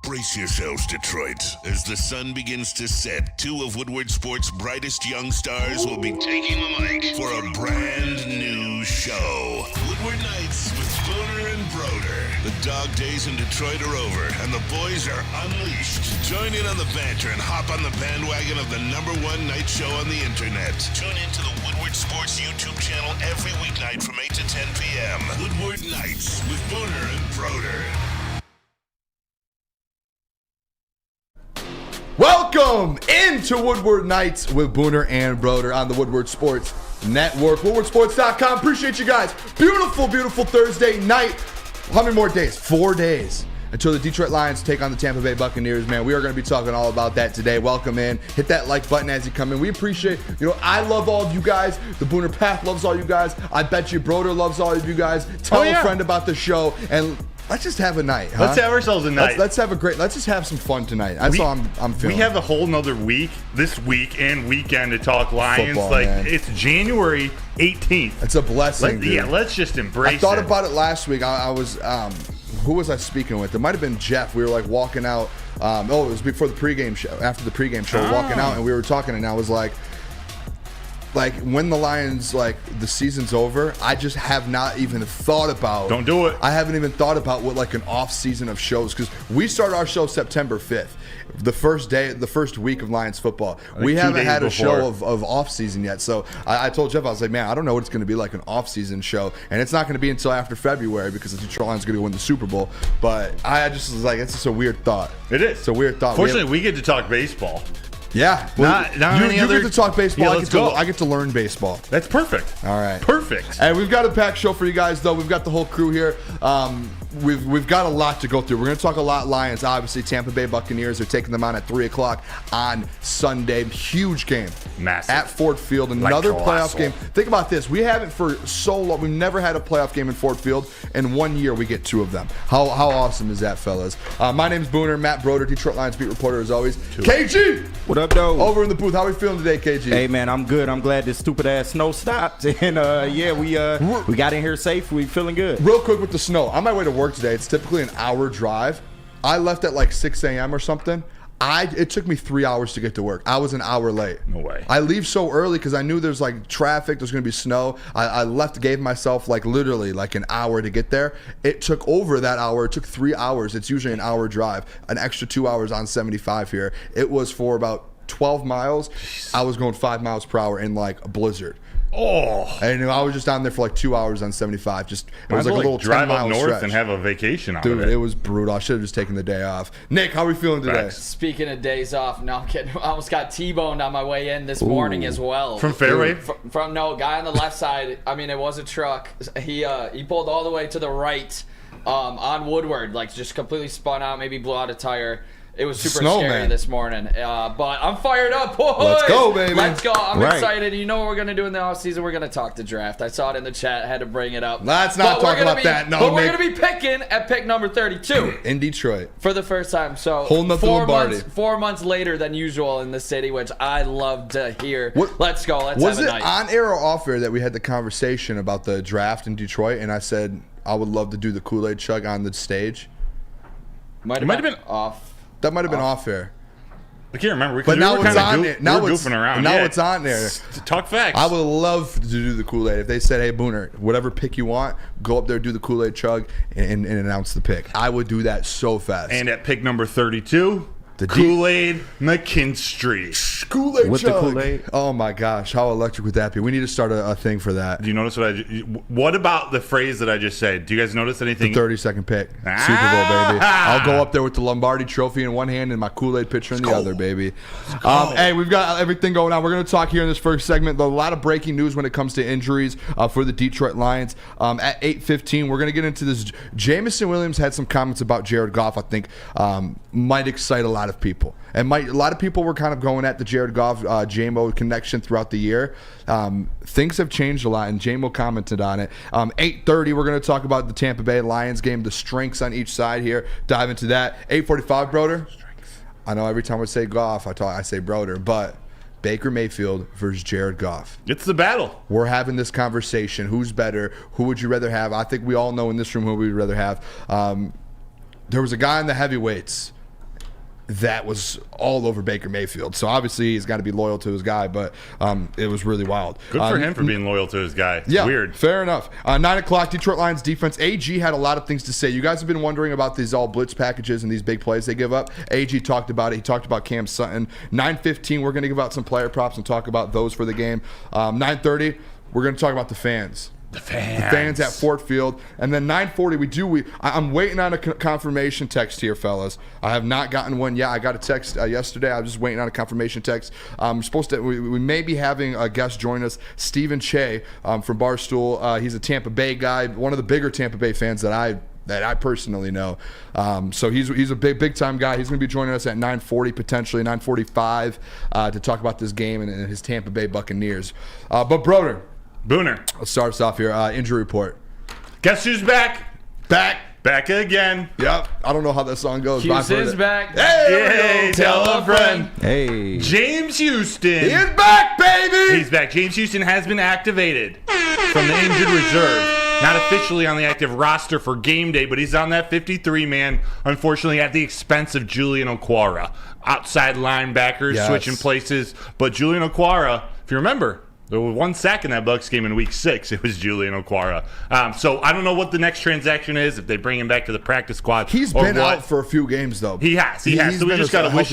Brace yourselves, Detroit. As the sun begins to set, two of Woodward Sports' brightest young stars will be taking the mic for a brand new show. Woodward Nights with Booner and Broder. The dog days in Detroit are over, and the boys are unleashed. Join in on the banter and hop on the bandwagon of the #1 night show on the internet. Tune into the Woodward Sports YouTube channel every weeknight from 8 to 10 p.m. Woodward Nights with Booner and Broder. Welcome into Woodward Nights with Booner and Broder on the Woodward Sports Network. WoodwardSports.com. Appreciate you guys. Beautiful, beautiful Thursday night. How many more days? 4 days until the Detroit Lions take on the Tampa Bay Buccaneers, man. We are going to be talking all about that today. Welcome in. Hit that like button as you come in. We appreciate, I love all of you guys. The Booner Path loves all you guys. I bet you Broder loves all of you guys. Tell a friend about the show, and let's just have a night, huh? Let's have ourselves a night. Let's just have some fun tonight. That's all I'm feeling. We have a whole nother week, this week and weekend to talk Lions. Football, man. It's January 18th. It's a blessing, dude. Yeah, let's just embrace it. I thought about it last week. I was, who was I speaking with? It might have been Jeff. We were like walking out. It was before the pregame show. After the pregame show, walking out, and we were talking, and I was like, when the Lions, the season's over, I just have not even thought about. Don't do it. I haven't even thought about what an off season of shows, because we start our show September 5th, the first week of Lions football. We haven't had a show of off season yet. So I told Jeff, I was like, man, I don't know what it's going to be like an off season show, and it's not going to be until after February because the Detroit Lions going to win the Super Bowl. But I just was like, it's just a weird thought. It is. It's a weird thought. Fortunately, we get to talk baseball. Yeah, you get to talk baseball. Yeah, I get to learn baseball. That's perfect. All right, perfect. And we've got a packed show for you guys, though. We've got the whole crew here. We've got a lot to go through. We're going to talk a lot Lions. Obviously, Tampa Bay Buccaneers are taking them on at 3 o'clock on Sunday. Huge game. Massive. At Ford Field. Another playoff game. Think about this. We haven't for so long. We've never had a playoff game in Ford Field. In 1 year, we get 2 of them. How awesome is that, fellas? My name's Booner. Matt Broder, Detroit Lions beat reporter as always. KG! What up, though? Over in the booth. How are we feeling today, KG? Hey, man, I'm good. I'm glad this stupid-ass snow stopped. And, we got in here safe. We feeling good. Real quick with the snow. On my way to work today, it's typically an hour drive. I left at 6 a.m. or something. It took me 3 hours to get to work. I was an hour late. No way. I leave so early because I knew there's traffic, there's going to be snow. I gave myself literally an hour to get there. It took over that hour. It took 3 hours. It's usually an hour drive. An extra 2 hours on 75 here. It was for about 12 miles. I was going 5 miles per hour in a blizzard. Oh, and I was just down there for 2 hours on 75. It was a little drive 10-mile up north stretch. And have a vacation out Dude, of it. It was brutal. I should have just taken the day off. Nick, how are we feeling today? Speaking of days off, no, I'm kidding. I almost got T-boned on my way in this morning as well. From Fairway? From guy on the left side. I mean, it was a truck. He pulled all the way to the right on Woodward, just completely spun out, maybe blew out a tire. It was super scary this morning, but I'm fired up. Boy. Let's go, baby. Let's go. I'm excited. You know what we're going to do in the offseason? We're going to talk the draft. I saw it in the chat. I had to bring it up. Let's not talk about that. No, but we're going to be picking at pick number 32. In Detroit. For the first time. So Holding up the Lombardi. 4 months later than usual in the city, which I love to hear. Let's go. Let's have a night. Was it on air or off air that we had the conversation about the draft in Detroit, and I said I would love to do the Kool-Aid chug on the stage? Might have been off. That might have been off air. I can't remember. But now it's on there. Now goofing around. Now it's on there. Talk facts. I would love to do the Kool-Aid. If they said, hey, Booner, whatever pick you want, go up there, do the Kool-Aid chug, and announce the pick. I would do that so fast. And at pick number 32, the Kool-Aid McKinstry. Kool-Aid With chug. the Kool-Aid? Oh, my gosh. How electric would that be? We need to start a thing for that. Do you notice what about the phrase that I just said? Do you guys notice anything? The 30-second pick. Super Bowl, baby. I'll go up there with the Lombardi trophy in one hand and my Kool-Aid pitcher in the other, baby. Hey, we've got everything going on. We're going to talk here in this first segment. A lot of breaking news when it comes to injuries for the Detroit Lions. At 8:15, we're going to get into this. Jameson Williams had some comments about Jared Goff, I think, might excite a lot of people. And a lot of people were kind of going at the Jared Goff, J-Mo connection throughout the year. Things have changed a lot, and J-Mo commented on it. 8:30, we're going to talk about the Tampa Bay Lions game, the strengths on each side here. Dive into that. 8:45, Broder. I know every time I say Goff, I say Broder, but Baker Mayfield versus Jared Goff. It's the battle. We're having this conversation. Who's better? Who would you rather have? I think we all know in this room who we'd rather have. There was a guy in the heavyweights that was all over Baker Mayfield. So obviously he's got to be loyal to his guy, but it was really wild. Good for him for being loyal to his guy. It's weird. Fair enough. 9 o'clock, Detroit Lions defense. AG had a lot of things to say. You guys have been wondering about these all blitz packages and these big plays they give up. AG talked about it. He talked about Cam Sutton. 9:15, we're going to give out some player props and talk about those for the game. 9:30, we're going to talk about the fans. The fans at Ford Field. And then 9:40, I'm waiting on a confirmation text here, fellas. I have not gotten one yet. I got a text yesterday. I was just waiting on a confirmation text. We may be having a guest join us, Stephen Che from Barstool. He's a Tampa Bay guy, one of the bigger Tampa Bay fans that I personally know. So he's a big time guy. He's going to be joining us at 9:40, potentially 9:45, to talk about this game and his Tampa Bay Buccaneers. But Broder, Booner, let's start us off here. Injury report. Guess who's back? Back again. Yep. I don't know how that song goes. Hughes is back. Hey, tell a friend. Hey. James Houston. He is back, baby. He's back. James Houston has been activated from the injured reserve. Not officially on the active roster for game day, but he's on that 53-man, unfortunately, at the expense of Julian Okwara. Outside linebackers switching places. But Julian Okwara, if you remember, there was one sack in that Bucs game in Week 6. It was Julian Okwara. So I don't know what the next transaction is, if they bring him back to the practice squad. He's been out for a few games, though. He has. So we just got to wish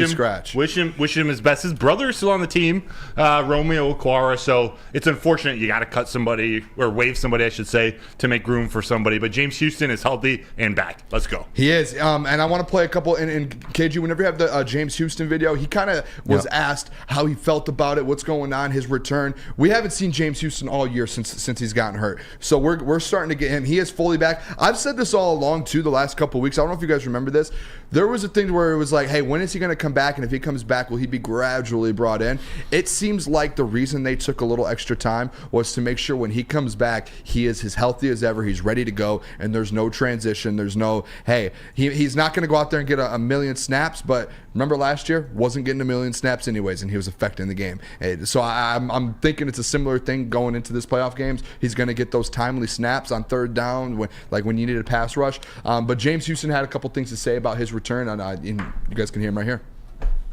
him his best. His brother is still on the team, Romeo Okwara. So it's unfortunate you got to cut somebody, or waive somebody, I should say, to make room for somebody. But James Houston is healthy and back. Let's go. He is. And I want to play a couple. And KG, whenever you have the James Houston video, he kind of was asked how he felt about it, what's going on, his return. We haven't seen James Houston all year since he's gotten hurt. So we're starting to get him. He is fully back. I've said this all along, too, the last couple of weeks. I don't know if you guys remember this. There was a thing where it was like, hey, when is he going to come back? And if he comes back, will he be gradually brought in? It seems like the reason they took a little extra time was to make sure when he comes back, he is as healthy as ever. He's ready to go, and there's no transition. There's no, hey, he's not going to go out there and get a million snaps, but remember last year? Wasn't getting a million snaps anyways, and he was affecting the game. So I'm thinking it's a similar thing going into this playoff games. He's going to get those timely snaps on third down, when you need a pass rush. But James Houston had a couple things to say about his return, and you guys can hear him right here.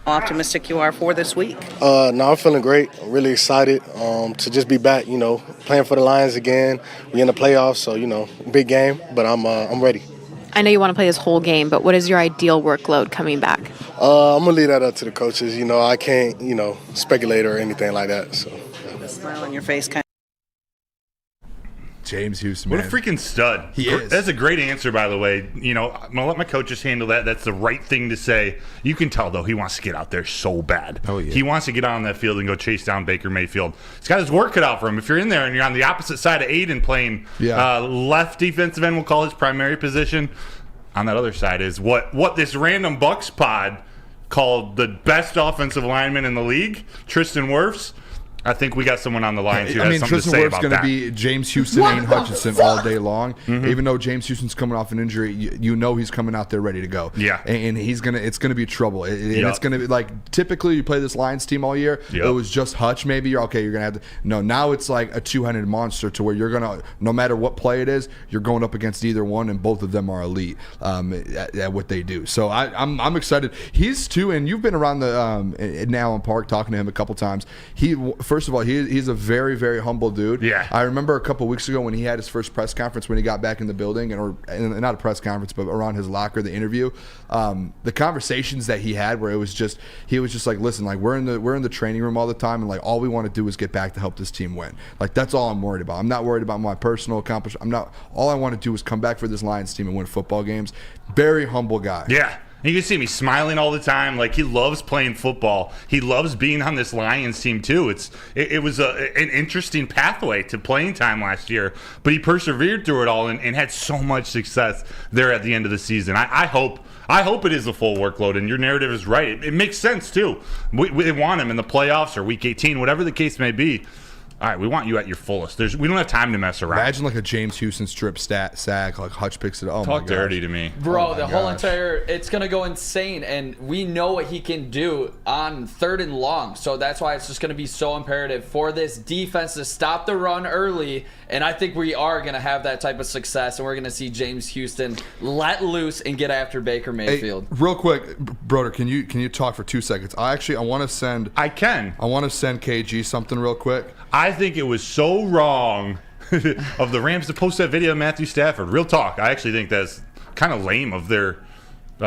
How optimistic you are for this week? No, I'm feeling great. I'm really excited to just be back, playing for the Lions again. We're in the playoffs, so, big game, but I'm ready. I know you want to play this whole game, but what is your ideal workload coming back? I'm going to leave that up to the coaches. I can't, speculate or anything like that. So, A smile on your face, kind of. James Houston, man. What a freaking stud. He is. That's a great answer, by the way. I'm going to let my coaches handle that. That's the right thing to say. You can tell, though, he wants to get out there so bad. Oh, yeah. He wants to get on that field and go chase down Baker Mayfield. He's got his work cut out for him. If you're in there and you're on the opposite side of Aiden playing left defensive end, we'll call his primary position. On that other side is what this random Bucks pod called the best offensive lineman in the league, Tristan Wirfs. I think we got someone on the line who has something to say about that. Tristan Wirfs going to be James Houston, Aiden Hutchinson all day long. Mm-hmm. Even though James Houston's coming off an injury, he's coming out there ready to go. Yeah, and it's going to be trouble. It's going to be like typically you play this Lions team all year. Yep. It was just Hutch. Maybe you're going to have to. No, now it's like a two-headed monster to where you're going to, no matter what play it is, you're going up against either one, and both of them are elite at what they do. So I'm excited. He's too, and you've been around in Allen Park talking to him a couple times. First of all, he's a very, very humble dude. Yeah. I remember a couple weeks ago when he had his first press conference when he got back in the building, and not a press conference, but around his locker, the interview. The conversations that he had, where he was just like, listen, like we're in the training room all the time, and like all we want to do is get back to help this team win. Like that's all I'm worried about. I'm not worried about my personal accomplishment. All I want to do is come back for this Lions team and win football games. Very humble guy. Yeah. You can see me smiling all the time. Like he loves playing football. He loves being on this Lions team too. It was an interesting pathway to playing time last year, but he persevered through it all and had so much success there at the end of the season. I hope it is a full workload, and your narrative is right. It makes sense too. We want him in the playoffs or Week 18, whatever the case may be. all right, we want you at your fullest. We don't have time to mess around. Imagine like a James Houston strip sack, like Hutch picks it. Oh Talk my dirty to me. Bro, the whole entire, it's going to go insane, and we know what he can do on 3rd and long, so that's why it's just going to be so imperative for this defense to stop the run early, and I think we are going to have that type of success, and we're going to see James Houston let loose and get after Baker Mayfield. Hey, real quick, Broder, can you talk for 2 seconds? I want to send KG something real quick. I think it was so wrong of the Rams to post that video of Matthew Stafford. Real talk. I actually think that's kind of lame of their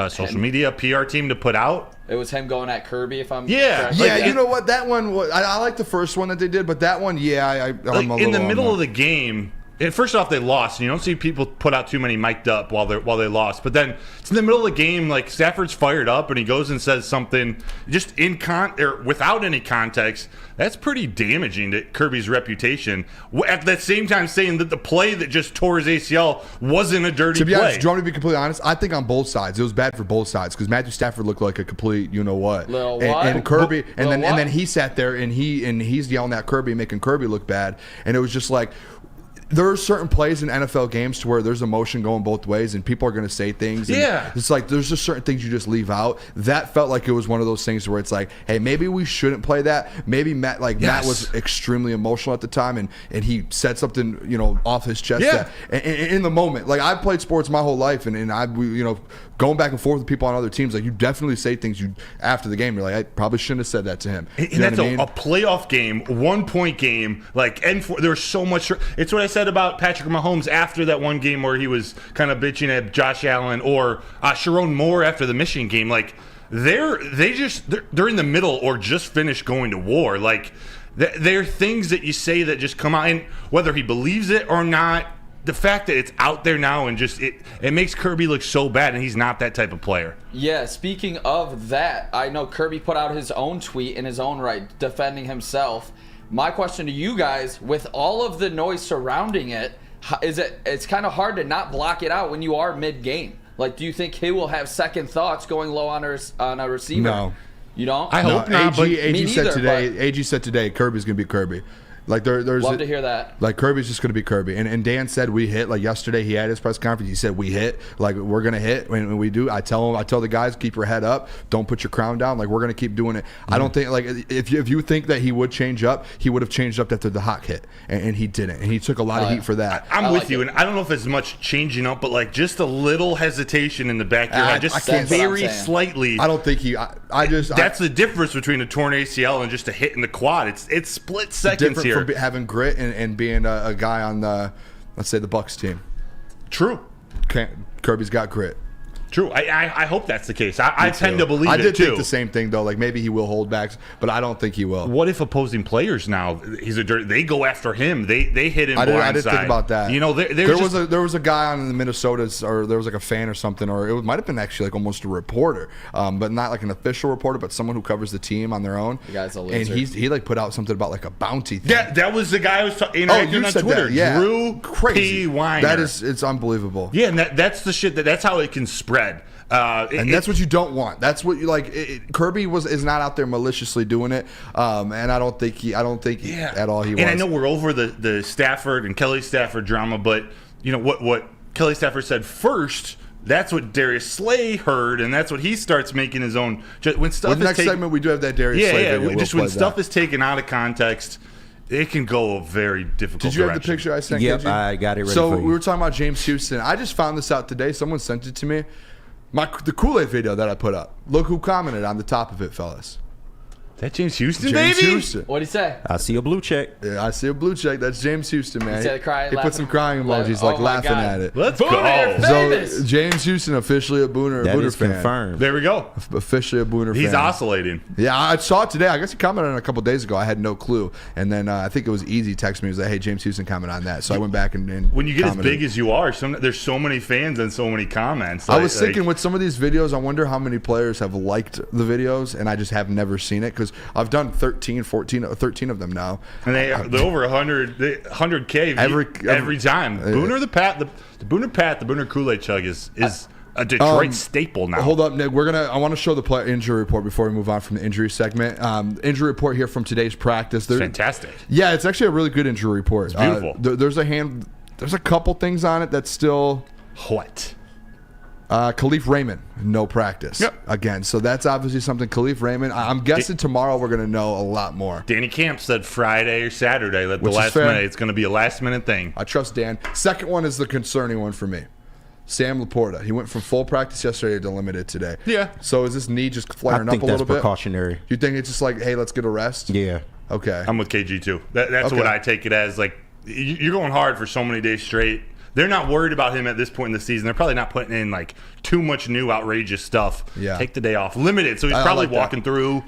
social media PR team to put out. It was him going at Kirby, if I'm correct. correct. Yeah, you know what? That one, I like the first one that they did, but that one, I'm a little in the middle on of the game. First off, they lost. And you don't see people put out too many mic'd up while they lost. But then it's in the middle of the game, like Stafford's fired up and he goes and says something just without any context. That's pretty damaging to Kirby's reputation. At that same time, saying that the play that just tore his ACL wasn't a dirty play. To be honest, do you want me to be completely honest? I think on both sides, it was bad for both sides because Matthew Stafford looked like a complete, you know what, and Kirby, and then he sat there and he's yelling at Kirby, making Kirby look bad, and it was just like. There are certain plays in NFL games to where there's emotion going both ways and people are going to say things. And it's like there's just certain things you just leave out. That felt like it was one of those things where it's like, hey, maybe we shouldn't play that. Maybe Matt was extremely emotional at the time and he said something, off his chest. That, in the moment. Like, I've played sports my whole life and going back and forth with people on other teams, like you definitely say things after the game. You're like, I probably shouldn't have said that to him. And that's a playoff game, 1-point game. There was so much. It's what I said about Patrick Mahomes after that one game where he was kind of bitching at Josh Allen or Sharon Moore after the Michigan game. Like they're in the middle or just finished going to war. Like there are things that you say that just come out, and whether he believes it or not. The fact that it's out there now and just it makes Kirby look so bad, and he's not that type of player. Yeah, speaking of that, I know Kirby put out his own tweet in his own right, defending himself. My question to you guys, with all of the noise surrounding it, it's kind of hard to not block it out when you are mid-game. Like, do you think he will have second thoughts going low on a receiver? No. You don't? I hope not. AG said today Kirby's going to be Kirby. Like there's love to hear that. Like Kirby's just going to be Kirby, and Dan said we hit. Like yesterday, he had his press conference. He said we hit. Like we're going to hit when we do. I tell the guys, keep your head up. Don't put your crown down. Like we're going to keep doing it. I don't think if you think that he would change up, he would have changed up after the hot hit, and he didn't, and he took a lot of heat for that. I'm with you, and I don't know if it's much changing up, but like just a little hesitation in the back of your head, just very slightly. I don't think he. That's the difference between a torn ACL and just a hit in the quad. It's split seconds here. From having grit and being a guy on the, let's say, the Bucs team. True. Kirby's got grit. True. I hope that's the case. I tend to believe it, too. I did think the same thing, though. Like, maybe he will hold backs, but I don't think he will. What if opposing players now, they go after him. They hit him blindside. I did think about that. There was a guy on the Minnesotas, or there was like a fan or something, or it might have been actually like almost a reporter, but not like an official reporter, but someone who covers the team on their own. The guy's a loser. And he like put out something about like a bounty thing. Yeah, that was the guy who was interacting on Twitter. That, yeah. Drew Crazy. P. Weiner. It's unbelievable. Yeah, and that's the shit. That's how it can spread. And that's what you don't want. That's what you like. Kirby is not out there maliciously doing it, and I don't think at all he was. And I know we're over the Stafford and Kelly Stafford drama, but you know what Kelly Stafford said first. That's what Darius Slay heard, and that's what he starts making his own. When stuff the next segment, we do have that Darius Slay video. Just when stuff is taken out of context, it can go a very difficult direction. Did you have the picture I sent? Yep, I got it ready so for you. We were talking about James Houston. I just found this out today. Someone sent it to me. The Kool-Aid video that I put up. Look who commented on the top of it, fellas. That James Houston, James baby? Houston. What'd he say? I see a blue check. Yeah, I see a blue check. That's James Houston, man. He put some crying emojis, laughing at it. Let's Booner, go. So James Houston, officially a Booner That fan. Confirmed. There we go. Officially a Booner fan. He's oscillating. Yeah, I saw it today. I guess he commented on it a couple days ago. I had no clue. And then I think it was Easy texted me. He was like, hey, James Houston commented on that. So I went back and when you get commented. as big as you are, there's so many fans and so many comments. I was thinking with some of these videos, I wonder how many players have liked the videos, and I just have never seen it because I've done 13 of them now. And they're over 100K every time. Yeah. Booner the Booner Kool-Aid chug is a Detroit staple now. Hold up, Nick. I want to show the player injury report before we move on from the injury segment. Injury report here from today's practice. Fantastic. Yeah, it's actually a really good injury report. It's beautiful. There's a couple things on it that's still what. Khalif Raymond, no practice again. So that's obviously something. Khalif Raymond, I'm guessing tomorrow we're going to know a lot more. Danny Camp said Friday or Saturday. It's going to be a last minute thing. I trust Dan. Second one is the concerning one for me. Sam Laporta. He went from full practice yesterday to limited today. Yeah. So is this knee just flaring up a little bit? I think that's precautionary. You think it's just like, hey, let's get a rest? Yeah. Okay. I'm with KG too. That's what I take it as. Like, you're going hard for so many days straight. They're not worried about him at this point in the season. They're probably not putting in like too much new outrageous stuff. Yeah. Take the day off. Limited. So he's probably walking through.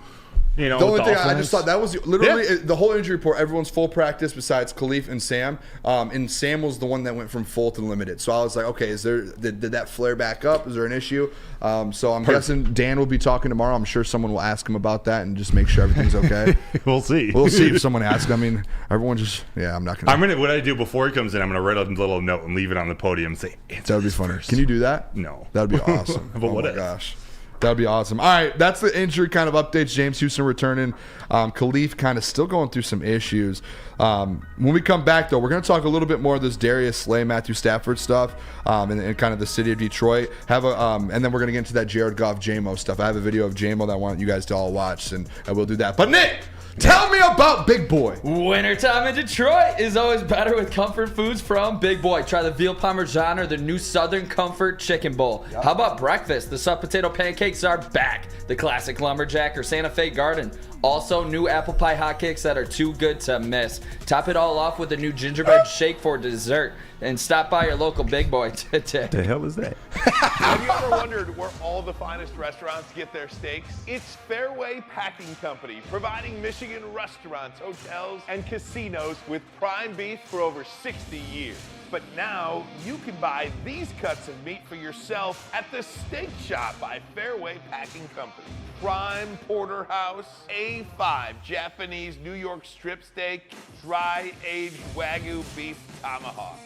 The only thing I just thought that was literally the whole injury report. Everyone's full practice besides Khalif and Sam. And Sam was the one that went from full to limited. So I was like, okay, did that flare back up? Is there an issue? So I'm guessing Dan will be talking tomorrow. I'm sure someone will ask him about that and just make sure everything's okay. We'll see. We'll see if someone asks. I mean, everyone just I'm not gonna. What I do before he comes in, I'm gonna write a little note and leave it on the podium and say, that would be funny. First. Can you do that? No. That would be awesome. But oh my gosh. That would be awesome. All right, that's the injury kind of updates. James Houston returning. Khalif kind of still going through some issues. When we come back, though, we're going to talk a little bit more of this Darius Slay, Matthew Stafford stuff and kind of the city of Detroit. And then we're going to get into that Jared Goff, JMO stuff. I have a video of JMO that I want you guys to all watch, and we'll do that. But, Nick, tell me about Big Boy. Wintertime in Detroit is always better with comfort foods from Big Boy. Try the veal parmesan or the new Southern Comfort Chicken Bowl. Yep. How about breakfast? The soft potato pancakes are back. The classic lumberjack or Santa Fe Garden. Also, new apple pie hotcakes that are too good to miss. Top it all off with a new gingerbread shake for dessert. And stop by your local Big Boy today. The hell is that? Have you ever wondered where all the finest restaurants get their steaks? It's Fairway Packing Company, providing Michigan restaurants, hotels, and casinos with prime beef for over 60 years. But now you can buy these cuts of meat for yourself at the Steak Shop by Fairway Packing Company. Prime porterhouse, A5 Japanese New York strip steak, dry aged Wagyu beef tomahawk.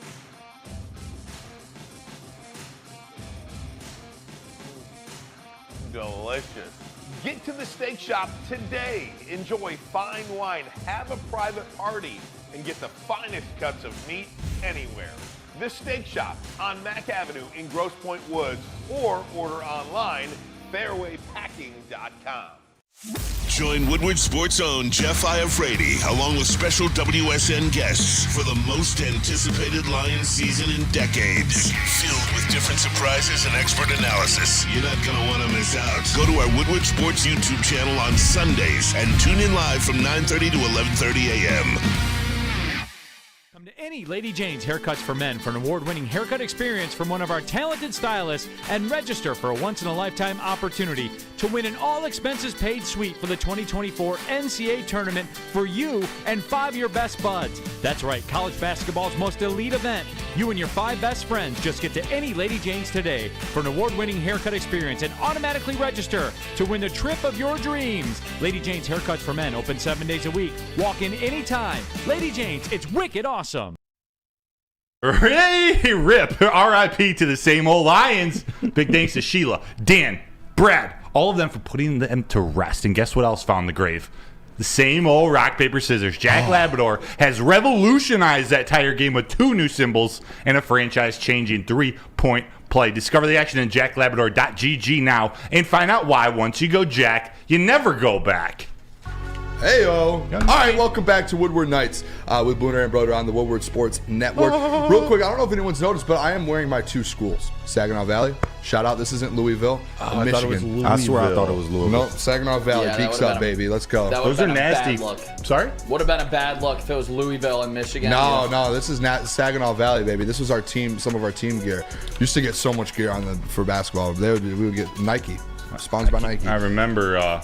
Delicious. Get to the Steak Shop today. Enjoy fine wine, have a private party, and get the finest cuts of meat anywhere. The Steak Shop on Mack Avenue in Grosse Pointe Woods, or order online, fairwaypacking.com. Join Woodward Sports' own Jeff Iafrate along with special WSN guests for the most anticipated Lions season in decades. Filled with different surprises and expert analysis. You're not going to want to miss out. Go to our Woodward Sports YouTube channel on Sundays and tune in live from 9:30 to 11:30 a.m. Come to any Lady Jane's Haircuts for Men for an award-winning haircut experience from one of our talented stylists and register for a once-in-a-lifetime opportunity to win an all-expenses-paid suite for the 2024 NCAA tournament for you and 5 of your best buds. That's right, college basketball's most elite event. You and your 5 best friends just get to any Lady Jane's today for an award-winning haircut experience and automatically register to win the trip of your dreams. Lady Jane's Haircuts for Men, open 7 days a week. Walk in anytime. Lady Jane's, it's wicked awesome. Hey, rip. R.I.P. to the same old Lions. Big thanks to Sheila, Dan, Brad, all of them for putting them to rest. And guess what else found the grave? The same old rock, paper, scissors. Jack Labrador has revolutionized that tire game with 2 new symbols and a franchise-changing 3-point play. Discover the action in jacklabrador.gg now and find out why once you go Jack, you never go back. Hey-o. All right, welcome back to Woodward Nights with Booner and Broder on the Woodward Sports Network. Real quick, I don't know if anyone's noticed, but I am wearing my 2 schools. Saginaw Valley, shout out. This isn't Louisville, I Michigan. thought it was Louisville. I swear I thought it was Louisville. No, Saginaw Valley, Yeah, beaks up, baby. Let's go. Those are nasty. Sorry? Would have been a bad look if it was Louisville and Michigan. No, this is not Saginaw Valley, baby. This was our team, some of our team gear. Used to get so much gear for basketball. We would get Nike, sponsored by Nike. I remember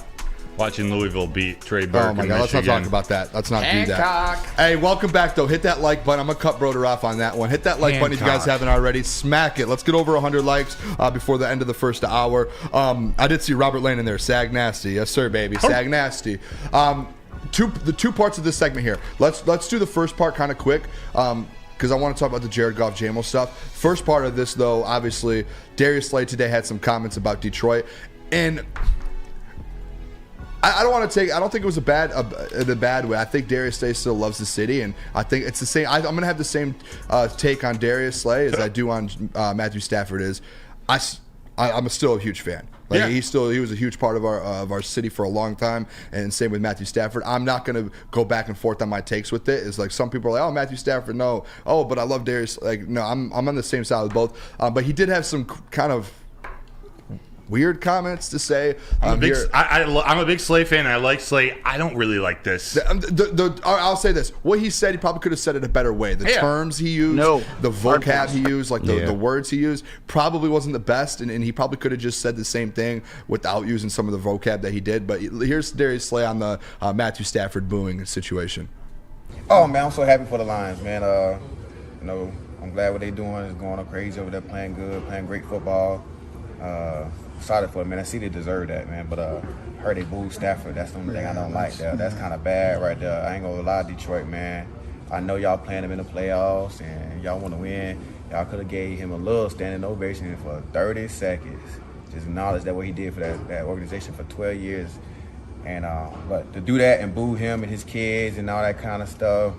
watching Louisville beat Trey Burke. Oh my God, let's not talk about that. Let's not do that. Hancock. Hey, welcome back though. Hit that like button. I'm gonna cut Broder off on that one. Hit that like button if you guys haven't already. Smack it. Let's get over 100 likes before the end of the first hour. I did see Robert Lane in there. Sag nasty, yes sir, baby. Sag nasty. The 2 parts of this segment here. Let's do the first part kind of quick. Kind because I want to talk about the Jared Goff, JMO stuff. First part of this, though, obviously, Darius Slay today had some comments about Detroit, and I don't think it was in a bad way. I think Darius Slay still loves the city, and I think it's the same. I'm going to have the same take on Darius Slay as I do on Matthew Stafford. I'm still a huge fan. Like, he was a huge part of our city for a long time, and same with Matthew Stafford. I'm not going to go back and forth on my takes with it. It's like some people are like, oh, Matthew Stafford, no. Oh, but I love Darius. Like, no, I'm on the same side with both. But he did have some kind of weird comments to say. I'm a big Slay fan. I like Slay. I don't really like this. I'll say this. What he said, he probably could have said it a better way. The terms he used, the vocab he used, like the words he used, probably wasn't the best, and he probably could have just said the same thing without using some of the vocab that he did. But here's Darius Slay on the Matthew Stafford booing situation. Oh, man, I'm so happy for the Lions, man. I'm glad what they're doing is going on crazy over there, playing good, playing great football. Excited for it, man. I see they deserve that, man. But heard they booed Stafford. That's the only thing I don't like there. That's kind of bad right there. I ain't gonna lie, Detroit, man. I know y'all playing him in the playoffs and y'all want to win. Y'all could have gave him a little standing ovation for 30 seconds. Just acknowledge that what he did for that organization for 12 years. And but to do that and boo him and his kids and all that kind of stuff,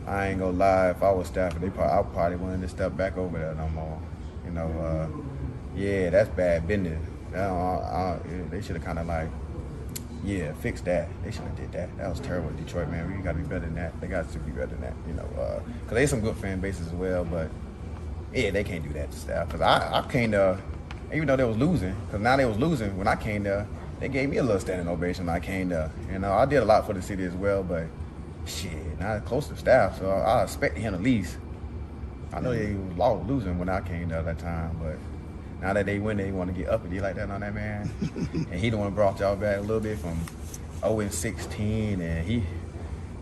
I ain't gonna lie. If I was Stafford, I probably wouldn't have stepped back over there no more. Yeah, that's bad business. They should have kind of fixed that. They should have did that. That was terrible, Detroit, man. We got to be better than that. They got to be better than that, because they some good fan bases as well. But yeah, they can't do that to staff. Because I came there, even though they was losing. Because now they was losing when I came there. They gave me a little standing ovation when I came there. I did a lot for the city as well. But shit, not close to staff. So I expected him at least. I know they was losing when I came there at that time, but now that they win, they want to get uppity like that on that man. And he the one brought y'all back a little bit from 0-16, and he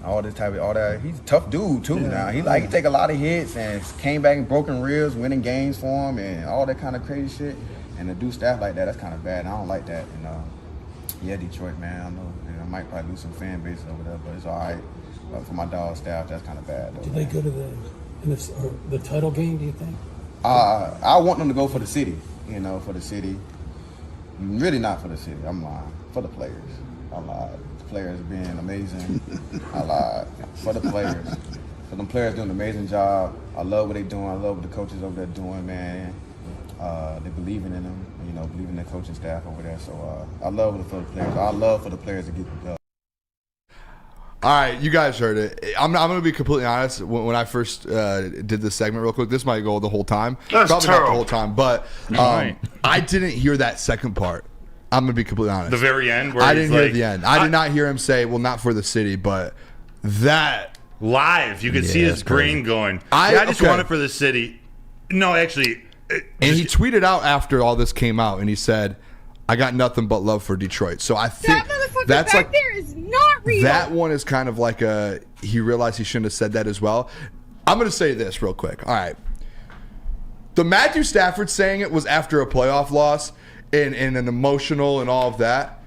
all that. He's a tough dude too. Now he take a lot of hits and came back and broken ribs, winning games for him, and all that kind of crazy shit. And to do stuff like that, that's kind of bad. And I don't like that. Yeah, Detroit, man. I know I might probably lose some fan base over there, but it's all right. But for my dog staff, that's kind of bad. Though, Did they go to the title game? Do you think? I want them to go for the city, for the city. Really not for the city, I'm lying. For the players. I lied. The players being amazing. I lied. For the players. For them players doing an amazing job. I love what they're doing. I love what the coaches over there doing, man. They're believing in them, believing in their coaching staff over there. So I love it for the players. I love for the players to get All right, you guys heard it. I'm going to be completely honest. When I first did this segment real quick, this might go the whole time. That's Probably terrible. not the whole time, but I didn't hear that second part. I'm going to be completely honest. The very end? Where I didn't hear the end. I did not hear him say, well, not for the city, but that. Live. You could see his brain going, I just want it for the city. No, actually. And he tweeted out after all this came out, and he said, I got nothing but love for Detroit. So I think that's back there is not real. That one is kind of like he realized he shouldn't have said that as well. I'm going to say this real quick. All right. The Matthew Stafford saying it was after a playoff loss and an emotional and all of that.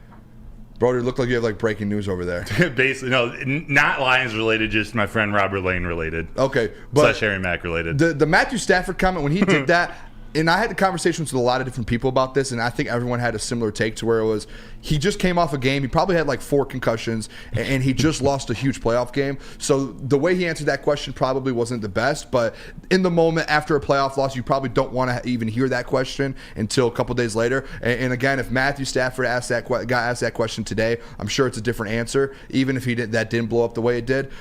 Broder, it looked like you have breaking news over there. Basically, no, not Lions related, just my friend Robert Lane related. Okay. But / Harry Mack related. The Matthew Stafford comment, when he did that, and I had conversations with a lot of different people about this, and I think everyone had a similar take to where it was he just came off a game. He probably had 4 concussions, and he just lost a huge playoff game. So the way he answered that question probably wasn't the best, but in the moment after a playoff loss, you probably don't want to even hear that question until a couple days later. And again, if Matthew Stafford got asked that question today, I'm sure it's a different answer, even if that didn't blow up the way it did.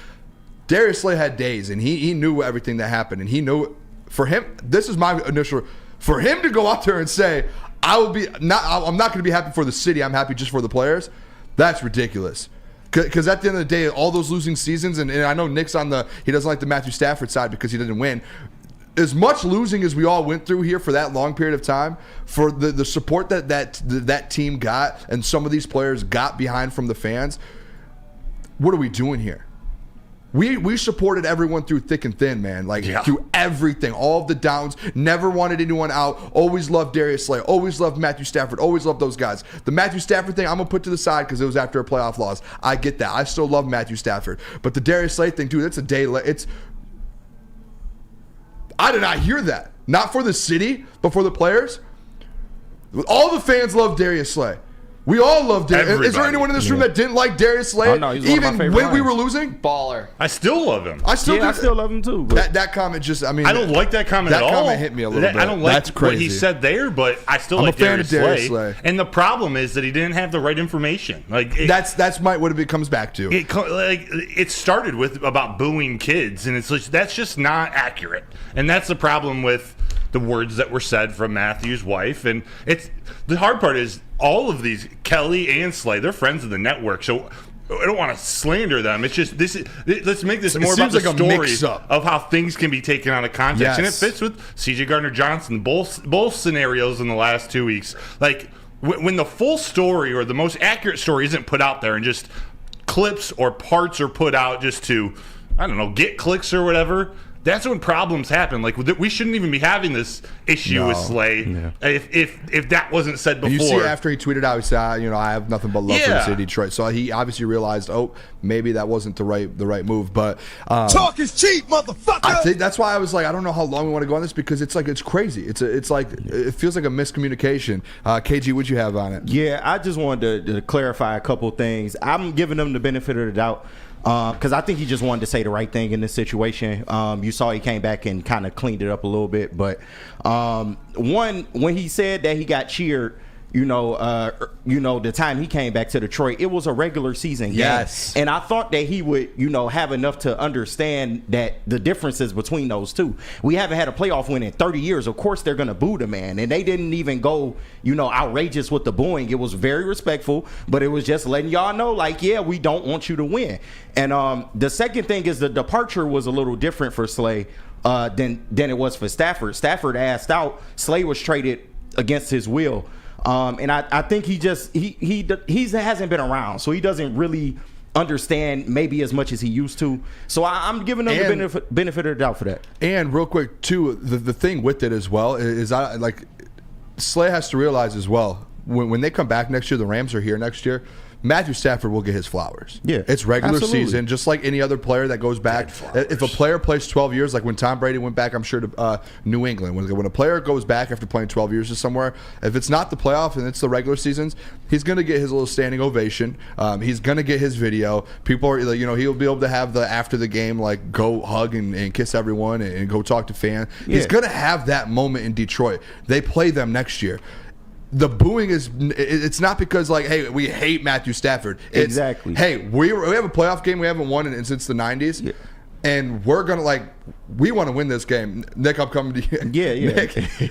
Darius Slay had days, and he knew everything that happened, and he knew. For him, this is my initial. For him to go out there and say, I'm not going to be happy for the city. I'm happy just for the players. That's ridiculous. Because at the end of the day, all those losing seasons, and I know Nick's he doesn't like the Matthew Stafford side because he didn't win. As much losing as we all went through here for that long period of time, for the support that team got and some of these players got behind from the fans, what are we doing here? We supported everyone through thick and thin, man. Through everything, all of the downs. Never wanted anyone out. Always loved Darius Slay. Always loved Matthew Stafford. Always loved those guys. The Matthew Stafford thing, I'm gonna put to the side because it was after a playoff loss. I get that. I still love Matthew Stafford. But the Darius Slay thing, dude, it's a day. I did not hear that. Not for the city, but for the players. All the fans love Darius Slay. We all love Darius. Is there anyone in this room that didn't like Darius Slay? Oh, no, he's one of my even favorite when we lines. were losing? Baller. I still love him. I still love him too. But That comment just, I mean. I don't like that comment at all. That comment hit me a little bit. I don't like That's crazy. what he said there, but I still I'm like a fan of Darius Slay. Slay. And the problem is that he didn't have the right information. Like that's what it comes back to. It started with about booing kids, and it's like, that's just not accurate. And that's the problem with the words that were said from Matthew's wife. And it's the hard part is all of these, Kelly and Slay, they're friends of the network, so I don't want to slander them. It's just let's make this more about the story of how things can be taken out of context. Yes. And it fits with CJ Gardner-Johnson, both scenarios in the last 2 weeks. Like when the full story or the most accurate story isn't put out there and just clips or parts are put out just to, I don't know, get clicks or whatever, that's when problems happen. Like we shouldn't even be having this issue with Slay if that wasn't said before. And you see, after he tweeted out, he said, "I have nothing but love for the city of Detroit." So he obviously realized, maybe that wasn't the right move. But talk is cheap, motherfucker. I think that's why I was like, I don't know how long we want to go on this because it's crazy. It's like it feels like a miscommunication. KG, what'd you have on it? Yeah, I just wanted to clarify a couple things. I'm giving them the benefit of the doubt. Because I think he just wanted to say the right thing in this situation. You saw he came back and kind of cleaned it up a little bit. But when he said that he got cheered, the time he came back to Detroit, it was a regular season game. Yes. And I thought that he would, have enough to understand that the differences between those two. We haven't had a playoff win in 30 years. Of course, they're going to boo the man. And they didn't even go, outrageous with the booing. It was very respectful, but it was just letting y'all know, we don't want you to win. And the second thing is the departure was a little different for Slay than it was for Stafford. Stafford asked out. Slay was traded against his will. And I think he hasn't been around, so he doesn't really understand maybe as much as he used to. So I'm giving him the benefit of the doubt for that. And real quick too, the thing with it as well is Slay has to realize as well when they come back next year, the Rams are here next year. Matthew Stafford will get his flowers. Yeah, it's regular absolutely. season, just like any other player that goes back. If a player plays 12 years, like when Tom Brady went back, I'm sure to New England. When a player goes back after playing 12 years to somewhere, if it's not the playoff and it's the regular seasons, he's going to get his little standing ovation. He's going to get his video. People are, he'll be able to have the after the game, go hug and kiss everyone and go talk to fans. Yeah. He's going to have that moment in Detroit. They play them next year. The booing it's not because hey, we hate Matthew Stafford. It's, exactly. Hey, we have a playoff game we haven't won since the 90s. Yeah. And we're gonna we want to win this game. Nick, I'm coming to you. Yeah.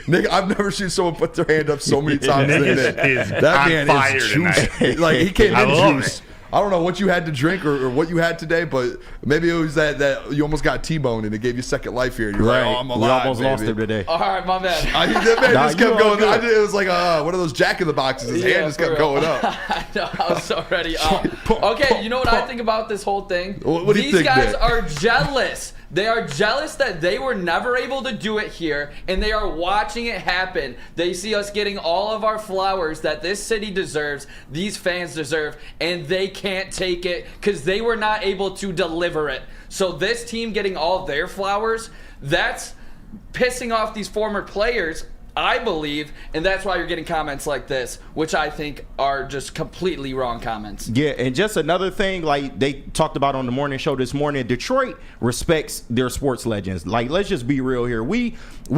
Nick, I've never seen someone put their hand up so many times. That man is juiced. He came in juiced. I don't know what you had to drink or what you had today, but maybe it was that you almost got T-boned and it gave you second life here. You're right. I'm alive. We almost lost him today. All right, my man. That man just kept going. It was like one of those Jack in the Boxes. His hand just kept going up. I know. I was so ready. Okay, you know what I think about this whole thing? What do you think, These guys Nick? are jealous. They are jealous that they were never able to do it here, and they are watching it happen. They see us getting all of our flowers that this city deserves, these fans deserve, and they can't take it because they were not able to deliver it. So this team getting all their flowers, that's pissing off these former players, I believe, and that's why you're getting comments like this, which I think are just completely wrong comments. Yeah, and just another thing, they talked about on the morning show this morning, Detroit respects their sports legends. let's just be real here. We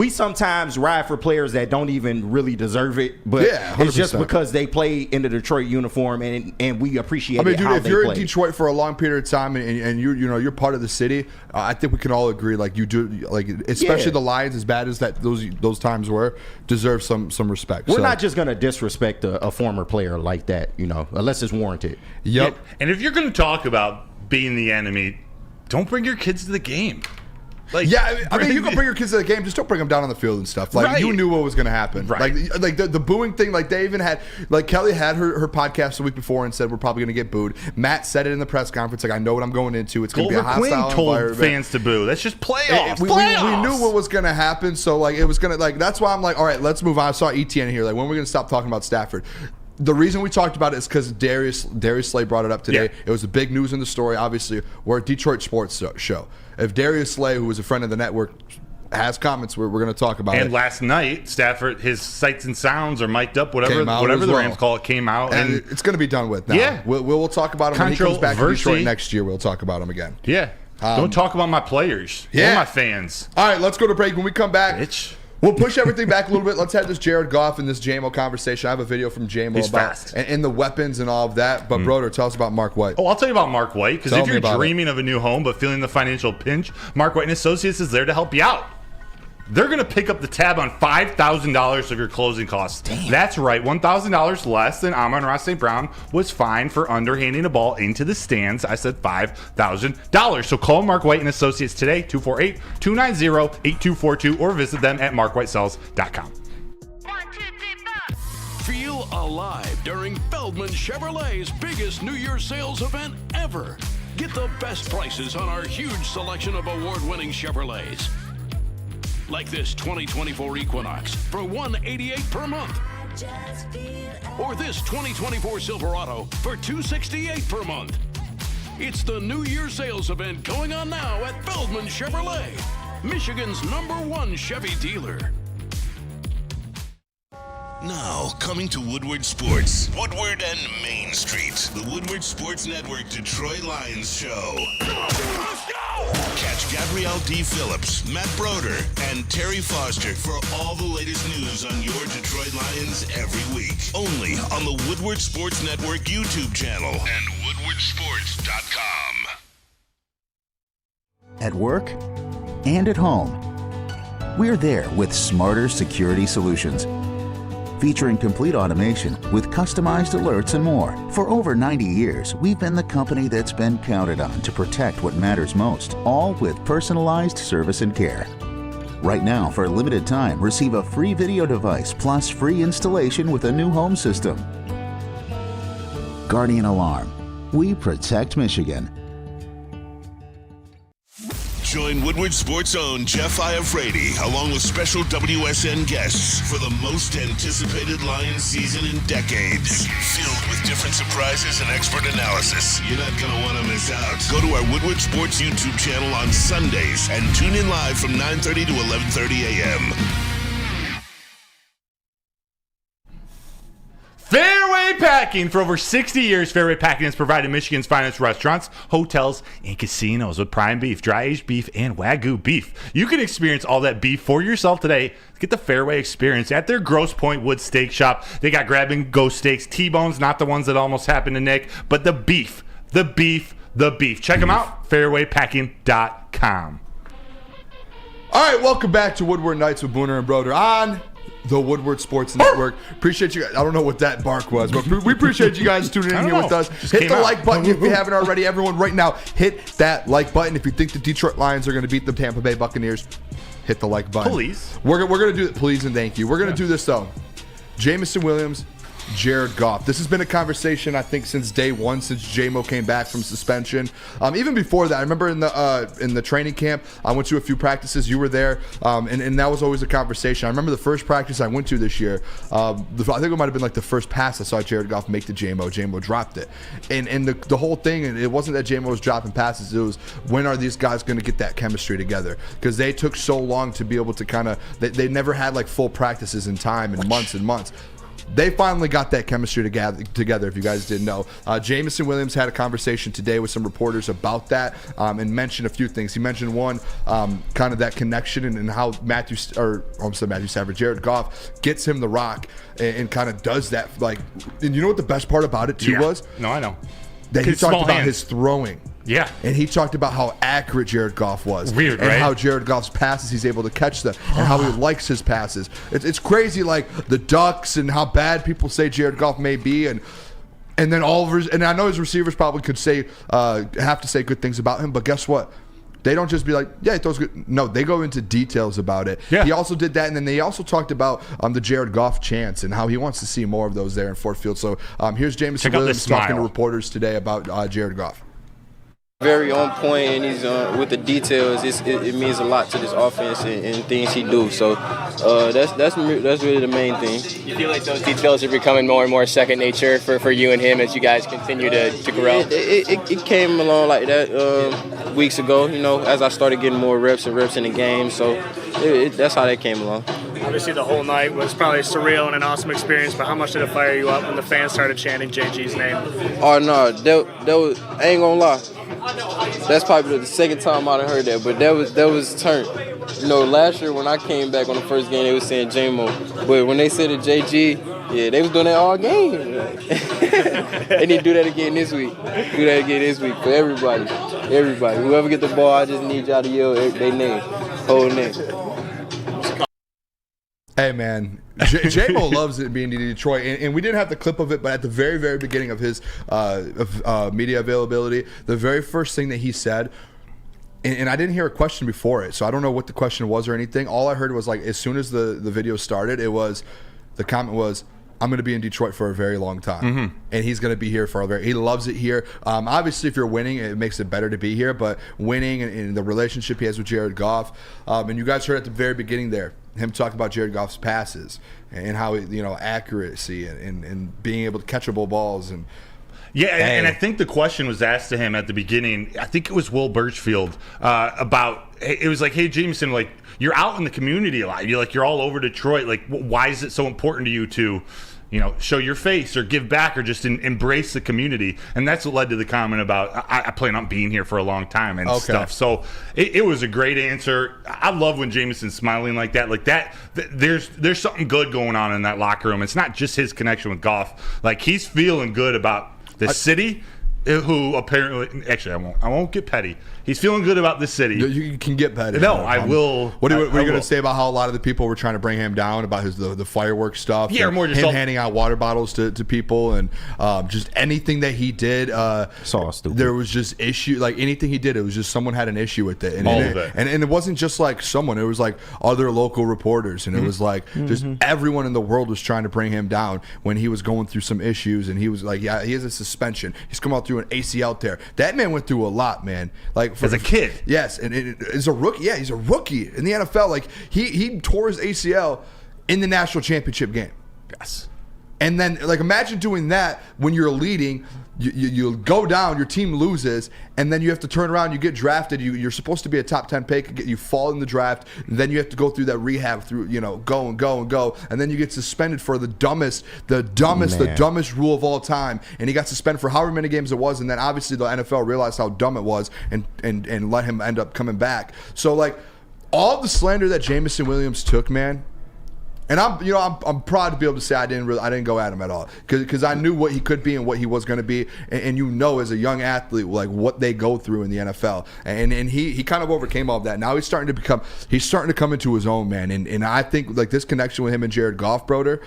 sometimes ride for players that don't even really deserve it, but it's just because they play in the Detroit uniform and we appreciate it. Dude, if you're in Detroit for a long period of time and you're part of the city, I think we can all agree you do especially the Lions, as bad as those times were, deserve some respect. We're not just going to disrespect a former player like that, unless it's warranted. Yep. And if you're going to talk about being the enemy, don't bring your kids to the game. You can bring your kids to the game, just don't bring them down on the field and stuff. You knew what was going to happen. Right. The booing thing, they even had, Kelly had her podcast the week before and said we're probably going to get booed. Matt said it in the press conference, I know what I'm going into. It's going to be a hostile environment. Told fans to boo. That's just playoffs. We knew what was going to happen, so it was going to, that's why I'm all right, let's move on. I saw ETN here, when are we going to stop talking about Stafford? The reason we talked about it is because Darius Slay brought it up today. Yeah. It was the big news in the story. Obviously, we're a Detroit sports show. If Darius Slay, who was a friend of the network, has comments we're going to talk about. And it. last night, Stafford, his sights and sounds or mic'd up, whatever as the well. Rams call it, came out. And it's going to be done with now. Yeah. We'll talk about him when he comes back to Controversy. Detroit next year. We'll talk about him again. Yeah. Don't talk about my players or my fans. All right, let's go to break. When we come back, we'll push everything back a little bit. Let's have this Jared Goff and this JMO conversation. I have a video from JMO about and the weapons and all of that. But, Broder, tell us about Mark White. Oh, I'll tell you about Mark White, because if you're dreaming of a new home but feeling the financial pinch, Mark White & Associates is there to help you out. They're going to pick up the tab on $5,000 of your closing costs. Damn. That's right, $1,000 less than Amon-Ra St. Brown was fined for underhanding a ball into the stands. I said $5,000. So call Mark White & Associates today, 248-290-8242, or visit them at markwhitesells.com. Feel alive during Feldman Chevrolet's biggest New Year's sales event ever. Get the best prices on our huge selection of award-winning Chevrolets. Like this 2024 Equinox for $188 per month. Or this 2024 Silverado for $268 per month. It's the New Year's sales event going on now at Feldman Chevrolet, Michigan's #1 Chevy dealer. Now, coming to Woodward Sports, Woodward and Main Street, the Woodward Sports Network Detroit Lions show. Catch Gabrielle D. Phillips, Matt Broder, and Terry Foster for all the latest news on your Detroit Lions every week. Only on the Woodward Sports Network YouTube channel and woodwardsports.com. At work and at home, we're there with smarter security solutions. Featuring complete automation with customized alerts and more. For over 90 years, we've been the company that's been counted on to protect what matters most, all with personalized service and care. Right now, for a limited time, receive a free video device plus free installation with a new home system. Guardian Alarm. We protect Michigan. Join Woodward Sports' own Jeff Iafrate, along with special WSN guests for the most anticipated Lions season in decades. Filled with different surprises and expert analysis. You're not going to want to miss out. Go to our Woodward Sports YouTube channel on Sundays and tune in live from 9:30 to 11:30 a.m. Fairway Packing. For over 60 years, Fairway Packing has provided Michigan's finest restaurants, hotels, and casinos with prime beef, dry-aged beef, and Wagyu beef. You can experience all that beef for yourself today. Get the Fairway experience at their Grosse Pointe Wood Steak Shop. They got grab-and-go steaks, T-bones, not the ones that almost happened to Nick, but the beef, the beef, the beef. Check them out, fairwaypacking.com. All right, welcome back to Woodward Nights with Booner and Broder on the Woodward Sports Network. Appreciate you guys. I don't know what that bark was, but we appreciate you guys tuning in here with us. Hit the like button if you haven't already. Everyone, right now, hit that like button. If you think the Detroit Lions are going to beat the Tampa Bay Buccaneers, hit the like button. Please. We're going to do it. Please and thank you. We're going to do this, though. Jameson Williams, Jared Goff. This has been a conversation, I think, since day one, since JMO came back from suspension. Even before that, I remember in the training camp, I went to a few practices. You were there, and that was always a conversation. I remember the first practice I went to this year. I think it might have been like the first pass I saw Jared Goff make to JMO. JMO dropped it, and the whole thing. And it wasn't that JMO was dropping passes. It was, when are these guys going to get that chemistry together? Because they took so long to be able to kind of. They never had like full practices in time and months and months. They finally got that chemistry together, if you guys didn't know. Jameson Williams had a conversation today with some reporters about that, and mentioned a few things. He mentioned one, kind of that connection and how Jared Goff gets him the rock and kind of does that. Like, and you know what the best part about it too was? No, I know. That he talked about his throwing. Yeah. And he talked about how accurate Jared Goff was. Weird, and right? how Jared Goff's passes, he's able to catch them, and how he likes his passes. It's crazy, like the Ducks and how bad people say Jared Goff may be, and then all of his, and I know his receivers probably could say have to say good things about him, but guess what? They don't just be like, yeah, he throws good. No, they go into details about it. Yeah. He also did that, and then they also talked about the Jared Goff chants and how he wants to see more of those there in Ford Field. So here's Jameson Williams talking to reporters today about Jared Goff. Very on point, and he's with the details. It means a lot to this offense and things he do. So that's really the main thing. You feel like those details are becoming more and more second nature for you and him as you guys continue to grow? It came along like that weeks ago. You know, as I started getting more reps in the game. So that's how that came along. Obviously, the whole night was probably surreal and an awesome experience, but how much did it fire you up when the fans started chanting JG's name? Oh, no, that was, I ain't gonna lie. That's probably the second time I done heard that, but that was turned. You know, last year when I came back on the first game, they was saying J-Mo. But when they said it JG, yeah, they was doing that all game. They need to do that again this week. Do that again this week for everybody. Everybody. Whoever get the ball, I just need y'all to yell their name. Whole name. Hey, man. J-Mo loves it being in Detroit. And we didn't have the clip of it, but at the very, very beginning of his media availability, the very first thing that he said, and I didn't hear a question before it, so I don't know what the question was or anything. All I heard was, like, as soon as the video started, the comment was, I'm going to be in Detroit for a very long time. Mm-hmm. And he's going to be here for a very, he loves it here. Obviously, if you're winning, it makes it better to be here, but winning and the relationship he has with Jared Goff, and you guys heard at the very beginning there, him talking about Jared Goff's passes and how, accuracy and being able to catchable balls and, yeah, and I think the question was asked to him at the beginning. I think it was Will Birchfield about. It was like, "Hey, Jameson, like you're out in the community a lot. You're all over Detroit. Like, why is it so important to you to, show your face or give back or just embrace the community?" And that's what led to the comment about I plan on being here for a long time and stuff. So it was a great answer. I love when Jameson's smiling like that. Like that, there's something good going on in that locker room. It's not just his connection with Goff. Like he's feeling good about the city, who apparently, actually, I won't get petty. He's feeling good about the city. You can get petty. No, I will. What are you going to say about how a lot of the people were trying to bring him down about the fireworks stuff? Yeah, or more just him handing out water bottles to people and just anything that he did. So stupid. There was just issue, like anything he did, it was just someone had an issue with it. And all of it. And it wasn't just like someone. It was like other local reporters, and it was like just everyone in the world was trying to bring him down when he was going through some issues. And he was like, yeah, he has a suspension. He's come out through an ACL tear. That man went through a lot, man. Like as a kid. Yes, and as a rookie, yeah, he's a rookie in the NFL. Like he tore his ACL in the national championship game. Yes, and then like imagine doing that when you're leading. You go down, your team loses, and then you have to turn around. You get drafted. You're supposed to be a top 10 pick. You fall in the draft, and then you have to go through that rehab through go and go and go, and then you get suspended for the dumbest rule of all time. And he got suspended for however many games it was, and then obviously the NFL realized how dumb it was and let him end up coming back. So like all the slander that Jameson Williams took, man. And I'm proud to be able to say I didn't go at him at all because I knew what he could be and what he was going to be, and as a young athlete like what they go through in the NFL, and he kind of overcame all of that. Now he's starting to come into his own, man, and I think like this connection with him and Jared Goff, Broder,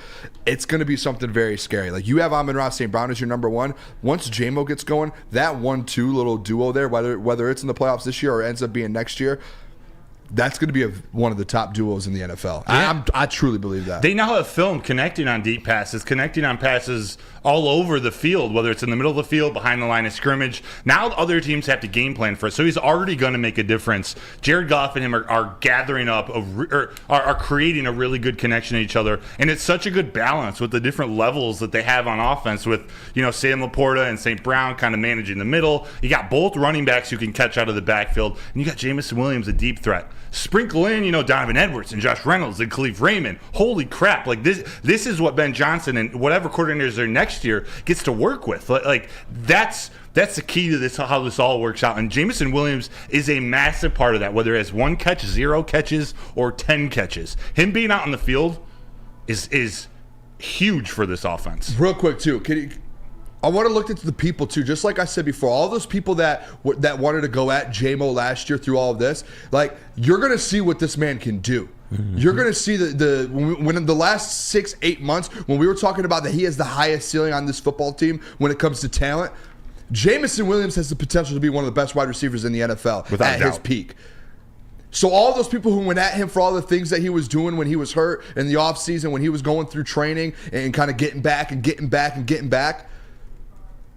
it's going to be something very scary. Like you have Amon-Ra St. Brown as your number one. Once J-Mo gets going, that 1-2 little duo there, whether it's in the playoffs this year or ends up being next year. That's going to be one of the top duos in the NFL. I truly believe that. They now have film connecting on deep passes, connecting on passes all over the field, whether it's in the middle of the field, behind the line of scrimmage. Now other teams have to game plan for it, so he's already going to make a difference. Jared Goff and him are gathering up, are creating a really good connection to each other, and it's such a good balance with the different levels that they have on offense with, Sam Laporta and St. Brown kind of managing the middle. You got both running backs who can catch out of the backfield, and you got Jameson Williams, a deep threat. Sprinkle in, Donovan Edwards and Josh Reynolds and Khalif Raymond. Holy crap. Like this is what Ben Johnson and whatever coordinators are next year gets to work with. Like that's the key to this, how this all works out. And Jameson Williams is a massive part of that, whether it's 1 catch, 0 catches, or 10 catches. Him being out in the field is huge for this offense. Real quick, too. I want to look into the people too, just like I said before. All those people that wanted to go at J-Mo last year through all of this, like you're gonna see what this man can do. Mm-hmm. You're gonna see when in the last 6-8 months when we were talking about that he has the highest ceiling on this football team when it comes to talent. Jameson Williams has the potential to be one of the best wide receivers in the NFL without doubt. His peak. So all those people who went at him for all the things that he was doing when he was hurt in the offseason, when he was going through training and kind of getting back.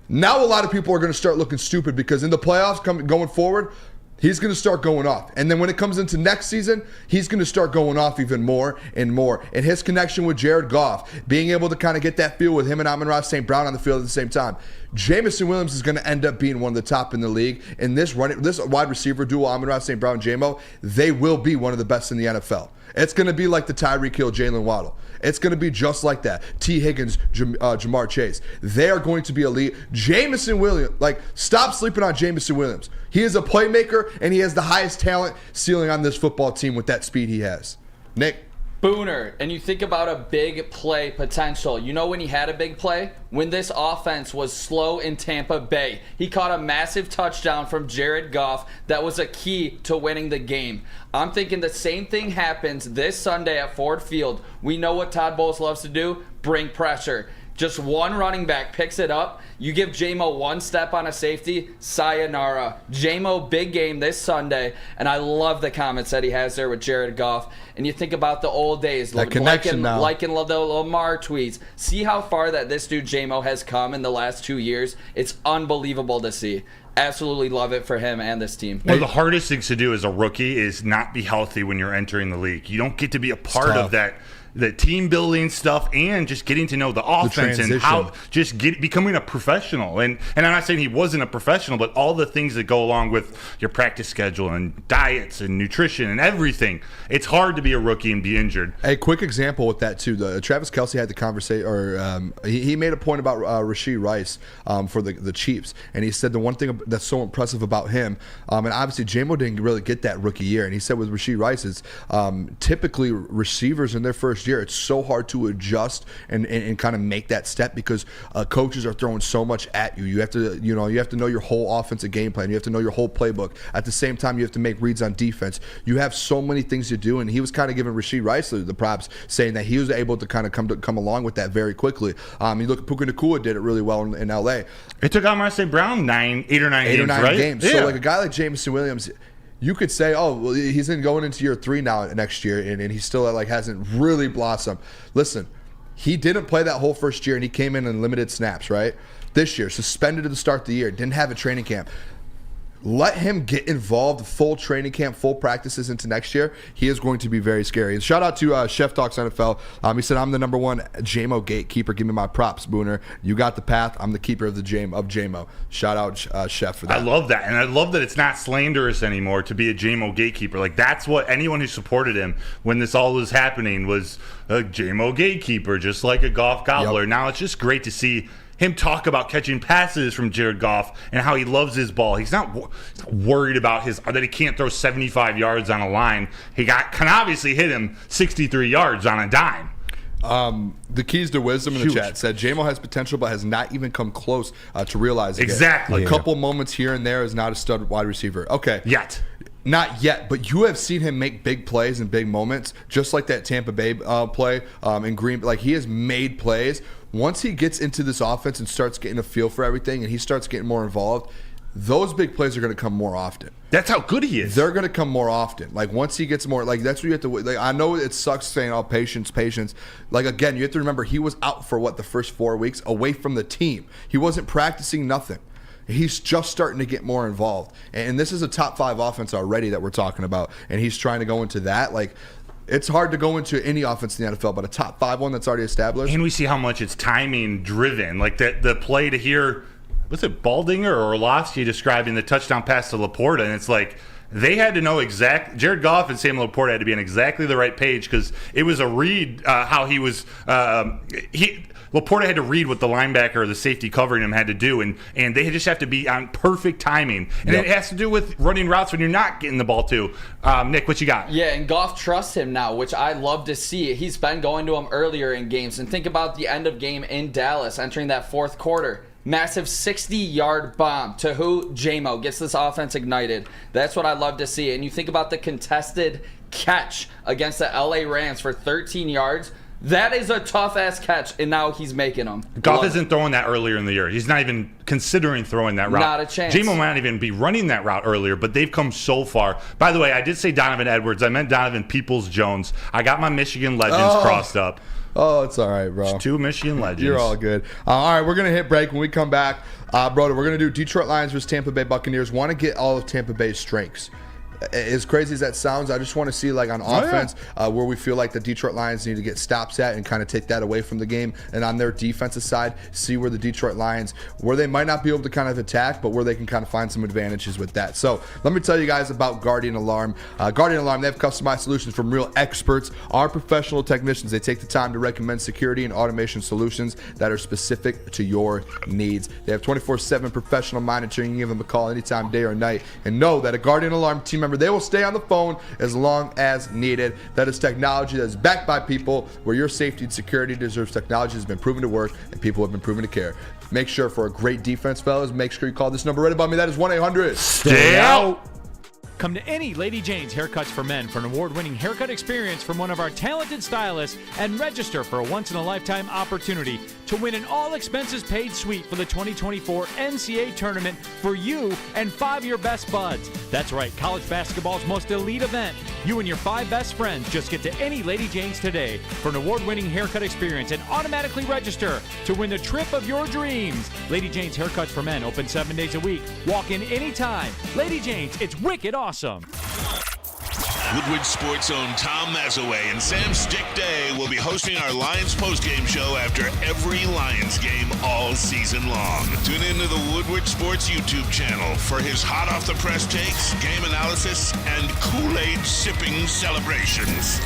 Now a lot of people are going to start looking stupid because in the playoffs going forward, He's going to start going off. And then when it comes into next season, he's going to start going off even more and more. And his connection with Jared Goff, being able to kind of get that feel with him and Amon-Ra St. Brown on the field at the same time. Jamison Williams is going to end up being one of the top in the league. And this wide receiver duo, Amon-Ra St. Brown, J-Mo, they will be one of the best in the NFL. It's going to be like the Tyreek Hill, Jalen Waddle. It's going to be just like that. T. Higgins, Jamar Chase. They are going to be elite. Jamison Williams, stop sleeping on Jamison Williams. He is a playmaker, and he has the highest talent ceiling on this football team with that speed he has. Nick? Booner, and you think about a big play potential. You know when he had a big play? When this offense was slow in Tampa Bay. He caught a massive touchdown from Jared Goff that was a key to winning the game. I'm thinking the same thing happens this Sunday at Ford Field. We know what Todd Bowles loves to do, bring pressure. Just one running back picks it up. You give J-Mo one step on a safety, sayonara. J-Mo, big game this Sunday, and I love the comments that he has there with Jared Goff. And you think about the old days, that connection now. Liking the Lamar tweets. See how far that this dude J-Mo has come in the last 2 years. It's unbelievable to see. Absolutely love it for him and this team. One of the hardest things to do as a rookie is not be healthy when you're entering the league. You don't get to be a part of that. The team building stuff and just getting to know the offense and how just becoming a professional. And I'm not saying he wasn't a professional, but all the things that go along with your practice schedule and diets and nutrition and everything. It's hard to be a rookie and be injured. A quick example with that too. Travis Kelce had the conversation, or he made a point about Rashee Rice for the Chiefs, and he said the one thing that's so impressive about him, and obviously J-Mo didn't really get that rookie year, and he said with Rashee Rice is typically receivers in their first year, it's so hard to adjust and kind of make that step because coaches are throwing so much at you. You have to know your whole offensive game plan. You have to know your whole playbook. At the same time, you have to make reads on defense. You have so many things to do, and he was kind of giving Rashee Rice the props, saying that he was able to kind of come along with that very quickly. You look at Puka Nacua did it really well in LA. It took Amon-Ra St. Brown 8 or 9 games. Yeah. So like a guy like Jamison Williams, you could say, oh, well, he's going into year 3 now next year, and he still hasn't really blossomed. Listen, he didn't play that whole first year, and he came in limited snaps, right? This year, suspended at the start of the year, didn't have a training camp. Let him get involved, full training camp, full practices into next year. He is going to be very scary. And shout out to Chef Talks NFL. He said, I'm the number one J-Mo gatekeeper. Give me my props, Booner. You got the path. I'm the keeper of J-Mo. Shout out Chef for that. I love that. And I love that it's not slanderous anymore to be a J-Mo gatekeeper. Like, that's what anyone who supported him when this all was happening was a J-Mo gatekeeper, just like a Goff gobbler. Yep. Now it's just great to see him talk about catching passes from Jared Goff and how he loves his ball. He's not worried about that he can't throw 75 yards on a line. He can obviously hit him 63 yards on a dime. The keys to wisdom in the chat said J-Mo has potential but has not even come close to realizing exactly. A couple moments here and there is not a stud wide receiver. Okay. Yet. Not yet, but you have seen him make big plays and big moments, just like that Tampa Bay play in Green. Like, he has made plays. Once he gets into this offense and starts getting a feel for everything and he starts getting more involved, those big plays are going to come more often. That's how good he is. They're going to come more often. Like, once he gets more, that's what you have to, I know it sucks saying, oh, patience. Like, again, you have to remember he was out for the first 4 weeks away from the team. He wasn't practicing nothing. He's just starting to get more involved. And this is a top 5 offense already that we're talking about. And he's trying to go into that. It's hard to go into any offense in the NFL, but a top 5 one that's already established. And we see how much it's timing driven. Like the play to hear, was it Baldinger or Orlovsky describing the touchdown pass to Laporta? And it's like, they had to know Jared Goff and Sam Laporta had to be on exactly the right page because it was a read how he was Laporta had to read what the linebacker or the safety covering him had to do, and they just have to be on perfect timing. And it has to do with running routes when you're not getting the ball to. Nick, what you got? Yeah, and Goff trusts him now, which I love to see. He's been going to him earlier in games. And think about the end of game in Dallas, entering that fourth quarter. Massive 60-yard bomb to who? J-Mo gets this offense ignited. That's what I love to see. And you think about the contested catch against the LA Rams for 13 yards. That is a tough-ass catch, and now he's making them. Goff isn't throwing that earlier in the year. He's not even considering throwing that route. Not a chance. J-Mo might not even be running that route earlier, but they've come so far. By the way, I did say Donovan Edwards. I meant Donovan Peoples-Jones. I got my Michigan legends crossed up. Oh, it's all right, bro. It's 2 Michigan legends. You're all good. All right, we're going to hit break. When we come back, Broder, we're going to do Detroit Lions versus Tampa Bay Buccaneers. Want to get all of Tampa Bay's strengths. As crazy as that sounds, I just want to see, like, on offense, where we feel like the Detroit Lions need to get stops at and kind of take that away from the game. And on their defensive side, see where the Detroit Lions, where they might not be able to kind of attack, but where they can kind of find some advantages with that. So let me tell you guys about Guardian Alarm. Guardian Alarm, they have customized solutions from real experts. Our professional technicians, they take the time to recommend security and automation solutions that are specific to your needs. They have 24/7 professional monitoring. You can give them a call anytime, day or night. And know that a Guardian Alarm team member, they will stay on the phone as long as needed. That is technology that is backed by people, where your safety and security deserves technology has been proven to work and people have been proven to care. Make sure for a great defense, fellas, make sure you call this number right above me. That is 1-800-STAY-OUT. Come to any Lady Jane's Haircuts for Men for an award-winning haircut experience from one of our talented stylists and register for a once-in-a-lifetime opportunity to win an all-expenses-paid suite for the 2024 NCAA tournament for you and 5 of your best buds. That's right, college basketball's most elite event. You and your 5 best friends just get to any Lady Jane's today for an award-winning haircut experience and automatically register to win the trip of your dreams. Lady Jane's Haircuts for Men, open 7 days a week. Walk in anytime. Lady Jane's, it's wicked awesome. Woodward Sports' own Tom Mazaway and Sam Stick Day will be hosting our Lions postgame show after every Lions game all season long. Tune into the Woodward Sports YouTube channel for his hot off the press takes, game analysis, and Kool-Aid sipping celebrations.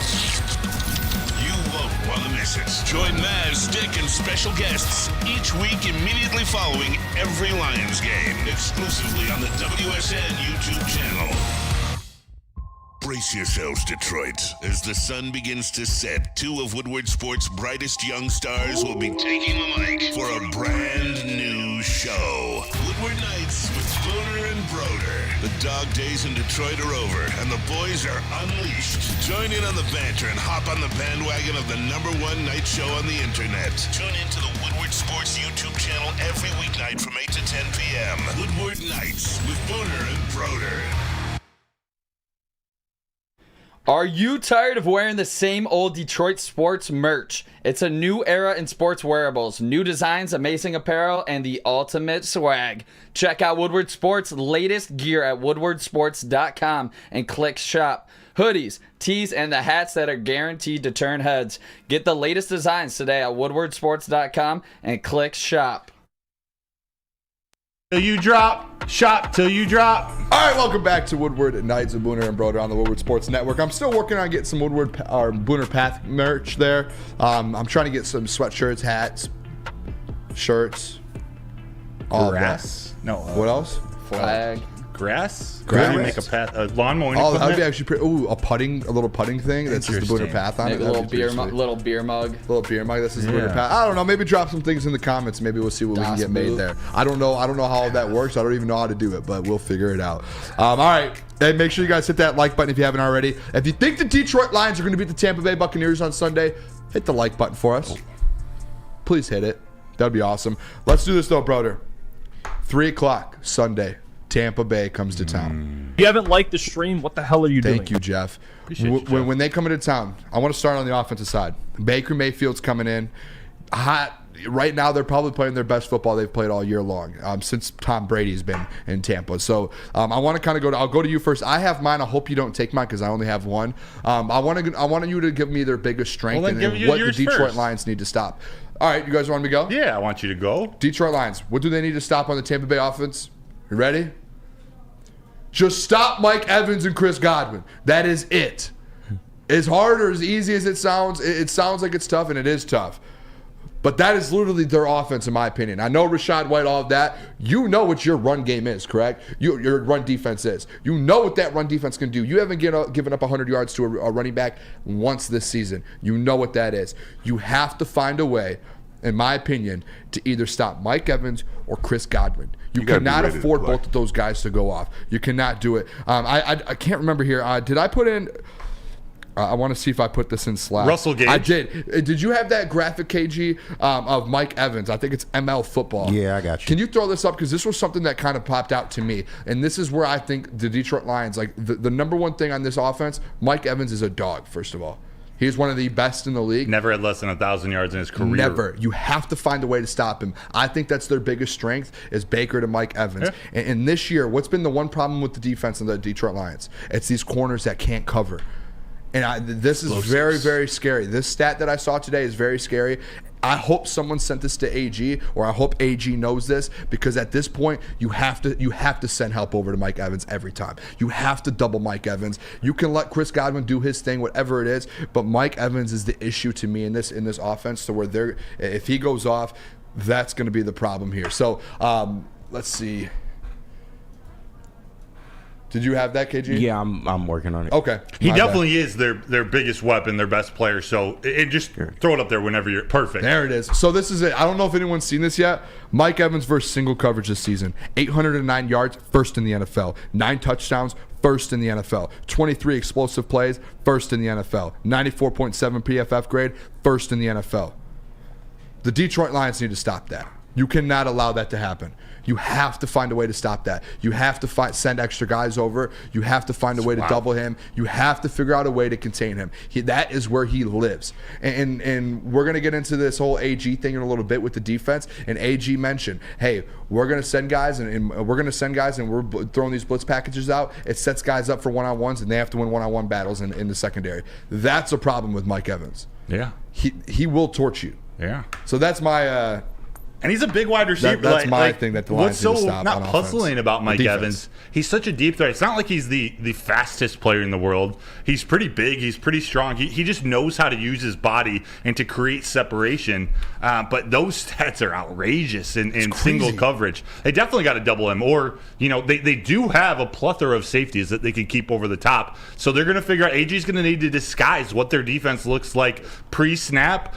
You won't want to miss it. Join Maz, Stick, and special guests each week immediately following every Lions game, exclusively on the WSN YouTube channel. Brace yourselves, Detroit. As the sun begins to set, 2 of Woodward Sports' brightest young stars will be taking the mic for a brand new show. Woodward Nights with Booner and Broder. The dog days in Detroit are over, and the boys are unleashed. Join in on the banter and hop on the bandwagon of the #1 night show on the internet. Tune into the Woodward Sports YouTube channel every weeknight from 8 to 10 p.m. Woodward Nights with Booner and Broder. Are you tired of wearing the same old Detroit sports merch? It's a new era in sports wearables, new designs, amazing apparel, and the ultimate swag. Check out Woodward Sports' latest gear at woodwardsports.com and click shop. Hoodies, tees, and the hats that are guaranteed to turn heads. Get the latest designs today at woodwardsports.com and click shop. Till you drop, shop till you drop. All right, welcome back to Woodward Nights of Booner and Broder on the Woodward Sports Network. I'm still working on getting some Woodward or Booner Path merch there. I'm trying to get some sweatshirts, hats, shirts, all Grass? that. No. What else? Flag. Grass? Grass? You make a path, a lawn mowing Oh, that'd equipment? be actually pretty. Ooh, a little putting thing that says the Booner Interesting. Path on it. Maybe a That'd little be pretty beer, sweet. little beer mug. Little beer mug. This is the Yeah. Booner Path. I don't know. Maybe drop some things in the comments. Maybe we'll see what we can Das get made Boot. there. I don't know how that works. I don't even know how to do it, but we'll figure it out. All right. Hey, make sure you guys hit that like button if you haven't already. If you think the Detroit Lions are going to beat the Tampa Bay Buccaneers on Sunday, hit the like button for us. Please hit it. That'd be awesome. Let's do this though, brother. 3 o'clock Sunday. Tampa Bay comes to town. If you haven't liked the stream, what the hell are you doing? Thank you, Jeff. Appreciate you, Jeff. When they come into town, I want to start on the offensive side. Baker Mayfield's coming in. Hot. Right now, they're probably playing their best football they've played all year long since Tom Brady's been in Tampa. So I want to kind of I'll go to you first. I have mine. I hope you don't take mine because I only have one. I want you to give me their biggest strength Well, then and give you what the yours Detroit first. Lions need to stop. All right, you guys want me to go? Yeah, I want you to go. Detroit Lions. What do they need to stop on the Tampa Bay offense? You ready? Just stop Mike Evans and Chris Godwin. That is it. As hard or as easy as it sounds like it's tough, and it is tough. But that is literally their offense, in my opinion. I know Rachaad White, all of that. You know what your run game is, correct? Your run defense is. You know what that run defense can do. You haven't given up 100 yards to a running back once this season. You know what that is. You have to find a way, in my opinion, to either stop Mike Evans or Chris Godwin. You gotta be cannot ready to afford play. both of those guys to go off. You cannot do it. I can't remember here. Did I put in... I want to see if I put this in Slack. Russell Gage? I did. Did you have that graphic, KG, of Mike Evans? I think it's ML Football. Yeah, I got you. Can you throw this up? Because this was something that kind of popped out to me. And this is where I think the Detroit Lions, like the number one thing on this offense, Mike Evans is a dog, first of all. He's one of the best in the league. Never had less than 1,000 yards in his career. Never. You have to find a way to stop him. I think that's their biggest strength is Baker to Mike Evans. Yeah. And this year, what's been the one problem with the defense of the Detroit Lions? It's these corners that can't cover. And this is very, very scary. This stat that I saw today is very scary. I hope someone sent this to AG, or I hope AG knows this, because at this point you have to send help over to Mike Evans every time. You have to double Mike Evans. You can let Chris Godwin do his thing, whatever it is, but Mike Evans is the issue to me in this offense. So where if he goes off, that's going to be the problem here. So let's see. Did you have that, KG? Yeah, I'm working on it. Okay. He definitely is their biggest weapon, their best player. So just throw it up there whenever you're perfect. There it is. So this is it. I don't know if anyone's seen this yet. Mike Evans versus single coverage this season. 809 yards, first in the NFL. 9 touchdowns, first in the NFL. 23 explosive plays, first in the NFL. 94.7 PFF grade, first in the NFL. The Detroit Lions need to stop that. You cannot allow that to happen. You have to find a way to stop that. You have to send extra guys over. You have to find a way to double him. You have to figure out a way to contain him. That is where he lives. And we're going to get into this whole AG thing in a little bit with the defense. And AG mentioned, hey, we're going to send guys and we're throwing these blitz packages out. It sets guys up for one-on-ones, and they have to win one-on-one battles in the secondary. That's a problem with Mike Evans. Yeah. He will torch you. Yeah. So that's my and he's a big wide receiver. That's my thing that the Lions need to stop. What's so not puzzling about Mike Evans, he's such a deep threat. It's not like he's the fastest player in the world. He's pretty big. He's pretty strong. He just knows how to use his body and to create separation. But those stats are outrageous in single coverage. They definitely got to double him. Or, they do have a plethora of safeties that they can keep over the top. So they're going to figure out, AG's going to need to disguise what their defense looks like pre-snap.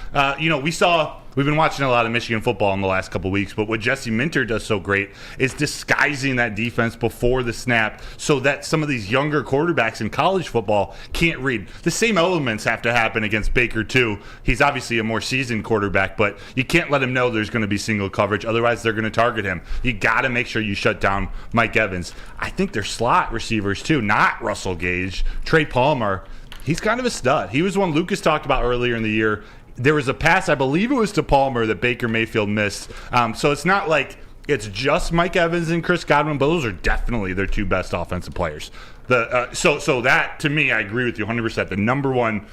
We've been watching a lot of Michigan football in the last couple of weeks, but what Jesse Minter does so great is disguising that defense before the snap so that some of these younger quarterbacks in college football can't read. The same elements have to happen against Baker, too. He's obviously a more seasoned quarterback, but you can't let him know there's going to be single coverage. Otherwise, they're going to target him. You got to make sure you shut down Mike Evans. I think they're slot receivers, too, not Russell Gage. Trey Palmer, he's kind of a stud. He was one Lucas talked about earlier in the year. There was a pass, I believe it was to Palmer, that Baker Mayfield missed. So it's not like it's just Mike Evans and Chris Godwin, but those are definitely their two best offensive players. So that, to me, I agree with you 100%. The number one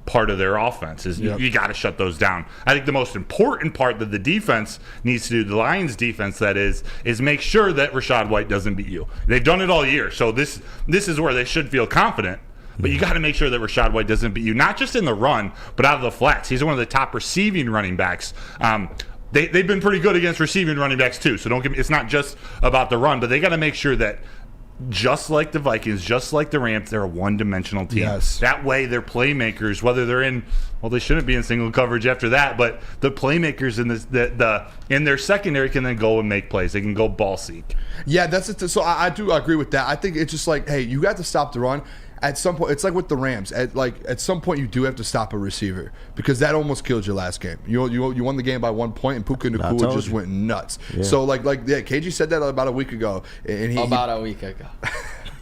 part of their offense is you got to shut those down. I think the most important part that the defense needs to do, the Lions defense that is make sure that Rachaad White doesn't beat you. They've done it all year, so this is where they should feel confident. But you got to make sure that Rachaad White doesn't beat you, not just in the run, but out of the flats. He's one of the top receiving running backs. They've been pretty good against receiving running backs too. So it's not just about the run, but they got to make sure that just like the Vikings, just like the Rams, they're a one-dimensional team. Yes. That way, their playmakers, whether they're they shouldn't be in single coverage after that, but the playmakers in their secondary can then go and make plays. They can go ball seek. Yeah, that's it. So I do agree with that. I think it's just like, hey, you got to stop the run. At some point, it's like with the Rams. At some point, you do have to stop a receiver because that almost killed your last game. You won the game by 1 point, and Puka Nacua just went nuts. Yeah. So KG said that about a week ago. And a week ago.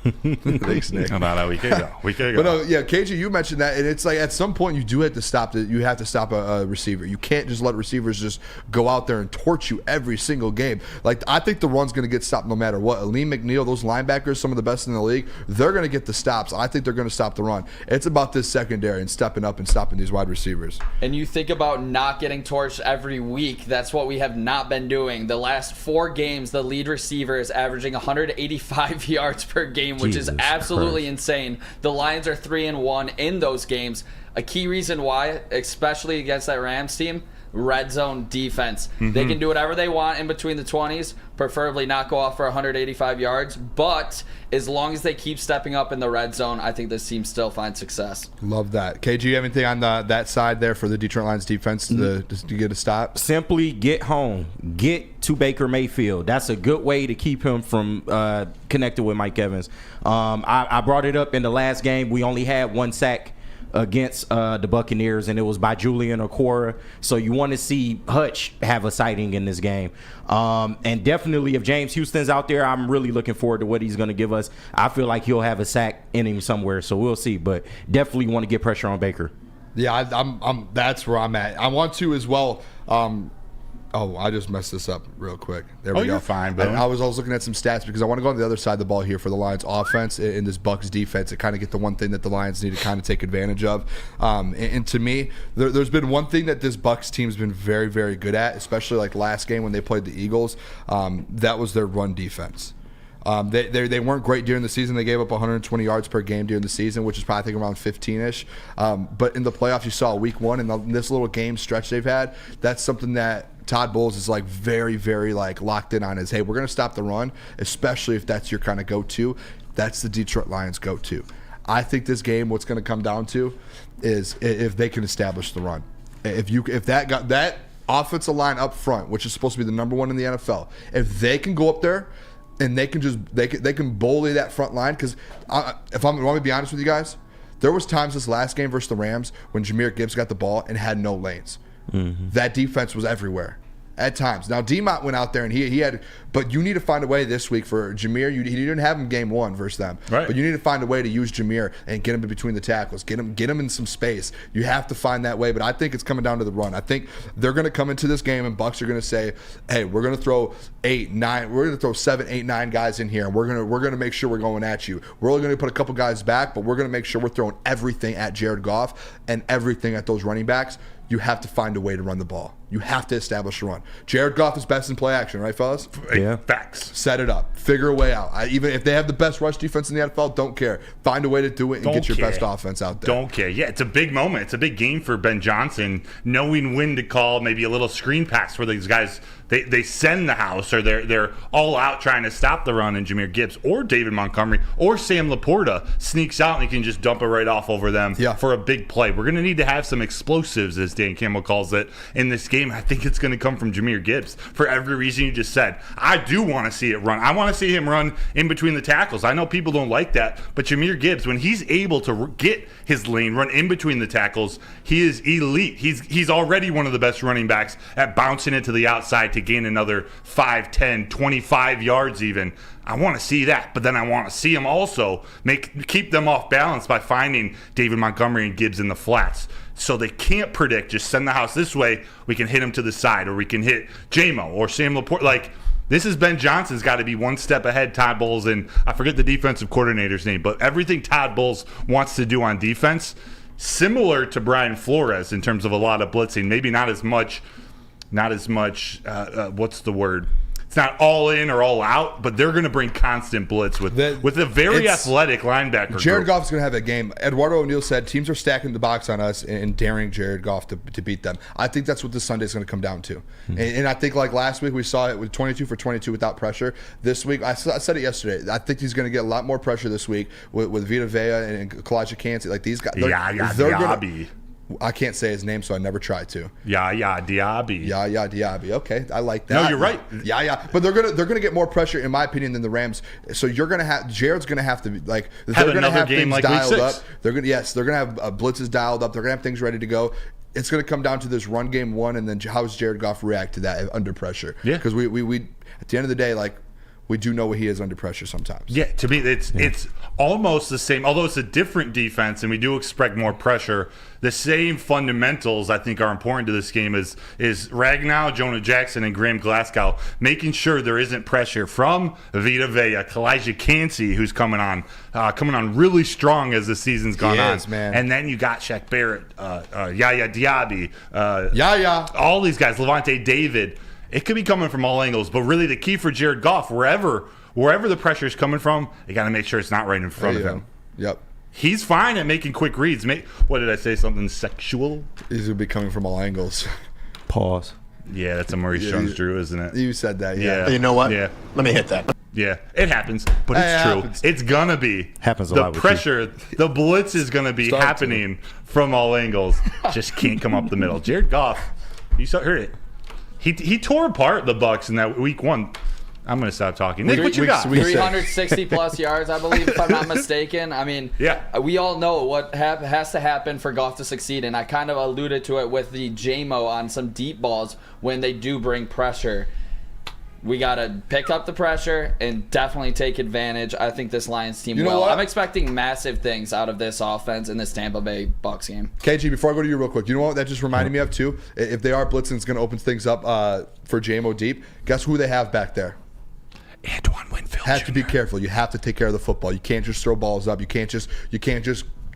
Thanks, Nick. About a week ago. But no, KG, you mentioned that, and it's like at some point you do have to stop it. You have to stop a receiver. You can't just let receivers just go out there and torch you every single game. Like, I think the run's going to get stopped no matter what. Aleem McNeil, those linebackers, some of the best in the league, they're going to get the stops. I think they're going to stop the run. It's about this secondary and stepping up and stopping these wide receivers. And you think about not getting torched every week. That's what we have not been doing. The last 4 games, the lead receiver is averaging 185 yards per game, which is absolutely insane. The Lions are 3-1 in those games. A key reason why, especially against that Rams team, red zone defense. Mm-hmm. They can do whatever they want in between the 20s, preferably not go off for 185 yards, but as long as they keep stepping up in the red zone, I think this team still finds success. Love that. KG, you have anything on that side there for the Detroit Lions defense to get a stop? Simply get home. Get to Baker Mayfield. That's a good way to keep him from connected with Mike Evans. I brought it up in the last game. We only had 1 sack against the Buccaneers, and it was by Julian Okwara. So you want to see Hutch have a sighting in this game. And definitely if James Houston's out there, I'm really looking forward to what he's going to give us. I feel like he'll have a sack in him somewhere, so we'll see. But definitely want to get pressure on Baker. Yeah, I'm. That's where I'm at. I want to as well. I just messed this up real quick. There we go. You're fine, bro. I was looking at some stats because I want to go on the other side of the ball here for the Lions offense and this Bucs defense to kind of get the one thing that the Lions need to kind of take advantage of. And to me, there's been one thing that this Bucs team's been very, very good at, especially like last game when they played the Eagles. That was their run defense. They weren't great during the season. They gave up 120 yards per game during the season, which is probably I think around 15-ish. But in the playoffs, you saw week one and this little game stretch they've had. That's something that Todd Bowles is like very, very like locked in on is, hey, we're going to stop the run, especially if that's your kind of go-to. That's the Detroit Lions go-to. I think this game, what's going to come down to is if they can establish the run. If that offensive line up front, which is supposed to be the number one in the NFL, if they can go up there and they can bully that front line, because if I'm going to be honest with you guys, there was times this last game versus the Rams when Jahmyr Gibbs got the ball and had no lanes. Mm-hmm. That defense was everywhere at times. Now, D-Mont went out there and he had, but you need to find a way this week for Jahmyr. He didn't have him game one versus them, right? But you need to find a way to use Jahmyr and get him in between the tackles, get him in some space. You have to find that way, but I think it's coming down to the run. I think they're going to come into this game and Bucs are going to say, hey, we're going to throw 8, 9, we're going to throw 7, 8, 9 guys in here, and we're going to make sure we're going at you. We're only going to put a couple guys back, but we're going to make sure we're throwing everything at Jared Goff and everything at those running backs. You have to find a way to run the ball. You have to establish a run. Jared Goff is best in play action, right, fellas? Yeah. Facts. Set it up. Figure a way out. Even if they have the best rush defense in the NFL, don't care. Find a way to do it and get your best offense out there. Don't care. Yeah, it's a big moment. It's a big game for Ben Johnson, knowing when to call maybe a little screen pass where these guys they send the house, or they're all out trying to stop the run, and Jahmyr Gibbs or David Montgomery or Sam Laporta sneaks out and he can just dump it right off over them for a big play. We're going to need to have some explosives, as Dan Campbell calls it, in this game. I think it's going to come from Jahmyr Gibbs for every reason you just said. I do want to see it run. I want to see him run in between the tackles. I know people don't like that, but Jahmyr Gibbs, when he's able to get his lane, run in between the tackles, he is elite. He's already one of the best running backs at bouncing it to the outside to gain another 5, 10, 25 yards even. I want to see that, but then I want to see him also keep them off balance by finding David Montgomery and Gibbs in the flats. So they can't predict, just send the house this way, we can hit him to the side, or we can hit J-Mo or Sam Laporte. Like, this is Ben Johnson's got to be one step ahead, Todd Bowles, and I forget the defensive coordinator's name, but everything Todd Bowles wants to do on defense, similar to Brian Flores in terms of a lot of blitzing, maybe not as much, what's the word? It's not all in or all out, but they're going to bring constant blitz with a very athletic linebacker. Jared Goff's going to have a game. Eduardo O'Neill said teams are stacking the box on us and daring Jared Goff to beat them. I think that's what this Sunday is going to come down to. Mm-hmm. And I think like last week we saw it with 22 for 22 without pressure. This week, I said it yesterday, I think he's going to get a lot more pressure this week with Vita Vea and Kalijah Kancey. Like these guys, they're going to... I can't say his name, so I never try to. Yaya Diaby. Okay, I like that. No, you're right. Yeah. But they're gonna get more pressure, in my opinion, than the Rams. So Jared's gonna have to be like they're gonna have things like dialed up. They're gonna have blitzes dialed up. They're gonna have things ready to go. It's gonna come down to this run game one, and then how does Jared Goff react to that under pressure? Yeah, because we at the end of the day, like, we do know he is under pressure sometimes. Yeah, to me, it's almost the same, although it's a different defense, and we do expect more pressure. The same fundamentals, I think, are important to this game is Ragnow, Jonah Jackson, and Graham Glasgow making sure there isn't pressure from Vita Vea, Kalijah Kancey, who's coming on really strong as the season's gone on. Man. And then you got Shaq Barrett, Yaya Diaby, all these guys, Levante David. It could be coming from all angles, but really the key for Jared Goff, wherever the pressure is coming from, you got to make sure it's not right in front of him. Yep. He's fine at making quick reads. What did I say? Something sexual? He's going to be coming from all angles. Pause. Yeah, that's a Maurice Jones-Drew, isn't it? You said that, yeah. You know what? Yeah. Let me hit that. Yeah, it happens, but it's true. Happens. It's going to be. Happens a the lot with pressure, the blitz is going to be happening from all angles. Just can't come up the middle. Jared Goff, you heard it. He tore apart the Bucs in that week one. I'm going to stop talking. Nick, what you got? 360 plus yards, I believe, if I'm not mistaken. I mean, we all know what has to happen for Goff to succeed, and I kind of alluded to it with the J-Mo on some deep balls when they do bring pressure. we got to pick up the pressure and definitely take advantage. I think this Lions team You know will. what? I'm expecting massive things out of this offense in this Tampa Bay Bucs game. KG, before I go to you real quick, you know what that just reminded me of too? If they are blitzing, it's going to open things up for JMO deep. Guess who they have back there? Antoine Winfield. Have to be careful. You have to take care of the football. You can't just throw balls up. You can't just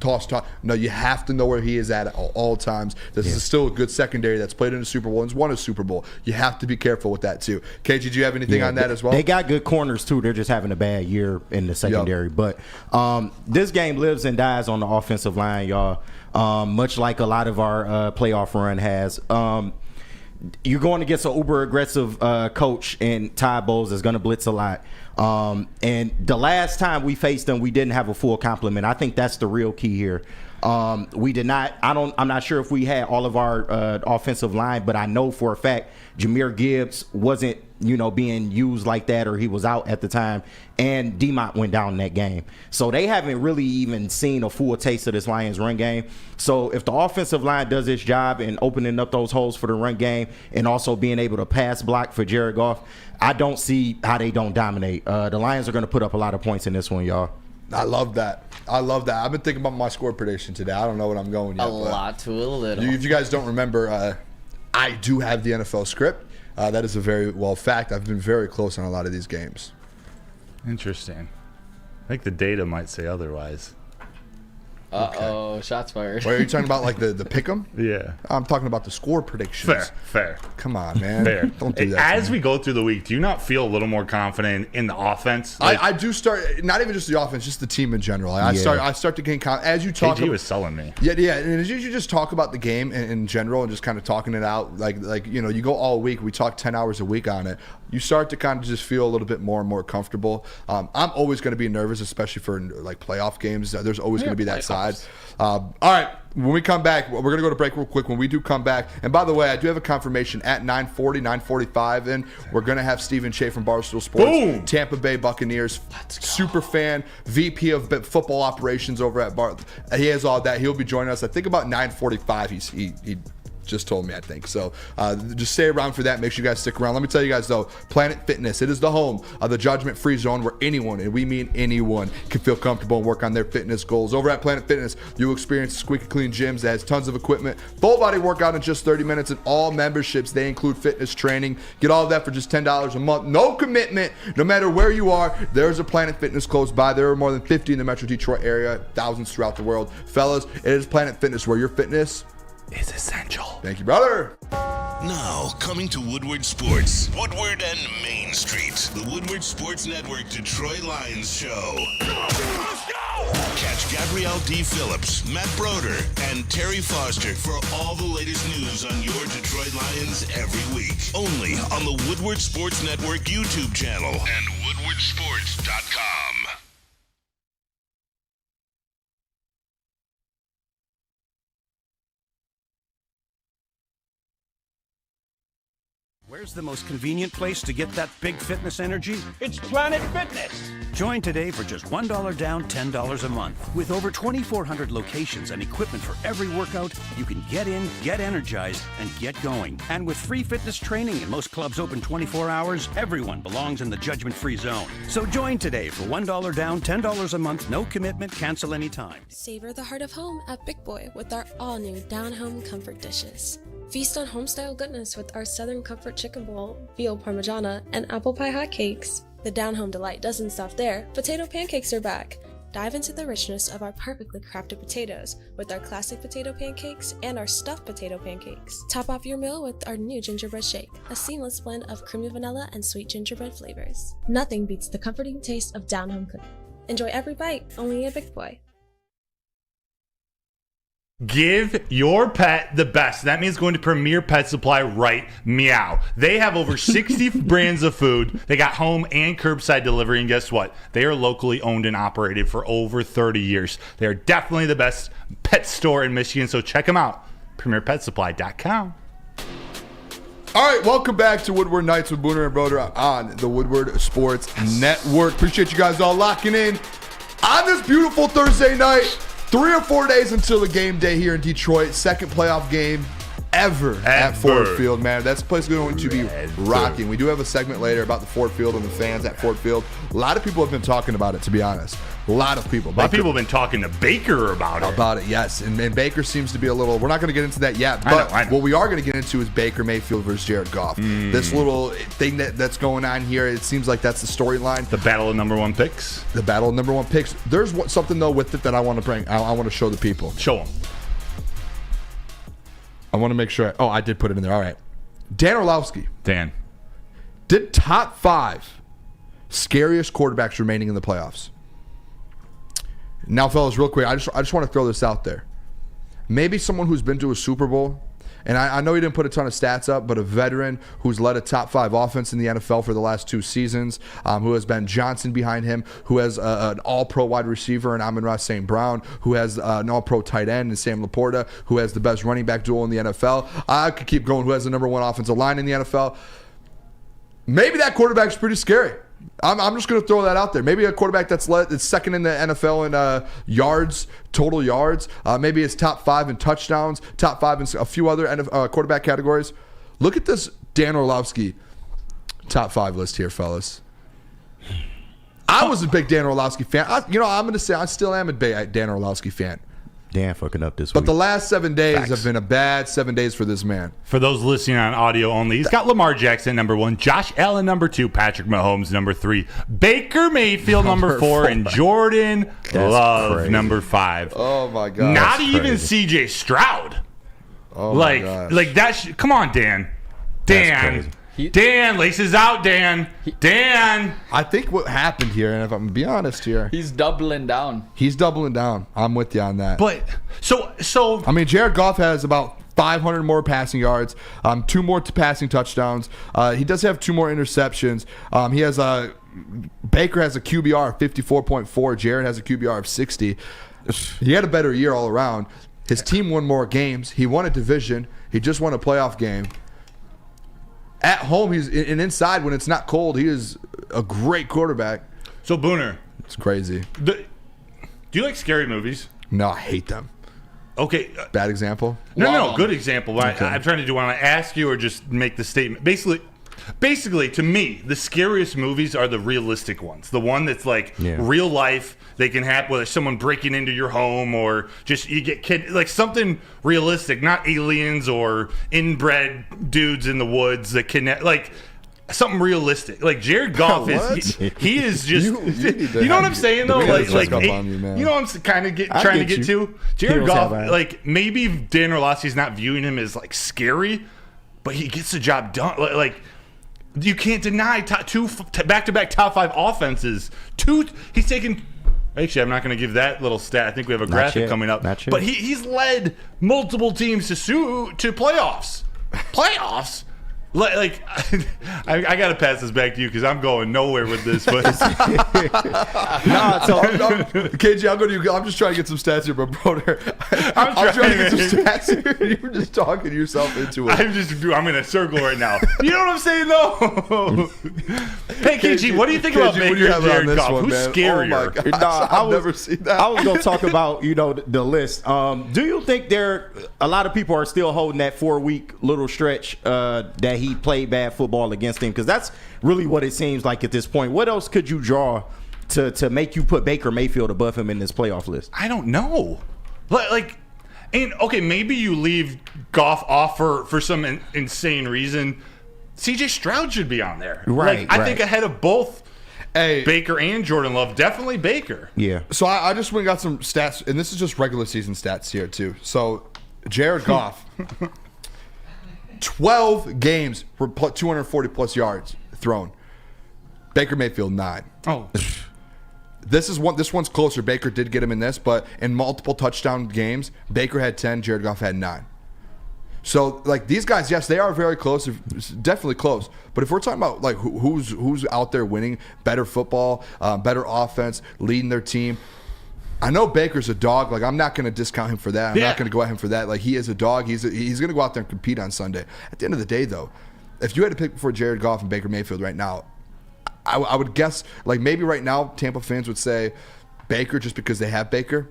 toss. No, you have to know where he is at all times. This is still a good secondary that's played in a Super Bowl and has won a Super Bowl. You have to be careful with that too. KG, do you have anything on that as well? They got good corners too. They're just having a bad year in the secondary. But this game lives and dies on the offensive line, y'all. Much like a lot of our playoff run has. You're going against an uber aggressive coach, and Ty Bowles is going to blitz a lot. And the last time we faced them, we didn't have a full complement. I think that's the real key here. We did not. I'm not sure if we had all of our offensive line, but I know for a fact Jahmyr Gibbs wasn't, being used like that, or he was out at the time, and D-Mont went down in that game. So they haven't really even seen a full taste of this Lions run game. So if the offensive line does its job in opening up those holes for the run game and also being able to pass block for Jared Goff, I don't see how they don't dominate. The Lions are going to put up a lot of points in this one, y'all. I love that. I've been thinking about my score prediction today. I don't know what I'm going yet. A lot to a little. If you guys don't remember, I do have the NFL script. That is a very fact. I've been very close on a lot of these games. Interesting. I think the data might say otherwise. Uh-oh, shots fired. Wait, are you talking about like the pick'em? Yeah. I'm talking about the score predictions. Fair. Come on, man. Fair. Don't do that. As we go through the week, do you not feel a little more confident in the offense? I do start, not even just the offense, just the team in general. I start to gain confidence. As you talk, KG was selling me. Yeah. And as you just talk about the game in general and just kind of talking it out, like you go all week. We talk 10 hours a week on it. You start to kind of just feel a little bit more and more comfortable. I'm always going to be nervous, especially for like playoff games. There's always going to be that side. All right, when we come back, we're going to go to break real quick. When we do come back, and by the way, I do have a confirmation at 9:45 in, we're going to have Stephen Shea from Barstool Sports. Boom! Tampa Bay Buccaneers, super fan, VP of football operations over at Bar. He has all that. He'll be joining us, I think, about 9:45. He just told me, I think. So just stay around for that. Make sure you guys stick around. Let me tell you guys, though, Planet Fitness, it is the home of the judgment-free zone where anyone, and we mean anyone, can feel comfortable and work on their fitness goals. Over at Planet Fitness, you'll experience squeaky clean gyms that has tons of equipment, full body workout in just 30 minutes, and all memberships, they include fitness training. Get all of that for just $10 a month. No commitment. No matter where you are, there's a Planet Fitness close by. There are more than 50 in the Metro Detroit area, thousands throughout the world. Fellas, it is Planet Fitness where your fitness is essential. Thank you, brother. Now, coming to Woodward Sports, Woodward and Main Street, the Woodward Sports Network Detroit Lions show. Let's go! Catch Gabrielle D. Phillips, Matt Broder, and Terry Foster for all the latest news on your Detroit Lions every week. Only on the Woodward Sports Network YouTube channel and woodwardsports.com. Where's the most convenient place to get that big fitness energy? It's Planet Fitness. Join today for just $1 down, $10 a month. With over 2,400 locations and equipment for every workout, you can get in, get energized, and get going. And with free fitness training and most clubs open 24 hours, everyone belongs in the judgment-free zone. So join today for $1 down, $10 a month, no commitment, cancel anytime. Savor the heart of home at Big Boy with our all-new down-home comfort dishes. Feast on home-style goodness with our Southern Comfort Chicken Bowl, veal parmigiana, and apple pie hotcakes. The down-home delight doesn't stop there. Potato pancakes are back. Dive into the richness of our perfectly crafted potatoes with our classic potato pancakes and our stuffed potato pancakes. Top off your meal with our new gingerbread shake, a seamless blend of creamy vanilla and sweet gingerbread flavors. Nothing beats the comforting taste of down-home cooking. Enjoy every bite, only at Big Boy. Give your pet the best. That means going to Premier Pet Supply right meow. They have over 60 brands of food. They got home and curbside delivery. And guess what? They are locally owned and operated for over 30 years. They are definitely the best pet store in Michigan. So check them out. PremierPetSupply.com. All right, welcome back to Woodward Nights with Booner and Broder on the Woodward Sports Network. Appreciate you guys all locking in on this beautiful Thursday night. 3 or 4 days until the game day here in Detroit. Second playoff game ever at Ford Field, man. That's the place going to be rocking. We do have a segment later about the Ford Field and the fans at Ford Field. A lot of people have been talking about it, to be honest. A lot of people. A lot of people have been talking to Baker about it. About it, yes. And Baker seems to be a little... We're not going to get into that yet, but I know. What we are going to get into is Baker Mayfield versus Jared Goff. This little thing that's going on here, it seems like that's the storyline. The battle of number one picks. The battle of number one picks. There's something, though, with it that I want to bring. I want to show the people. Show them. I want to make sure. I did put it in there. All right. Dan Orlovsky. Dan. Did top 5 scariest quarterbacks remaining in the playoffs. Now, fellas, real quick, I just want to throw this out there. Maybe someone who's been to a Super Bowl, and I know he didn't put a ton of stats up, but a veteran who's led a top 5 offense in the NFL for the last 2 seasons, who has Ben Johnson behind him, who has an all-pro wide receiver in Amon-Ra St. Brown, who has an all-pro tight end in Sam Laporta, who has the best running back duel in the NFL. I could keep going, who has the number 1 offensive line in the NFL. Maybe that quarterback's pretty scary. I'm just going to throw that out there. Maybe a quarterback that's second in the NFL in yards, total yards. Maybe it's top 5 in touchdowns, top 5 in a few other quarterback categories. Look at this Dan Orlovsky top 5 list here, fellas. I was a big Dan Orlovsky fan. I'm going to say I still am a big Dan Orlovsky fan. Dan fucking up this week. But the last 7 days have been a bad 7 days for this man. For those listening on audio only, he's got Lamar Jackson number 1, Josh Allen number 2, Patrick Mahomes number 3, Baker Mayfield number 4, and Jordan Love number 5. Oh my God! Not even CJ Stroud. Oh my gosh. Like that. Come on, Dan. Dan. Dan, laces out, Dan. Dan. I think what happened here, and if I'm going to be honest here, he's doubling down. I'm with you on that. But so I mean, Jared Goff has about 500 more passing yards, 2 more passing touchdowns. He does have 2 more interceptions. He has Baker has a QBR of 54.4. Jared has a QBR of 60. He had a better year all around. His team won more games. He won a division. He just won a playoff game. At home, he's inside when it's not cold. He is a great quarterback. So Booner, it's crazy. Do you like scary movies? No, I hate them. Okay. Bad example? No, good example. Okay. I'm trying to do. Want to ask you or just make the statement? Basically, to me, the scariest movies are the realistic ones. The one that's like real life. They can happen, whether someone breaking into your home or just you get like something realistic, not aliens or inbred dudes in the woods that can like something realistic. Like Jared Goff he is just you know what I'm saying though. Like you know what I'm kind of trying to get to. Jared Goff, like maybe Dan Orlovsky's not viewing him as like scary, but he gets the job done. Like you can't deny 2 back-to-back top 5 offenses. He's taken. Actually, I'm not going to give that little stat. I think we have a graphic coming up. But he's led multiple teams to playoffs. Playoffs? Like, I got to pass this back to you because I'm going nowhere with this. But KG, I'll go to you. I'm just trying to get some stats here, but Broder, I'm trying to get some stats here. You're just talking yourself into it. I'm in a circle right now. You know what I'm saying, though? Hey, KG, what do you think about Baker and Jared Goff? Who's scarier? Oh my gosh, I've never seen that. I was going to talk about the list. Do you think a lot of people are still holding that 4-week little stretch that he played bad football against him? Because that's really what it seems like at this point. What else could you draw to make you put Baker Mayfield above him in this playoff list? I don't know. Maybe you leave Goff off for some insane reason. CJ Stroud should be on there. Right. I think ahead of both Baker and Jordan Love. Definitely Baker. Yeah. So I just went and got some stats, and this is just regular season stats here too. So Jared Goff, 12 games for 240 plus yards thrown. Baker Mayfield 9. Oh. This one's closer. Baker did get him in this, but in multiple touchdown games, Baker had 10, Jared Goff had 9. So like these guys, yes, they are very close, definitely close. But if we're talking about like who's out there winning better football, better offense, leading their team, I know Baker's a dog. Like I'm not going to discount him for that. I'm not going to go at him for that. Like he is a dog. He's going to go out there and compete on Sunday. At the end of the day, though, if you had to pick before Jared Goff and Baker Mayfield right now, I would guess like maybe right now Tampa fans would say Baker just because they have Baker.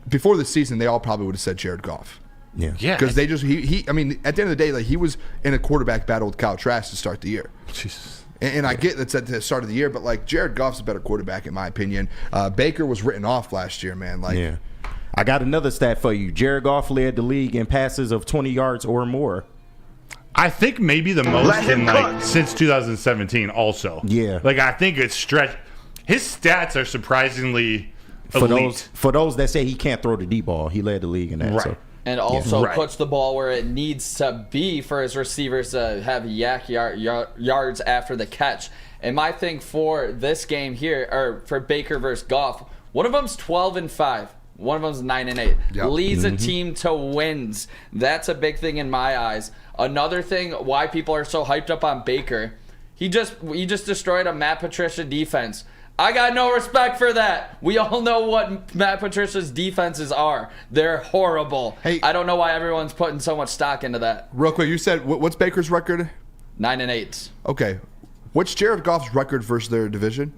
Before the season, they all probably would have said Jared Goff. Yeah. Because they just I mean, at the end of the day, like he was in a quarterback battle with Kyle Trask to start the year. Jesus. And I get that's at the start of the year, but like Jared Goff's a better quarterback in my opinion. Baker was written off last year, man. Like, yeah. I got another stat for you. Jared Goff led the league in passes of 20 yards or more. I think maybe the most in like since 2017 also. Yeah. Like I think it's stretched. His stats are surprisingly elite. For those that say he can't throw the deep ball, he led the league in that. Right. So. And also puts the ball where it needs to be for his receivers to have yards after the catch. And my thing for this game here, or for Baker versus Goff, one of them's 12-5. One of them's 9-8. Yep. Leads a team to wins. That's a big thing in my eyes. Another thing why people are so hyped up on Baker, he just destroyed a Matt Patricia defense. I got no respect for that. We all know what Matt Patricia's defenses are. They're horrible. Hey, I don't know why everyone's putting so much stock into that. Real quick, you said what's Baker's record? 9-8. Okay, what's Jared Goff's record versus their division?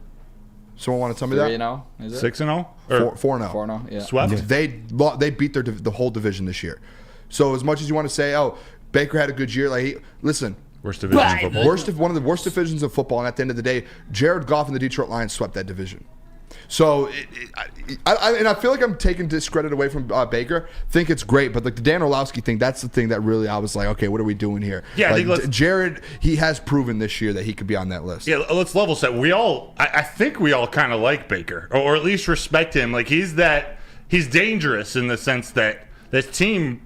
Someone want to tell me that? 3-0. Is it 6-0? 4-0. 4-0. Yeah. Swept. They beat the whole division this year. So as much as you want to say, oh, Baker had a good year, like listen. Worst division in football. One of the worst divisions of football, and at the end of the day, Jared Goff and the Detroit Lions swept that division. So, I feel like I'm taking discredit away from Baker. Think it's great, but like the Dan Orlovsky thing, that's the thing that really I was like, okay, what are we doing here? Yeah, like, I think Jared, he has proven this year that he could be on that list. Yeah, let's level set. I think we all kind of like Baker, or at least respect him. Like he's dangerous in the sense that this team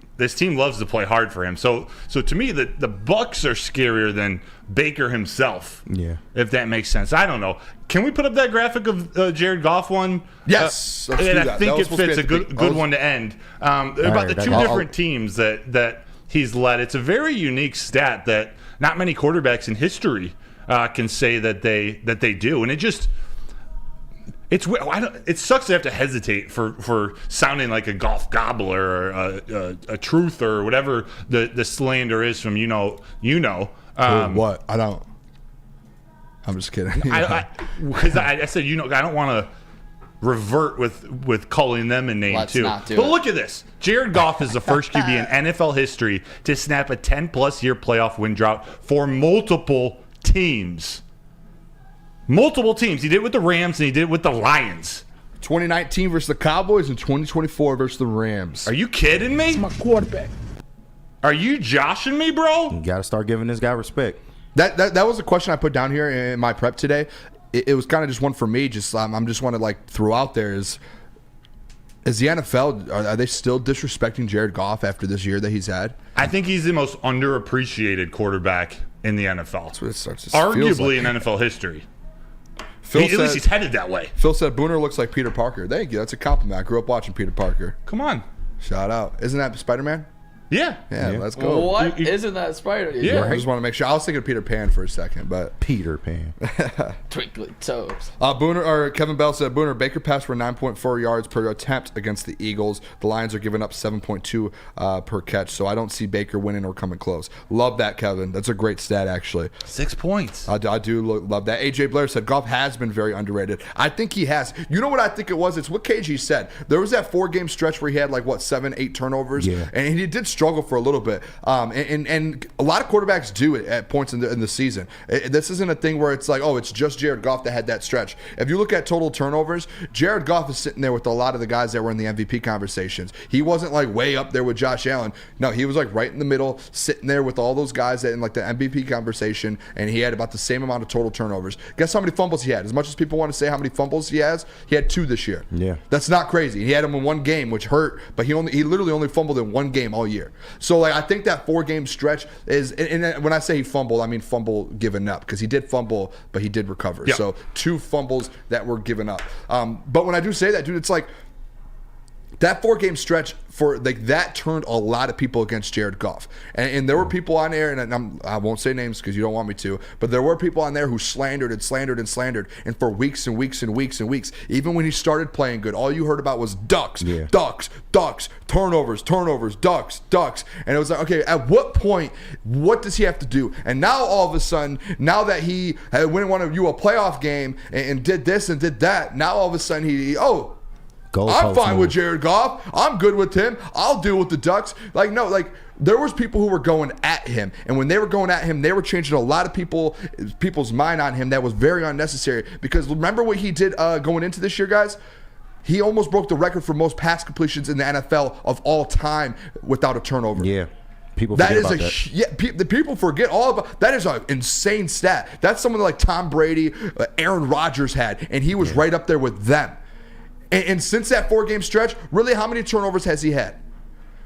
loves to play hard for him. So to me, the Bucs are scarier than Baker himself. Yeah, if that makes sense. I don't know. Can we put up that graphic of Jared Goff one? Yes, let's do and that. I think That it was fits a good one to end. About the two different teams that he's led. It's a very unique stat that not many quarterbacks in history can say that they do, and it just. It sucks to have to hesitate for sounding like a golf gobbler or a truther or whatever the slander is from What? I don't. I'm just kidding. Because I said I don't want to revert with calling them a name Let's too. not do but it. Look at this. Jared Goff is the first QB in NFL history to snap a 10+ year playoff win drought for multiple teams. Multiple teams. He did it with the Rams and he did it with the Lions. 2019 versus the Cowboys and 2024 versus the Rams. Are you kidding me? It's my quarterback. Are you joshing me, bro? You got to start giving this guy respect. That was a question I put down here in my prep today. It was kind of just one for me. Just I'm just want to like throw out there is the NFL, are they still disrespecting Jared Goff after this year that he's had? I think he's the most underappreciated quarterback in the NFL. That's what it starts to Arguably like. in NFL history. At least he's headed that way. Phil said Booner looks like Peter Parker. Thank you. That's a compliment. I grew up watching Peter Parker. Come on. Shout out. Isn't that Spider-Man? Yeah. Yeah, let's go. What? Isn't that Spider? Yeah, I just want to make sure. I was thinking of Peter Pan for a second, but Peter Pan. Twinkly toes. Kevin Bell said Booner Baker passed for 9.4 yards per attempt against the Eagles. The Lions are giving up 7.2 per catch, so I don't see Baker winning or coming close. Love that, Kevin. That's a great stat, actually. 6 points. I do love that. AJ Blair said Goff has been very underrated. I think he has. You know what I think it was? It's what KG said. There was that 4-game stretch where he had 7-8 turnovers, and he did struggle for a little bit. And a lot of quarterbacks do it at points in the season. This isn't a thing where it's like, oh, it's just Jared Goff that had that stretch. If you look at total turnovers, Jared Goff is sitting there with a lot of the guys that were in the MVP conversations. He wasn't way up there with Josh Allen. No, he was right in the middle, sitting there with all those guys that in the MVP conversation, and he had about the same amount of total turnovers. Guess how many fumbles he had? As much as people want to say how many fumbles he has, he had 2 this year. Yeah. That's not crazy. He had them in one game, which hurt, but he literally only fumbled in one game all year. So I think that 4-game stretch is, and when I say he fumbled, I mean fumble given up, because he did fumble, but he did recover. Yeah. So 2 fumbles that were given up. But when I do say that, dude, it's like that 4-game stretch for that turned a lot of people against Jared Goff, and there were people on there, and I won't say names because you don't want me to, but there were people on there who slandered and slandered and slandered, and for weeks and weeks and weeks and weeks, even when he started playing good, all you heard about was ducks, turnovers, ducks, and it was like, okay, at what point, what does he have to do? And now all of a sudden, now that he won a playoff game and did this and did that, now all of a sudden I'm fine with Jared Goff. I'm good with him. I'll deal with the Ducks. There was people who were going at him, and when they were going at him, they were changing a lot of people's mind on him. That was very unnecessary, because remember what he did going into this year, guys? He almost broke the record for most pass completions in the NFL of all time without a turnover. Yeah. People forget about that. The people forget all about that. Is an insane stat. That's someone like Tom Brady, Aaron Rodgers had, and he was right up there with them. And since that 4-game stretch, really, how many turnovers has he had?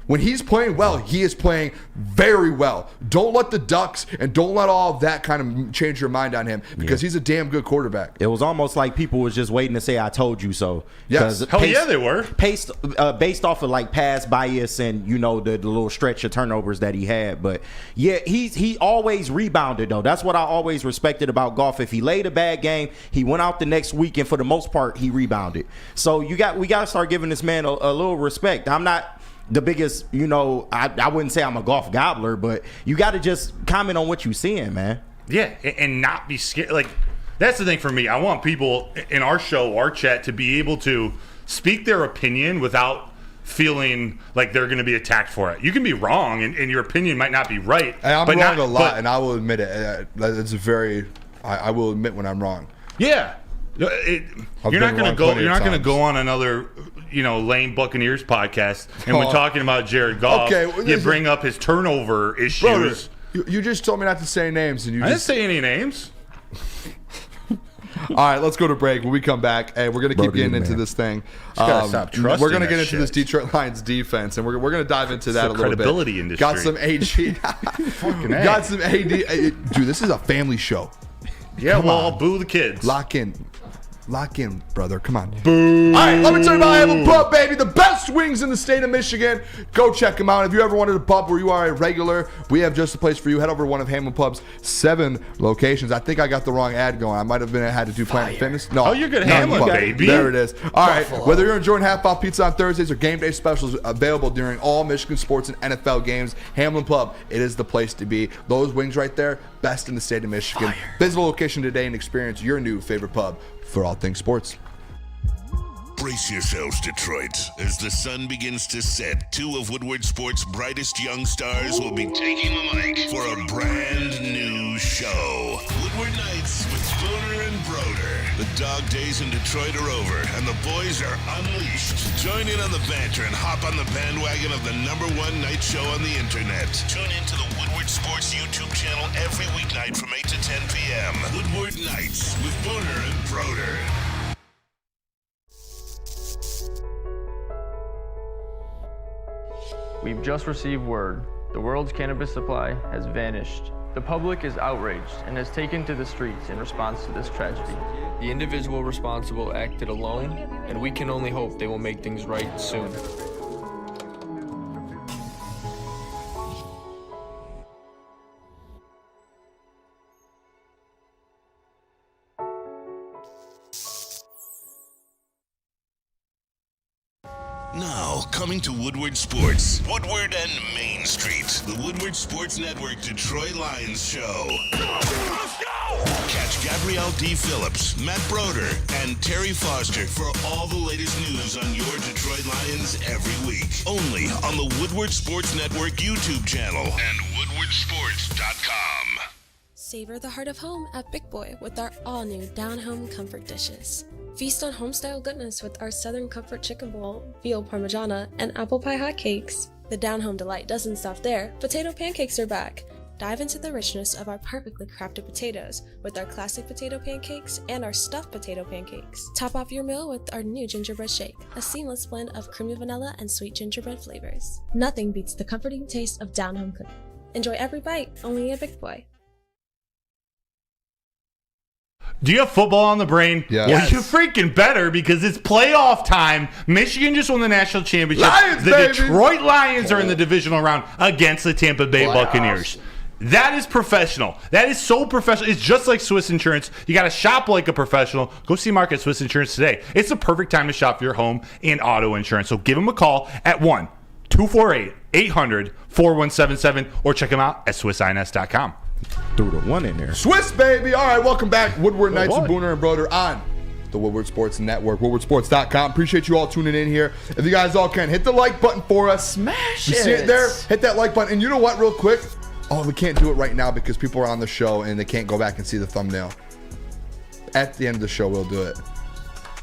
When he's playing well, he is playing very well. Don't let the Ducks and don't let all of that kind of change your mind on him, because he's a damn good quarterback. It was almost like people was just waiting to say, I told you so. Yes. Hell yeah, they were. Based off of like pass bias and, the little stretch of turnovers that he had. But yeah, he always rebounded, though. That's what I always respected about Goff. If he laid a bad game, he went out the next week, and for the most part, he rebounded. So we got to start giving this man a little respect. I'm not the biggest, I wouldn't say I'm a Goff gobbler, but you got to just comment on what you're seeing, man. Yeah, and not be scared. Like, that's the thing for me. I want people in our show, our chat, to be able to speak their opinion without feeling like they're going to be attacked for it. You can be wrong, and your opinion might not be right. I'm wrong a lot, and I will admit it. I will admit when I'm wrong. Yeah. You're not going to go on another lame Buccaneers podcast and we're talking about Jared Goff. Okay, you bring up his turnover issues. Broder, you just told me not to say names, and I didn't say any names. All right, let's go to break. When we come back, we're going to keep getting into this thing. Stop trusting. We're going to get into shit. this Detroit Lions defense, and we're going to dive into that a little bit. Credibility industry. Got some AD. Got some AD. Dude, this is a family show. Yeah, I'll boo the kids. Lock in, brother. Come on. Boo. All right, let me tell you about Hamlin Pub, baby. The best wings in the state of Michigan. Go check them out. If you ever wanted a pub where you are a regular, we have just the place for you. Head over to one of Hamlin Pub's 7 locations. I think I got the wrong ad going. I might have had to do Planet Fitness. No. Oh, you're good. Hamlin, baby. There it is. All right. Whether you're enjoying half-off pizza on Thursdays or game day specials available during all Michigan sports and NFL games, Hamlin Pub, it is the place to be. Those wings right there, best in the state of Michigan. Visit the location today and experience your new favorite pub for all things sports. Brace yourselves, Detroit. As the sun begins to set, 2 of Woodward Sports' brightest young stars will be taking the mic for a brand new show. Woodward Nights with Booner and Broder. The dog days in Detroit are over, and the boys are unleashed. Join in on the banter and hop on the bandwagon of the #1 night show on the internet. Tune into the Woodward Sports YouTube channel every weeknight from 8 to 10 p.m. Woodward Nights with Booner and Broder. We've just received word. The world's cannabis supply has vanished. The public is outraged and has taken to the streets in response to this tragedy. The individual responsible acted alone, and we can only hope they will make things right soon. Now, coming to Woodward Sports, Woodward and Main Street, the Woodward Sports Network Detroit Lions Show. Let's go! Catch Gabrielle D. Phillips, Matt Broder, and Terry Foster for all the latest news on your Detroit Lions every week. Only on the Woodward Sports Network YouTube channel and woodwardsports.com. Savor the heart of home at Big Boy with our all-new down-home comfort dishes. Feast on home-style goodness with our Southern Comfort Chicken Bowl, veal parmigiana, and apple pie hotcakes. The down-home delight doesn't stop there. Potato pancakes are back. Dive into the richness of our perfectly crafted potatoes with our classic potato pancakes and our stuffed potato pancakes. Top off your meal with our new gingerbread shake, a seamless blend of creamy vanilla and sweet gingerbread flavors. Nothing beats the comforting taste of down-home cooking. Enjoy every bite, only at Big Boy. Do you have football on the brain? Yes. Well, you freaking better, because it's playoff time. Michigan just won the national championship. Lions, the baby! Detroit Lions are in the divisional round against the Tampa Bay Buccaneers. That is professional. That is so professional. It's just like Swiss Insurance. You got to shop like a professional. Go see Mark at Swiss Insurance today. It's the perfect time to shop for your home and auto insurance. So give them a call at 1-248-800-4177 or check them out at SwissINS.com. Threw the one in there. Swiss, baby. All right, welcome back. Woodward Nights with Booner and Broder on the Woodward Sports Network, woodwardsports.com. Appreciate you all tuning in here. If you guys all can, hit the like button for us. Smash you it. See it there? Hit that like button. And you know what, real quick? Oh, we can't do it right now because people are on the show and they can't go back and see the thumbnail. At the end of the show, we'll do it.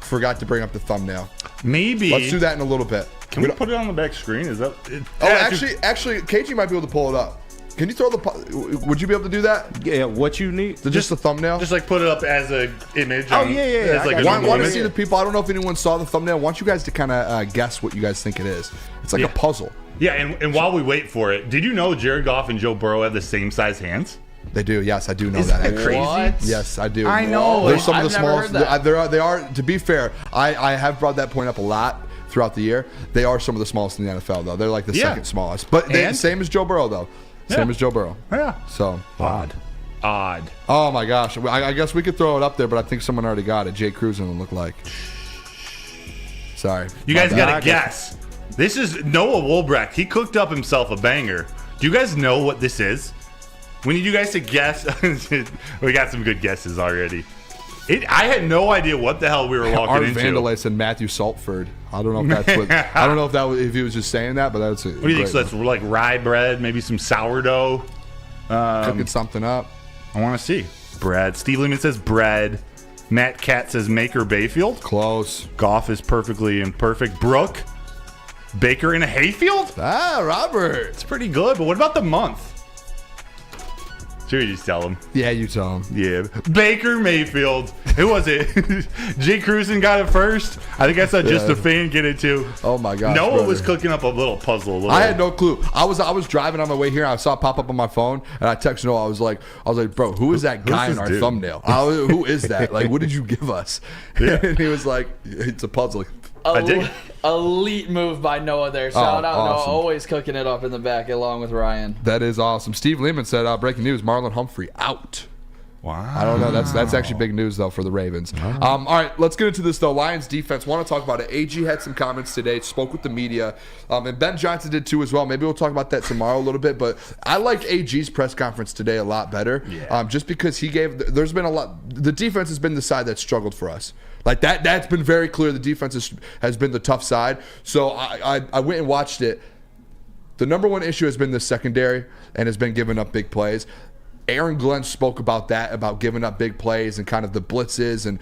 Forgot to bring up the thumbnail. Maybe. Let's do that in a little bit. Can we put it on the back screen? Is that? Actually, KG might be able to pull it up. Can you throw the? Would you be able to do that? Yeah. What you need? Just the thumbnail. Just like put it up as a image. Oh yeah. As like want to see the people? I don't know if anyone saw the thumbnail. I want you guys to kind of guess what you guys think it is. It's like a puzzle. Yeah, and while we wait for it, did you know Jared Goff and Joe Burrow have the same size hands? They do. Yes, I do know Isn't that. that crazy? What? Yes, I do. I know. There's some of the I've never smallest. heard that. They are. To be fair, I have brought that point up a lot throughout the year. They are some of the smallest in the NFL, though. They're like the second smallest, but same as Joe Burrow, though. Same as Joe Burrow. Yeah. So odd. Oh my gosh! I guess we could throw it up there, but I think someone already got it. Jay Cruz and it look like. Sorry. You guys got to guess. This is Noah Wolbrecht. He cooked up himself a banger. Do you guys know what this is? We need you guys to guess. We got some good guesses already. I had no idea what the hell we were walking Art into. Vandelay and Matthew Saltford. I don't know if that's what. I don't know if that was, if he was just saying that, but that's. What do you think? So that's like rye bread, maybe some sourdough. Cooking something up. I want to see. Bread. Steve Lehman says bread. Matt Cat says Maker Bayfield. Close. Goff is perfectly imperfect. Brooke. Baker in a hayfield? Robert. It's pretty good, but what about the month? Should we just tell him? Yeah, you tell him. Yeah. Baker Mayfield. Who was it? Jay Cruzen got it first. I think I saw Just a Fan get it too. Oh my gosh. Noah brother. was cooking up a little puzzle. I had no clue. I was driving on my way here. And I saw it pop up on my phone, and I texted Noah. I was like, bro, who is that guy in our thumbnail? Who is that? Like, what did you give us? Yeah. And he was like, it's a puzzle. Elite move by Noah there. Shout out awesome. Noah, always cooking it up in the back along with Ryan. That is awesome. Steve Lehman said, breaking news, Marlon Humphrey out. Wow. I don't know. That's actually big news, though, for the Ravens. All right, let's get into this, though. Lions defense, want to talk about it. AG had some comments today, spoke with the media, and Ben Johnson did too as well. Maybe we'll talk about that tomorrow a little bit, but I liked AG's press conference today a lot better, just because there's been a lot. The defense has been the side that's struggled for us. Like that's been very clear. The defense has been the tough side. So I went and watched it. The number one issue has been the secondary and has been giving up big plays. Aaron Glenn spoke about that, about giving up big plays and kind of the blitzes, and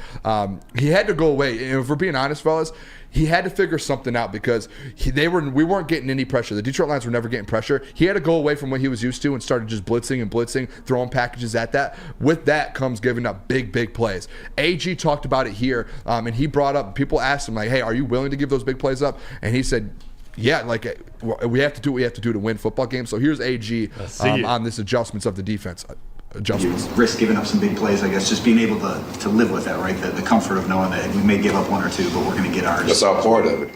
he had to go away. And if we're being honest, fellas, he had to figure something out because we weren't getting any pressure. The Detroit Lions were never getting pressure. He had to go away from what he was used to and started just blitzing, throwing packages at that. With that comes giving up big plays. AG talked about it here, and he brought up, people asked him, like, hey, are you willing to give those big plays up? And he said, yeah, like we have to do what we have to do to win football games. So here's AG on this adjustments of the defense. Adjustments. You risk giving up some big plays, I guess. Just being able to live with that, right? The comfort of knowing that we may give up one or two, but we're going to get ours. That's all part of it.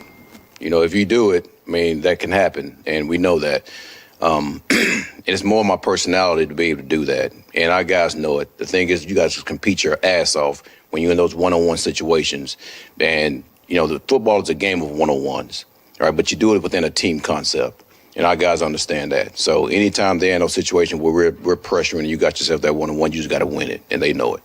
You know, if you do it, I mean, that can happen, and we know that. And it's more my personality to be able to do that, and our guys know it. The thing is, you guys compete your ass off when you're in those one-on-one situations, and you know, the football is a game of one-on-ones. All right, but you do it within a team concept, and our guys understand that. So anytime they're in those situations where we're pressuring and you got yourself that one-on-one, you just got to win it, and they know it.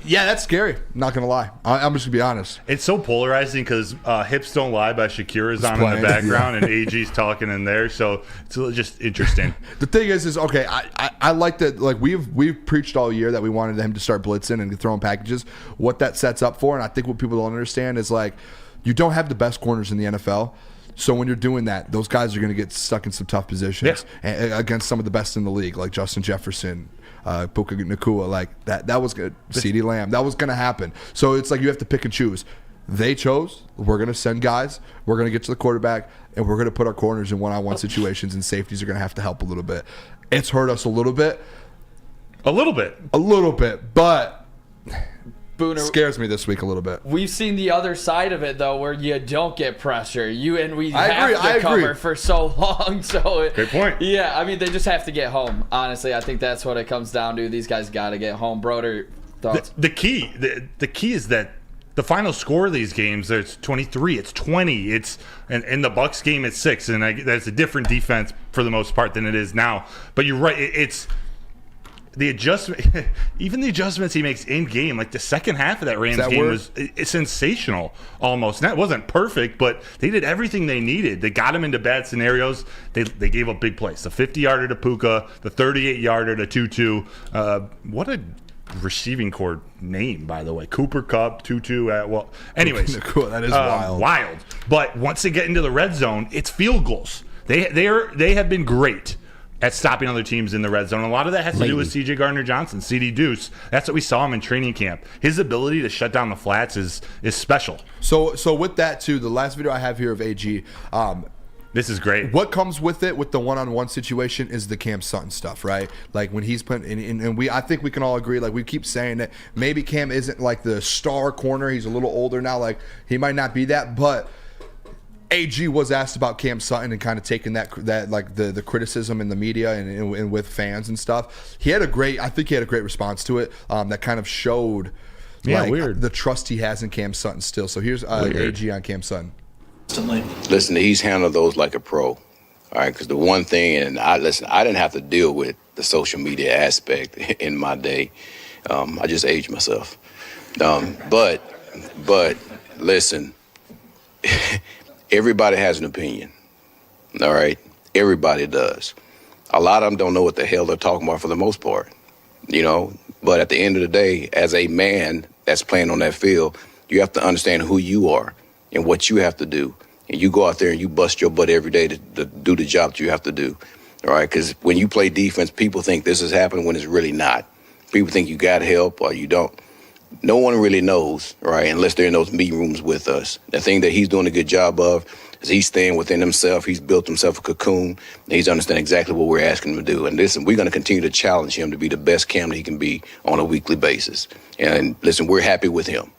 Yeah, that's scary. Not going to lie. I'm just going to be honest. It's so polarizing because Hips Don't Lie by Shakira is on in the background, and AG's talking in there, so it's just interesting. The thing is okay, I like that. Like we've preached all year that we wanted him to start blitzing and throwing packages. What that sets up for, and I think what people don't understand is like you don't have the best corners in the NFL. So when you're doing that, those guys are going to get stuck in some tough positions against some of the best in the league, like Justin Jefferson, Puka Nacua, like that was good. CeeDee Lamb, that was going to happen. So it's like you have to pick and choose. They chose, we're going to send guys, we're going to get to the quarterback, and we're going to put our corners in one-on-one situations, and safeties are going to have to help a little bit. It's hurt us a little bit. A little bit, but Booner scares me this week a little bit. We've seen the other side of it though, where you don't get pressure. We I have to cover agree. for so long. So great point. Yeah, I mean they just have to get home. Honestly, I think that's what it comes down to. These guys got to get home. Broder, thoughts? The key is that the final score of these games, it's 23, it's 20, it's and the Bucs game it's 6, and that's a different defense for the most part than it is now. But you're right, it's the adjustment, even the adjustments he makes in game, like the second half of that Rams game was sensational almost. And that wasn't perfect, but they did everything they needed. They got him into bad scenarios. They gave up big plays. The 50-yarder to Puka, the 38-yarder to Tutu. What a receiving corps name, by the way. Cooper Kupp, Tutu. Anyways, cool. That is wild. Wild. But once they get into the red zone, it's field goals. They have been great at stopping other teams in the red zone. A lot of that has to do with C.J. Gardner-Johnson, C.D. Deuce. That's what we saw him in training camp. His ability to shut down the flats is special. So with that, too, the last video I have here of AG, this is great. What comes with it, with the one-on-one situation, is the Cam Sutton stuff, right? Like when he's put in, and I think we can all agree, like we keep saying that maybe Cam isn't like the star corner. He's a little older now. Like he might not be that, but AG was asked about Cam Sutton and kind of taking that like the criticism in the media and with fans and stuff. I think he had a great response to it. That kind of showed the trust he has in Cam Sutton still. So here's AG on Cam Sutton. Listen, he's handled those like a pro. All right, because the one thing, and I didn't have to deal with the social media aspect in my day. I just aged myself. But listen. Everybody has an opinion, all right? Everybody does. A lot of them don't know what the hell they're talking about for the most part, you know? But at the end of the day, as a man that's playing on that field, you have to understand who you are and what you have to do. And you go out there and you bust your butt every day to do the job that you have to do, all right? Because when you play defense, people think this is happening when it's really not. People think you got help or you don't. No one really knows, right, unless they're in those meeting rooms with us. The thing that he's doing a good job of is he's staying within himself. He's built himself a cocoon, and he's understanding exactly what we're asking him to do. And listen, we're going to continue to challenge him to be the best Cam that he can be on a weekly basis. And listen, we're happy with him.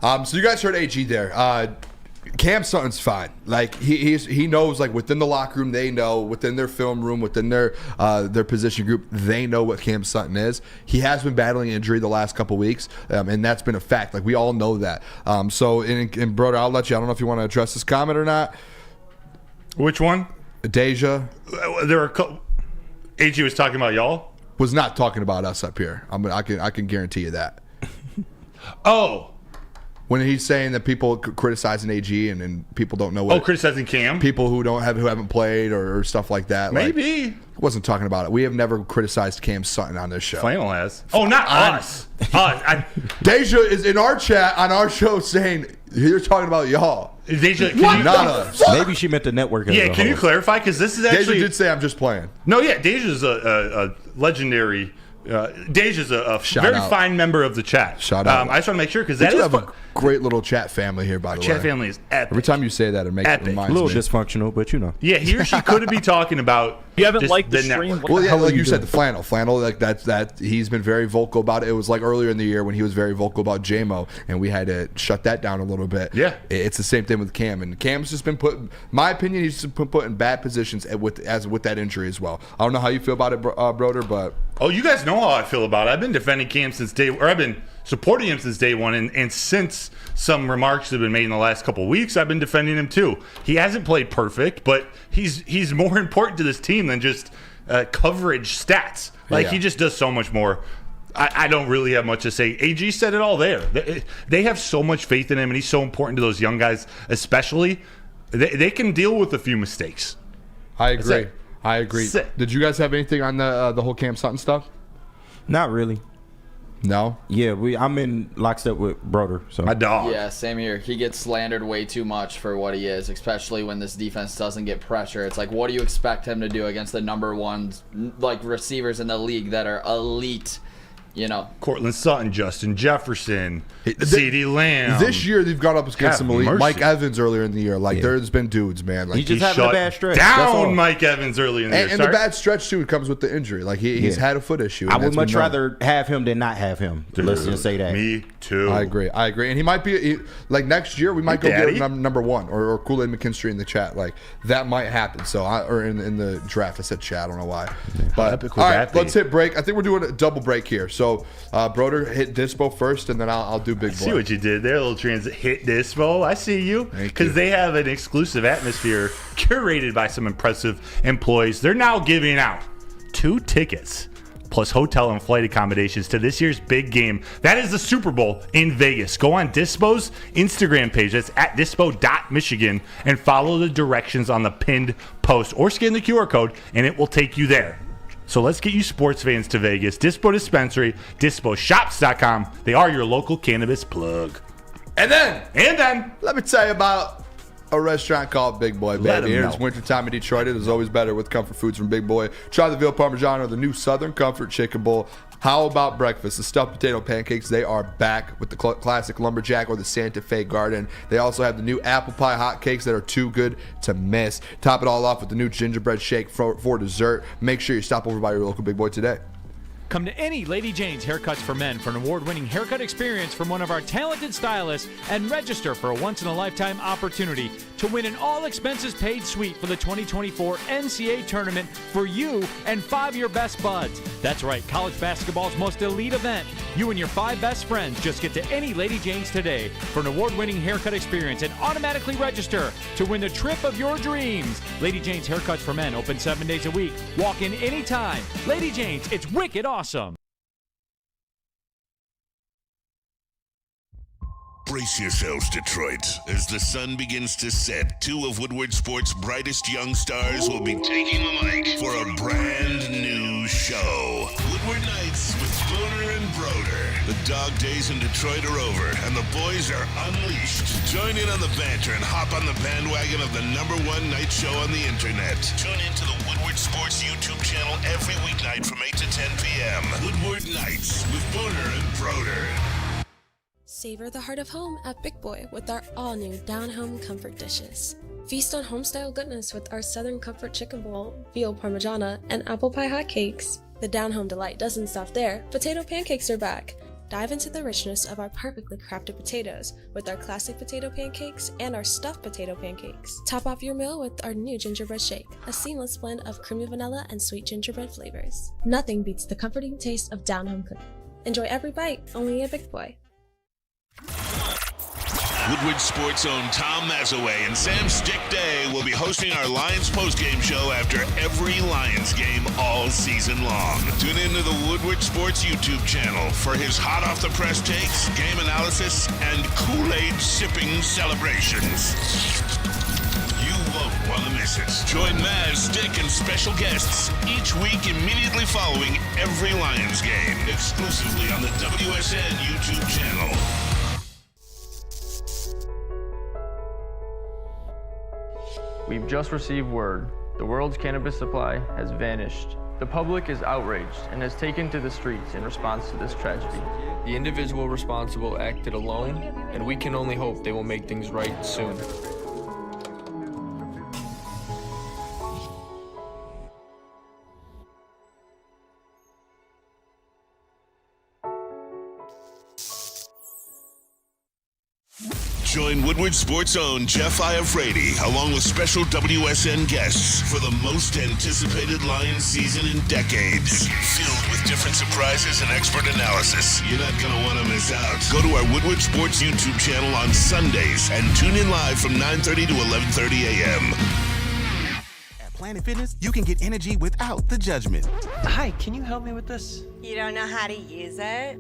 So you guys heard AG there. Cam Sutton's fine. Like he knows, like within the locker room, they know, within their film room, within their position group, they know what Cam Sutton is. He has been battling injury the last couple weeks, and that's been a fact. Like we all know that. So in Broder, I'll let you. I don't know if you want to address this comment or not. Which one? Deja. There are AG was talking about y'all. Was not talking about us up here. I can guarantee you that. Oh. When he's saying that people criticizing AG and people don't know what. Criticizing Cam? People who haven't played or stuff like that. Maybe. Like, wasn't talking about it. We have never criticized Cam Sutton on this show. Flannel has. Oh, not us. Deja is in our chat on our show saying you're talking about y'all. Deja, not us. Maybe she meant the network. Yeah, can you clarify? Because this is actually. Deja did say I'm just playing. No, yeah, Deja's a legendary. Deja's a very fine member of the chat. Shout out. I just want to make sure because that is a great little chat family here, by the way. Chat family is epic. Every time you say that, it makes it reminds a little me. dysfunctional, but you know. Yeah, he or she could be talking about. You haven't liked the stream? Well, yeah, like you said, the flannel, like that. He's been very vocal about it. It was like earlier in the year when he was very vocal about JMO, and we had to shut that down a little bit. Yeah, it's the same thing with Cam, and Cam's just been put. My opinion, he's just been put in bad positions with that injury as well. I don't know how you feel about it, Broder, but you guys know how I feel about it. I've been defending Cam since I've been supporting him since day one, and since some remarks have been made in the last couple of weeks, I've been defending him too. He hasn't played perfect, but he's more important to this team than just coverage stats. He just does so much more. I don't really have much to say. AG said it all there. They have so much faith in him, and he's so important to those young guys, especially. They can deal with a few mistakes. I agree. Did you guys have anything on the whole Cam Sutton stuff? Not really. No? Yeah, I'm in lockstep with Broder. So my dog. Yeah, same here. He gets slandered way too much for what he is, especially when this defense doesn't get pressure. It's like, what do you expect him to do against the number one receivers in the league that are elite? You know, Cortland Sutton, Justin Jefferson, CeeDee Lamb. This year they've gone up against some elite. Mercy. Mike Evans earlier in the year. There's been dudes, man. He's just having a bad stretch. Down Mike Evans early in the year. And the bad stretch too comes with the injury. He's had a foot issue. I would much rather have him than not have him. Let's just say that. Me too. I agree. And he might be next year. We might go get number one or Kool-Aid McKinstry in the chat. That might happen. So or in the draft. I said chat. I don't know why. But all right, let's hit break. I think we're doing a double break here. So Broder, hit Dispo first, and then I'll do Big Boy. See what you did there, little transit. Hit Dispo. I see you. Because they have an exclusive atmosphere curated by some impressive employees. They're now giving out 2 tickets plus hotel and flight accommodations to this year's big game. That is the Super Bowl in Vegas. Go on Dispo's Instagram page. That's at dispo.michigan and follow the directions on the pinned post or scan the QR code and it will take you there. So let's get you sports fans to Vegas. Dispo Dispensary, disposhops.com. They are your local cannabis plug. And then, let me tell you about a restaurant called Big Boy, Let 'em baby. know. It's wintertime in Detroit. It is always better with comfort foods from Big Boy. Try the veal parmesan or the new Southern Comfort Chicken Bowl. How about breakfast? The stuffed potato pancakes, they are back with the classic lumberjack or the Santa Fe Garden. They also have the new apple pie hotcakes that are too good to miss. Top it all off with the new gingerbread shake for dessert. Make sure you stop over by your local Big Boy today. Come to any Lady Jane's Haircuts for Men for an award-winning haircut experience from one of our talented stylists and register for a once-in-a-lifetime opportunity to win an all-expenses-paid suite for the 2024 NCAA tournament for you and 5 of your best buds. That's right, college basketball's most elite event. You and your 5 best friends just get to any Lady Jane's today for an award-winning haircut experience and automatically register to win the trip of your dreams. Lady Jane's Haircuts for Men, open 7 days a week. Walk in anytime. Lady Jane's, it's wicked awesome. Brace yourselves, Detroit. As the sun begins to set, 2 of Woodward Sports' brightest young stars will be taking the mic for a brand new show. Woodward Nights with Booner and Broder. The dog days in Detroit are over, and the boys are unleashed. Join in on the banter and hop on the bandwagon of the #1 night show on the internet. Tune into the Woodward Sports YouTube channel every weeknight from 8 to 10 p.m. Woodward Nights with Booner and Broder. Savor the heart of home at Big Boy with our all-new down-home comfort dishes. Feast on home-style goodness with our Southern Comfort Chicken Bowl, veal parmigiana, and apple pie hotcakes. The down-home delight doesn't stop there. Potato pancakes are back. Dive into the richness of our perfectly crafted potatoes with our classic potato pancakes and our stuffed potato pancakes. Top off your meal with our new gingerbread shake, a seamless blend of creamy vanilla and sweet gingerbread flavors. Nothing beats the comforting taste of down-home cooking. Enjoy every bite, only at Big Boy. Woodward Sports' own Tom Mazaway and Sam Stick Day will be hosting our Lions postgame show after every Lions game all season long. Tune into the Woodward Sports YouTube channel for his hot-off-the-press takes, game analysis, and Kool-Aid sipping celebrations. You won't want to miss it. Join Maz, Stick, and special guests each week immediately following every Lions game, exclusively on the WSN YouTube channel. We've just received word. The world's cannabis supply has vanished. The public is outraged and has taken to the streets in response to this tragedy. The individual responsible acted alone, and we can only hope they will make things right soon. Join Woodward Sports' own Jeff Iafrate, along with special WSN guests for the most anticipated Lions season in decades. Filled with different surprises and expert analysis. You're not going to want to miss out. Go to our Woodward Sports YouTube channel on Sundays and tune in live from 9:30 to 11:30 a.m. At Planet Fitness, you can get energy without the judgment. Hi, can you help me with this? You don't know how to use it?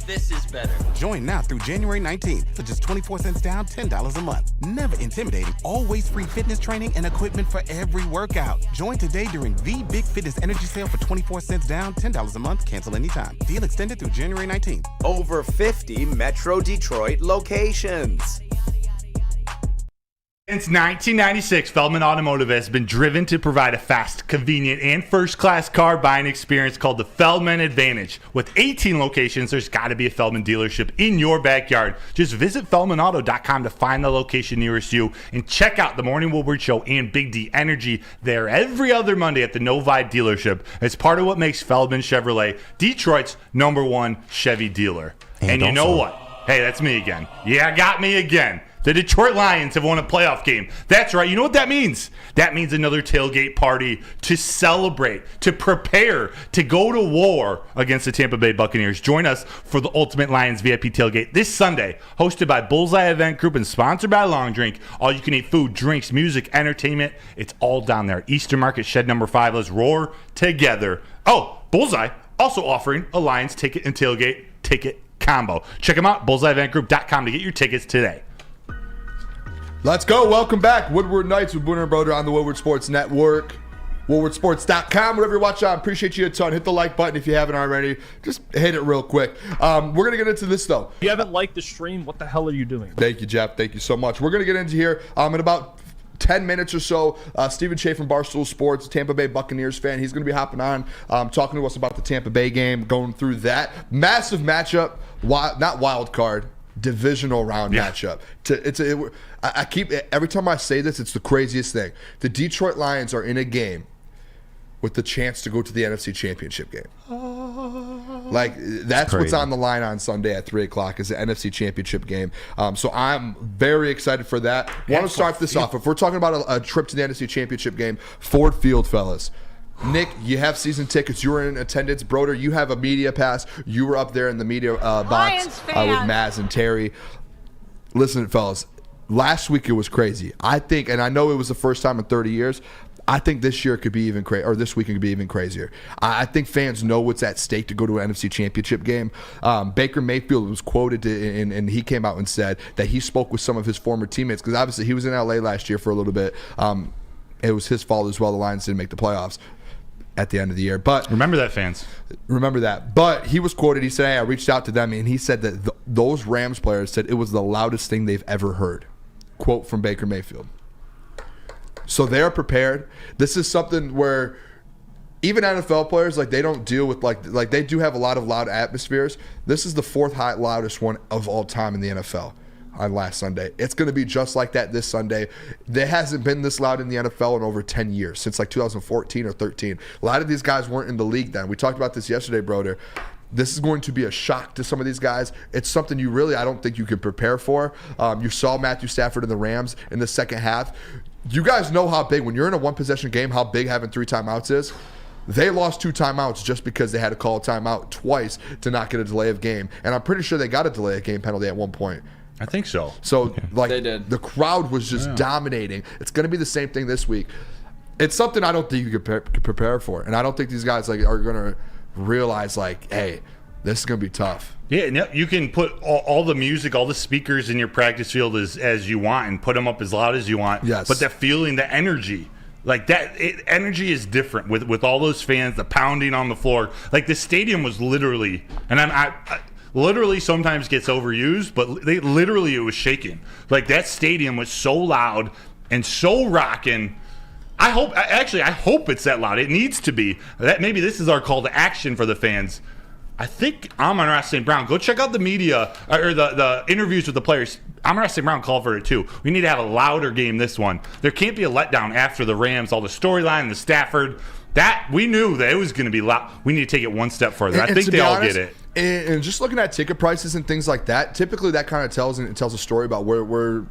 This is better. Join now through January 19th for just 24 cents down, $10 a month. Never intimidating, always free fitness training and equipment for every workout. Join today during the Big Fitness Energy Sale for 24 cents down, $10 a month, cancel anytime. Deal extended through January 19th. Over 50 Metro Detroit locations. Since 1996, Feldman Automotive has been driven to provide a fast, convenient, and first-class car buying experience called the Feldman Advantage. With 18 locations, there's got to be a Feldman dealership in your backyard. Just visit FeldmanAuto.com to find the location nearest you and check out the Morning Woodward Show and Big D Energy there every other Monday at the No Vibe dealership. It's part of what makes Feldman Chevrolet Detroit's #1 Chevy dealer. And you know what? Hey, that's me again. Yeah, got me again. The Detroit Lions have won a playoff game. That's right. You know what that means? That means another tailgate party to celebrate, to prepare, to go to war against the Tampa Bay Buccaneers. Join us for the Ultimate Lions VIP tailgate this Sunday, hosted by Bullseye Event Group and sponsored by Long Drink. All you can eat food, drinks, music, entertainment. It's all down there. Eastern Market, Shed number 5. Let's roar together. Oh, Bullseye also offering a Lions ticket and tailgate ticket combo. Check them out, bullseyeeventgroup.com to get your tickets today. Let's go. Welcome back. Woodward Nights with Booner and Broder on the Woodward Sports Network. WoodwardSports.com. Whatever you watch on, appreciate you a ton. Hit the like button if you haven't already. Just hit it real quick. We're going to get into this, though. If you haven't liked the stream, what the hell are you doing? Thank you, Jeff. Thank you so much. We're going to get into here in about 10 minutes or so. Stephen Shea from Barstool Sports, Tampa Bay Buccaneers fan. He's going to be hopping on, talking to us about the Tampa Bay game, going through that. Massive matchup. Not wild card. Divisional round matchup. I keep every time I say this, it's the craziest thing. The Detroit Lions are in a game with the chance to go to the NFC Championship game. Like that's what's on the line on Sunday at 3:00 is the NFC Championship game. So I'm very excited for that. Want to start this off. If we're talking about a trip to the NFC Championship game, Ford Field, fellas. Nick, you have season tickets. You were in attendance. Broder, you have a media pass. You were up there in the media box with Maz and Terry. Listen, fellas, last week it was crazy. I think, and I know it was the first time in 30 years, I think this year could be even crazy, or this weekend could be even crazier. I think fans know what's at stake to go to an NFC Championship game. Baker Mayfield was quoted, and he came out and said that he spoke with some of his former teammates, because obviously he was in LA last year for a little bit. It was his fault as well. The Lions didn't make the playoffs at the end of the year. But remember that, fans. Remember that. But he was quoted. He said, hey, I reached out to them, and he said that those Rams players said it was the loudest thing they've ever heard. Quote from Baker Mayfield. So they're prepared. This is something where even NFL players, like, they don't deal with, like they do have a lot of loud atmospheres. This is the fourth loudest one of all time in the NFL. On last Sunday. It's going to be just like that this Sunday. There hasn't been this loud in the NFL in over 10 years, since like 2014 or 13. A lot of these guys weren't in the league then. We talked about this yesterday, Broder. This is going to be a shock to some of these guys. It's something I don't think you can prepare for. You saw Matthew Stafford and the Rams in the second half. You guys know how big, when you're in a one-possession game, how big having 3 timeouts is. They lost 2 timeouts just because they had to call a timeout twice to not get a delay of game. And I'm pretty sure they got a delay of game penalty at one point. I think so. So, they did. The crowd was just dominating. It's going to be the same thing this week. It's something I don't think you could prepare for. And I don't think these guys are going to realize, hey, this is going to be tough. Yeah, you can put all the music, all the speakers in your practice field as you want and put them up as loud as you want. Yes. But that feeling, the energy, like that, energy is different with all those fans, the pounding on the floor. Like the stadium was literally, and I literally sometimes gets overused, but it was shaking. Like that stadium was so loud and so rocking. I hope it's that loud. It needs to be. That maybe this is our call to action for the fans. I think Amon-Ra St. Brown, go check out the media or the interviews with the players. Amon-Ra St. Brown called for it too. We need to have a louder game this one. There can't be a letdown after the Rams, all the storyline, the Stafford. That we knew that it was going to be loud. We need to take it one step further. I think they all get it. And just looking at ticket prices and things like that, typically that kind of tells a story about where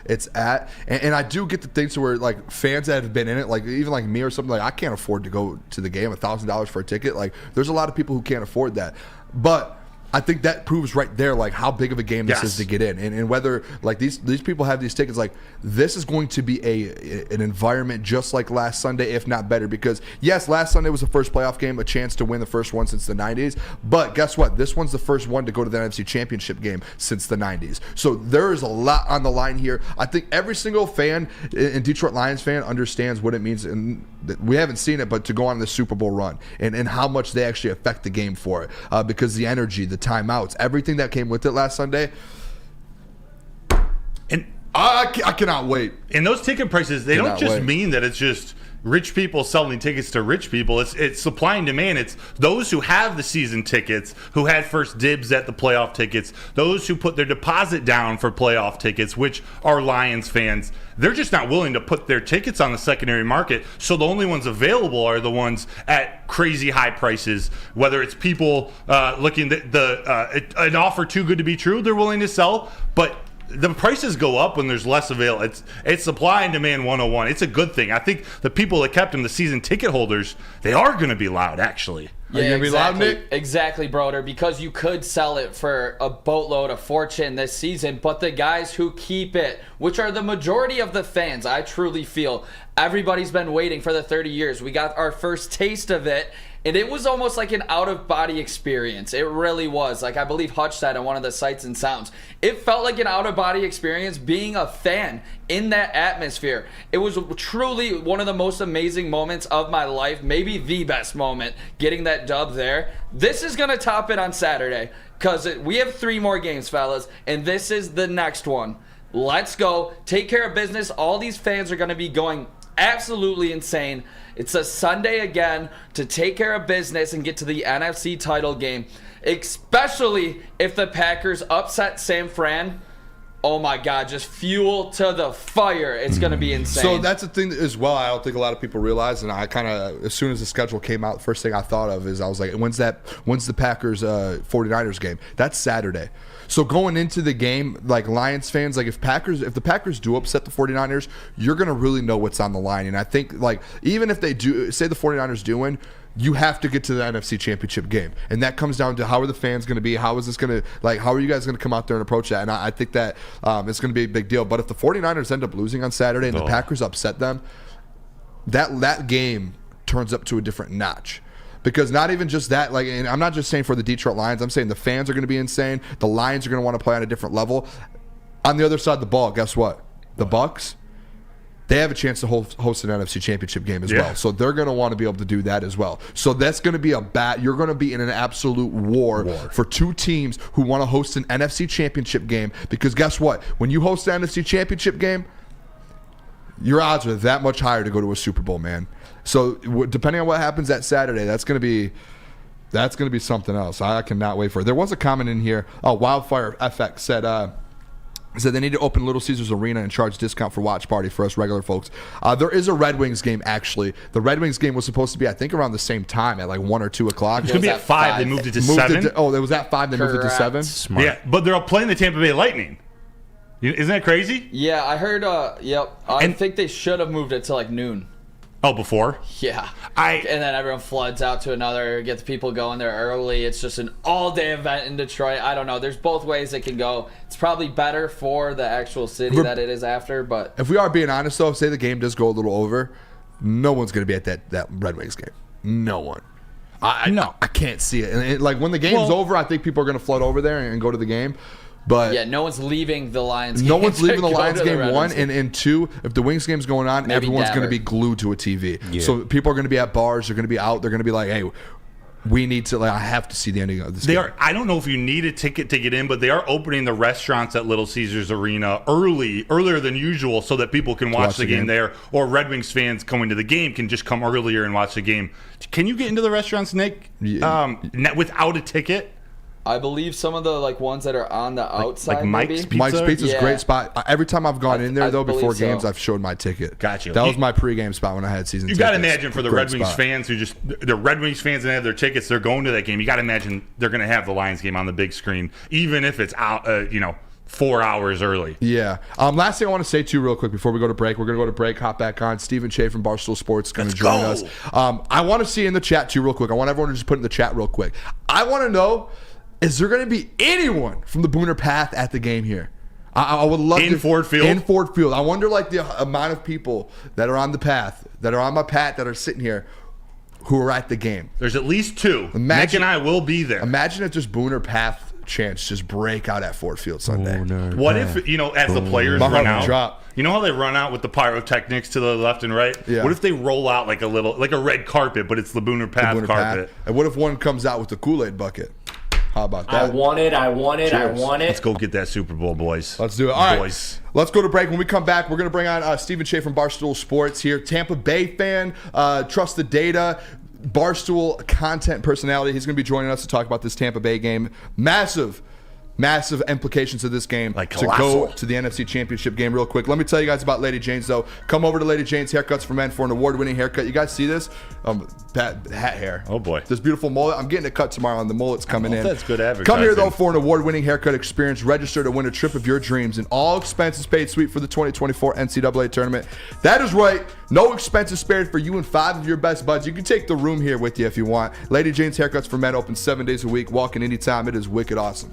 it's at. And I do get the things where like fans that have been in it, like even like me or something, like I can't afford to go to the game, $1,000 for a ticket. Like there's a lot of people who can't afford that. But I think that proves right there like how big of a game this is to get in, and whether like these people have these tickets. Like this is going to be an environment just like last Sunday, if not better. Because yes, last Sunday was the first playoff game, a chance to win the first one since the 90s. But guess what? This one's the first one to go to the NFC Championship game since the 90s. So there is a lot on the line here. I think every single fan and Detroit Lions fan understands what it means, and we haven't seen it, but to go on the Super Bowl run and how much they actually affect the game for it, because the energy, the timeouts, everything that came with it last Sunday. And I cannot wait. And those ticket prices, they don't just mean that it's just rich people selling tickets to rich people. It's supply and demand. It's those who have the season tickets, who had first dibs at the playoff tickets, those who put their deposit down for playoff tickets, which are Lions fans. They're just not willing to put their tickets on the secondary market, so the only ones available are the ones at crazy high prices. Whether it's people looking at an offer too good to be true, they're willing to sell. But the prices go up when there's less available. It's supply and demand 101. It's a good thing. I think the people that kept them, the season ticket holders, they are going to be loud, actually. Yeah, exactly, Broder, because you could sell it for a boatload of fortune this season, but the guys who keep it, which are the majority of the fans, I truly feel everybody's been waiting for the 30 years. We got our first taste of it, and it was almost like an out-of-body experience. It really was. Like I believe Hutch said on one of the Sights and Sounds. It felt like an out-of-body experience being a fan in that atmosphere. It was truly one of the most amazing moments of my life, maybe the best moment, getting that dub there. This is going to top it on Saturday because we have 3 more games, fellas, and this is the next one. Let's go. Take care of business. All these fans are going to be going absolutely insane. It's a Sunday again to take care of business and get to the NFC title game, especially if the Packers upset San Fran. Oh my God, just fuel to the fire. It's going to be insane. So that's the thing as well. I don't think a lot of people realize, and I kind of, as soon as the schedule came out, the first thing I thought of is I was like, when's the Packers 49ers game? That's Saturday. So going into the game, like Lions fans, like if the Packers do upset the 49ers, you're going to really know what's on the line. And I think like even if they do, say the 49ers do win, you have to get to the NFC Championship game. And that comes down to how are the fans going to be? How is this going to, like, how are you guys going to come out there and approach that? And I think that it's going to be a big deal. But if the 49ers end up losing on Saturday and the Packers upset them, that game turns up to a different notch. Because not even just that, like, and I'm not just saying for the Detroit Lions, I'm saying the fans are going to be insane. The Lions are going to want to play on a different level. On the other side of the ball, guess what? The Bucs, they have a chance to host an NFC Championship game as well. So they're going to want to be able to do that as well. So that's going to be you're going to be in an absolute war for 2 teams who want to host an NFC Championship game. Because guess what? When you host an NFC Championship game, your odds are that much higher to go to a Super Bowl, man. So depending on what happens that Saturday, that's going to be something else. I cannot wait for it. There was a comment in here. Wildfire FX said they need to open Little Caesars Arena and charge discount for watch party for us regular folks. There is a Red Wings game, actually. The Red Wings game was supposed to be, I think, around the same time at like 1 or 2 o'clock. It's going to be at 5. They moved it to 7. It was at 5. They moved it to 7. Smart. Yeah, but they're all playing the Tampa Bay Lightning. Isn't that crazy? Yeah, I heard, I think they should have moved it to like noon. Oh, before? Yeah. And then everyone floods out to another, get the people going there early. It's just an all-day event in Detroit. I don't know. There's both ways it can go. It's probably better for the actual city that it is after, but... If we are being honest, though, say the game does go a little over, no one's going to be at that Red Wings game. No one. I can't see it. And like when the game's over, I think people are going to flood over there and go to the game. But yeah, no one's leaving the Lions game. No one's leaving the Lions game, 1. And 2, if the Wings game's going on, everyone's going to be glued to a TV. Yeah. So people are going to be at bars. They're going to be out. They're going to be like, hey, we need to, I have to see the ending of this game. I don't know if you need a ticket to get in, but they are opening the restaurants at Little Caesars Arena earlier than usual so that people can watch the game there. Or Red Wings fans coming to the game can just come earlier and watch the game. Can you get into the restaurants, Nick, without a ticket? I believe some of the ones that are on the outside. Like Mike's Pizza? Mike's Pizza is a great spot. Every time I've gone in there, though, before games, I've showed my ticket. Gotcha. That was my pregame spot when I had season tickets. You got to imagine for the Red Wings fans they're Red Wings fans and they have their tickets, they're going to that game. You got to imagine they're going to have the Lions game on the big screen, even if it's out, 4 hours early. Yeah. Last thing I want to say to you real quick before we go to break. We're going to go to break, hop back on. Stephen Shea from Barstool Sports is going to join us. I want to see in the chat, too, real quick. I want everyone to just put in the chat real quick. I want to know, is there going to be anyone from the Booner Path at the game here? I would love in Ford Field. In Ford Field. I wonder the amount of people that are on the path, that are on my path, that are sitting here, who are at the game. There's at least 2. Nick and I will be there. Imagine if just Booner Path chants just break out at Ford Field Sunday. What if, as the players run out, you know how they run out with the pyrotechnics to the left and right? Yeah. What if they roll out like a red carpet, but it's the Booner Path carpet? And what if one comes out with the Kool-Aid bucket? How about that? I want it. Let's go get that Super Bowl, boys. Let's do it. All right. Let's go to break. When we come back, we're going to bring on Stephen Shea from Barstool Sports here. Tampa Bay fan, trust the data, Barstool content personality. He's going to be joining us to talk about this Tampa Bay game. Massive massive implications of this game Like to go to the NFC Championship game real quick. Let me tell you guys about Lady Jane's, though. Come over to Lady Jane's Haircuts for Men for an award-winning haircut. You guys see this? Hat hair. Oh, boy. This beautiful mullet. I'm getting it cut tomorrow, and the mullet's coming in. That's good advertising. Come here, though, for an award-winning haircut experience. Register to win a trip of your dreams and all expenses paid suite for the 2024 NCAA tournament. That is right. No expenses spared for you and 5 of your best buds. You can take the room here with you if you want. Lady Jane's Haircuts for Men open 7 days a week. Walk in anytime. It is wicked awesome.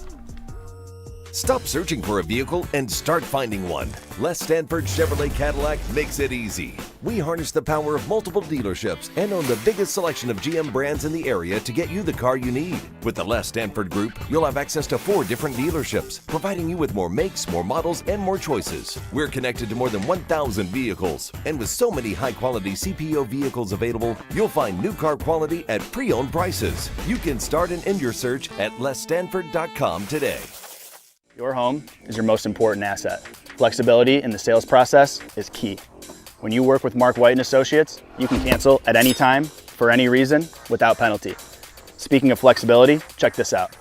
Stop searching for a vehicle and start finding one. Les Stanford Chevrolet Cadillac makes it easy. We harness the power of multiple dealerships and own the biggest selection of GM brands in the area to get you the car you need. With the Les Stanford Group, you'll have access to 4 different dealerships, providing you with more makes, more models, and more choices. We're connected to more than 1,000 vehicles, and with so many high-quality CPO vehicles available, you'll find new car quality at pre-owned prices. You can start and end your search at lesstanford.com today. Your home is your most important asset. Flexibility in the sales process is key. When you work with Mark White and Associates, you can cancel at any time, for any reason, without penalty. Speaking of flexibility, check this out.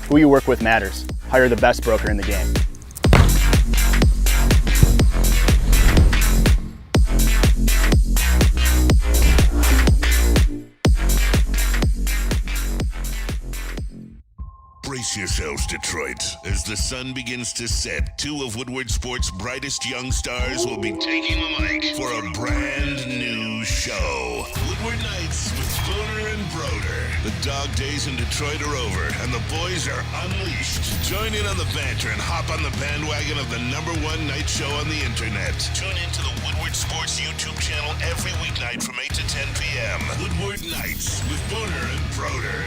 Who you work with matters. Hire the best broker in the game. Brace yourselves, Detroit. As the sun begins to set, 2 of Woodward Sports' brightest young stars will be taking the mic for a brand new show. Woodward Nights with Booner and Broder. The dog days in Detroit are over, and the boys are unleashed. Join in on the banter and hop on the bandwagon of the #1 night show on the internet. Tune into the Woodward Sports YouTube channel every weeknight from 8 to 10 p.m. Woodward Nights with Booner and Broder.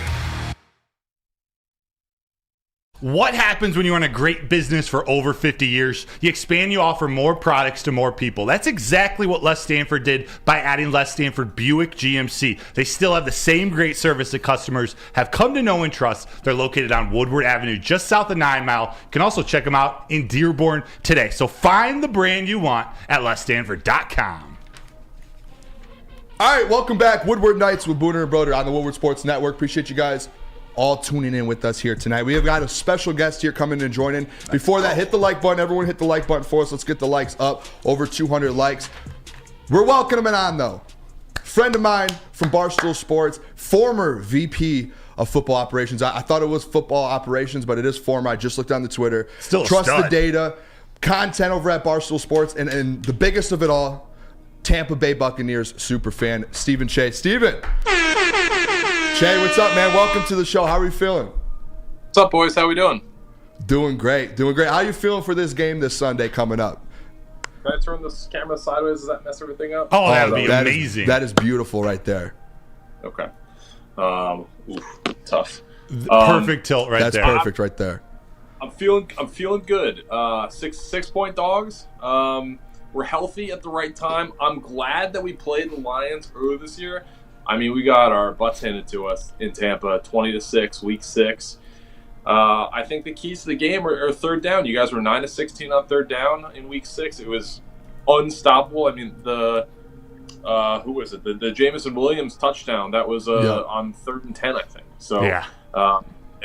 What happens when you run a great business for over 50 years? You expand, you offer more products to more people. That's exactly what Les Stanford did by adding Les Stanford Buick GMC. They still have the same great service that customers have come to know and trust. They're located on Woodward Avenue, just south of 9 Mile. You can also check them out in Dearborn today. So find the brand you want at lesstanford.com. All right, welcome back. Woodward Nights with Booner and Broder on the Woodward Sports Network. Appreciate you guys all tuning in with us here tonight. We have got a special guest here coming and joining. Before that, hit the like button. Everyone hit the like button for us. Let's get the likes up. Over 200 likes. We're welcoming him on, though. Friend of mine from Barstool Sports, former VP of football operations. I thought it was football operations, but it is former. I just looked on the Twitter. Still Trust stud. the data. Content over at Barstool Sports. And the biggest of it all, Tampa Bay Buccaneers super fan, Stephen Che. Stephen! Che, what's up, man? Welcome to the show. How are you feeling? What's up, boys? How we doing? Doing great. Doing great. How are you feeling for this game this Sunday coming up? Can I turn this camera sideways? Does that mess everything up? Oh, that would be amazing. That is beautiful right there. Okay. Tough. Perfect tilt right That's there. That's perfect right there. I'm feeling good. 6-point dogs. We're healthy at the right time. I'm glad that we played the Lions earlier this year. I mean, we got our butts handed to us in Tampa, 20-6, week 6. I think the keys to the game are third down. You guys were 9-16 on third down in week 6. It was unstoppable. I mean, who was it? The Jameson Williams touchdown, that was on 3rd and 10, I think. So yeah.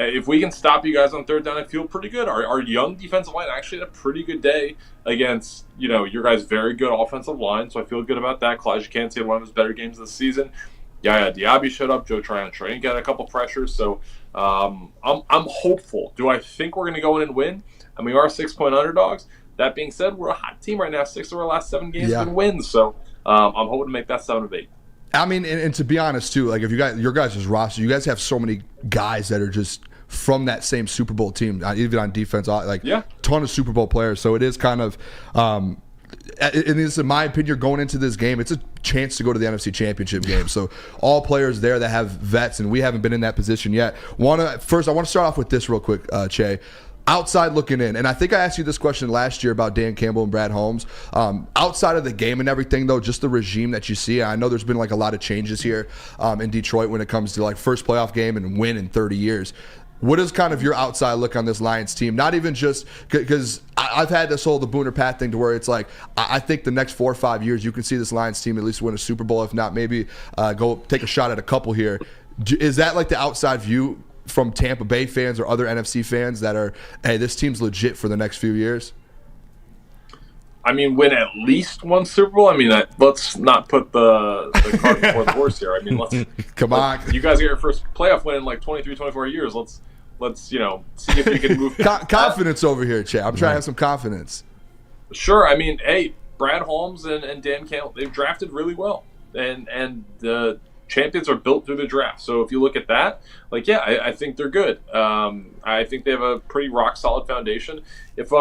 If we can stop you guys on third down, I feel pretty good. Our young defensive line actually had a pretty good day against, your guys' very good offensive line. So I feel good about that. Kalijah Kancey had one of his better games this season. Yeah, Diaby showed up. Joe Tryon got a couple pressures. So I'm hopeful. Do I think we're going to go in and win? And we are 6-point underdogs. That being said, we're a hot team right now. 6 of our last 7 games have been wins. So I'm hoping to make that 7 of 8. I mean, and to be honest, too, like if your guys' roster, you guys have so many guys that are just from that same Super Bowl team, even on defense, ton of Super Bowl players. So it is kind of, and this, in my opinion, going into this game, it's a chance to go to the NFC Championship game. So all players there that have vets, and we haven't been in that position yet. First, I want to start off with this real quick, Che. Outside looking in, and I think I asked you this question last year about Dan Campbell and Brad Holmes. Outside of the game and everything, though, just the regime that you see, I know there's been like a lot of changes here in Detroit when it comes to like first playoff game and win in 30 years. What is kind of your outside look on this Lions team? Not even just because I've had this whole the Booner Pat thing to where it's like I think the next 4 or 5 years you can see this Lions team at least win a Super Bowl, if not maybe go take a shot at a couple here. Is that like the outside view from Tampa Bay fans or other NFC fans that are, hey, this team's legit for the next few years? I mean, win at least one Super Bowl. I mean, let's not put the cart before the horse here. I mean, come on. You guys get your first playoff win in like 23, 24 years. Let's see if you can move. Confidence over here, Chad. I'm trying to have some confidence. Sure. I mean, hey, Brad Holmes and Dan Campbell, they've drafted really well, and the champions are built through the draft. So if you look at that, I think they're good. I think they have a pretty rock solid foundation. If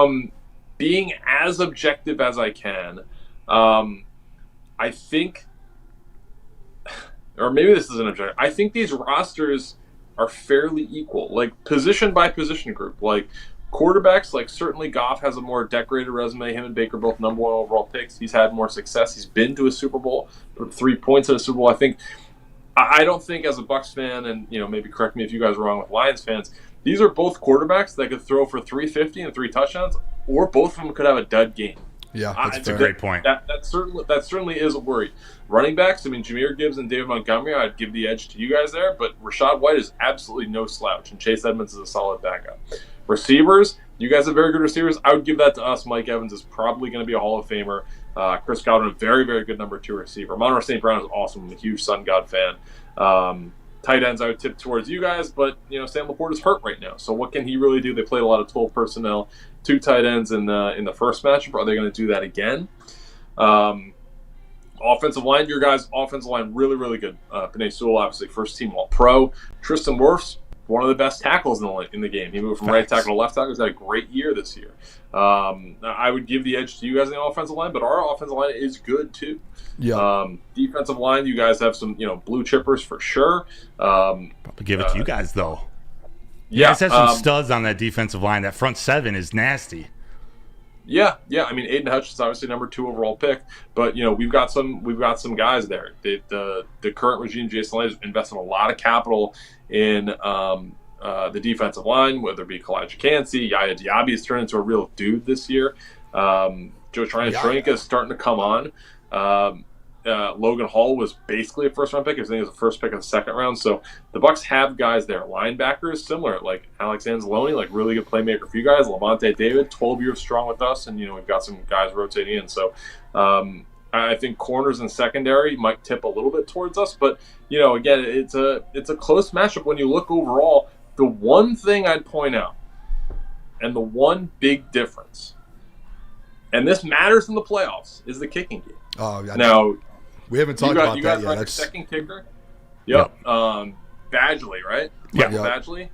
being as objective as I can, I think, or maybe this isn't objective, I think these rosters are fairly equal, like position by position group. Like quarterbacks, like certainly Goff has a more decorated resume. Him and Baker both number 1 overall picks. He's had more success. He's been to a Super Bowl, put 3 points at a Super Bowl. I don't think as a Bucs fan, and maybe correct me if you guys are wrong with Lions fans, these are both quarterbacks that could throw for 350 and 3 touchdowns, or both of them could have a dud game. Yeah, that's a great point. That certainly is a worry. Running backs, I mean, Jahmyr Gibbs and David Montgomery, I'd give the edge to you guys there, but Rachaad White is absolutely no slouch, and Chase Edmonds is a solid backup. Receivers, you guys have very good receivers. I would give that to us. Mike Evans is probably going to be a Hall of Famer. Chris Godwin, a very, very good number 2 receiver. Monroe St. Brown is awesome. I'm a huge Sun God fan. Tight ends, I would tip towards you guys, but Sam Laporte is hurt right now. So what can he really do? They played a lot of 12 personnel, 2 tight ends in the first matchup. Are they going to do that again? Offensive line, your guys' offensive line really, really good. Penei Sewell, obviously first team All-Pro. Tristan Wirfs, one of the best tackles in the game. He moved from right tackle to left tackle. He's had a great year this year. I would give the edge to you guys in the offensive line, but our offensive line is good too. Yeah. Defensive line, you guys have some blue chippers for sure. Probably give it to you guys though. You Yeah, guys have some studs on that defensive line. That front 7 is nasty. Yeah. I mean, Aiden Hutchins obviously number 2 overall pick, but we've got some guys there. The current regime, Jason Light, has invested a lot of capital in the defensive line, whether it be Kalijah Kancey, Yaya Diaby has turned into a real dude this year. Joe Trina is starting to come on. Logan Hall was basically a first-round pick. I think it was the first pick of the second round. So the Bucs have guys there. Linebackers, similar, like Alex Anzalone, like really good playmaker for you guys. Levante David, 12 years strong with us, and we've got some guys rotating in. So I think corners and secondary might tip a little bit towards us, but again, it's a close matchup when you look overall. The one thing I'd point out, and the one big difference, and this matters in the playoffs, is the kicking game. Oh, yeah. Now, we haven't talked about you that guys yet. Your second kicker? Yep. Badgley, right? Yeah. Badgley?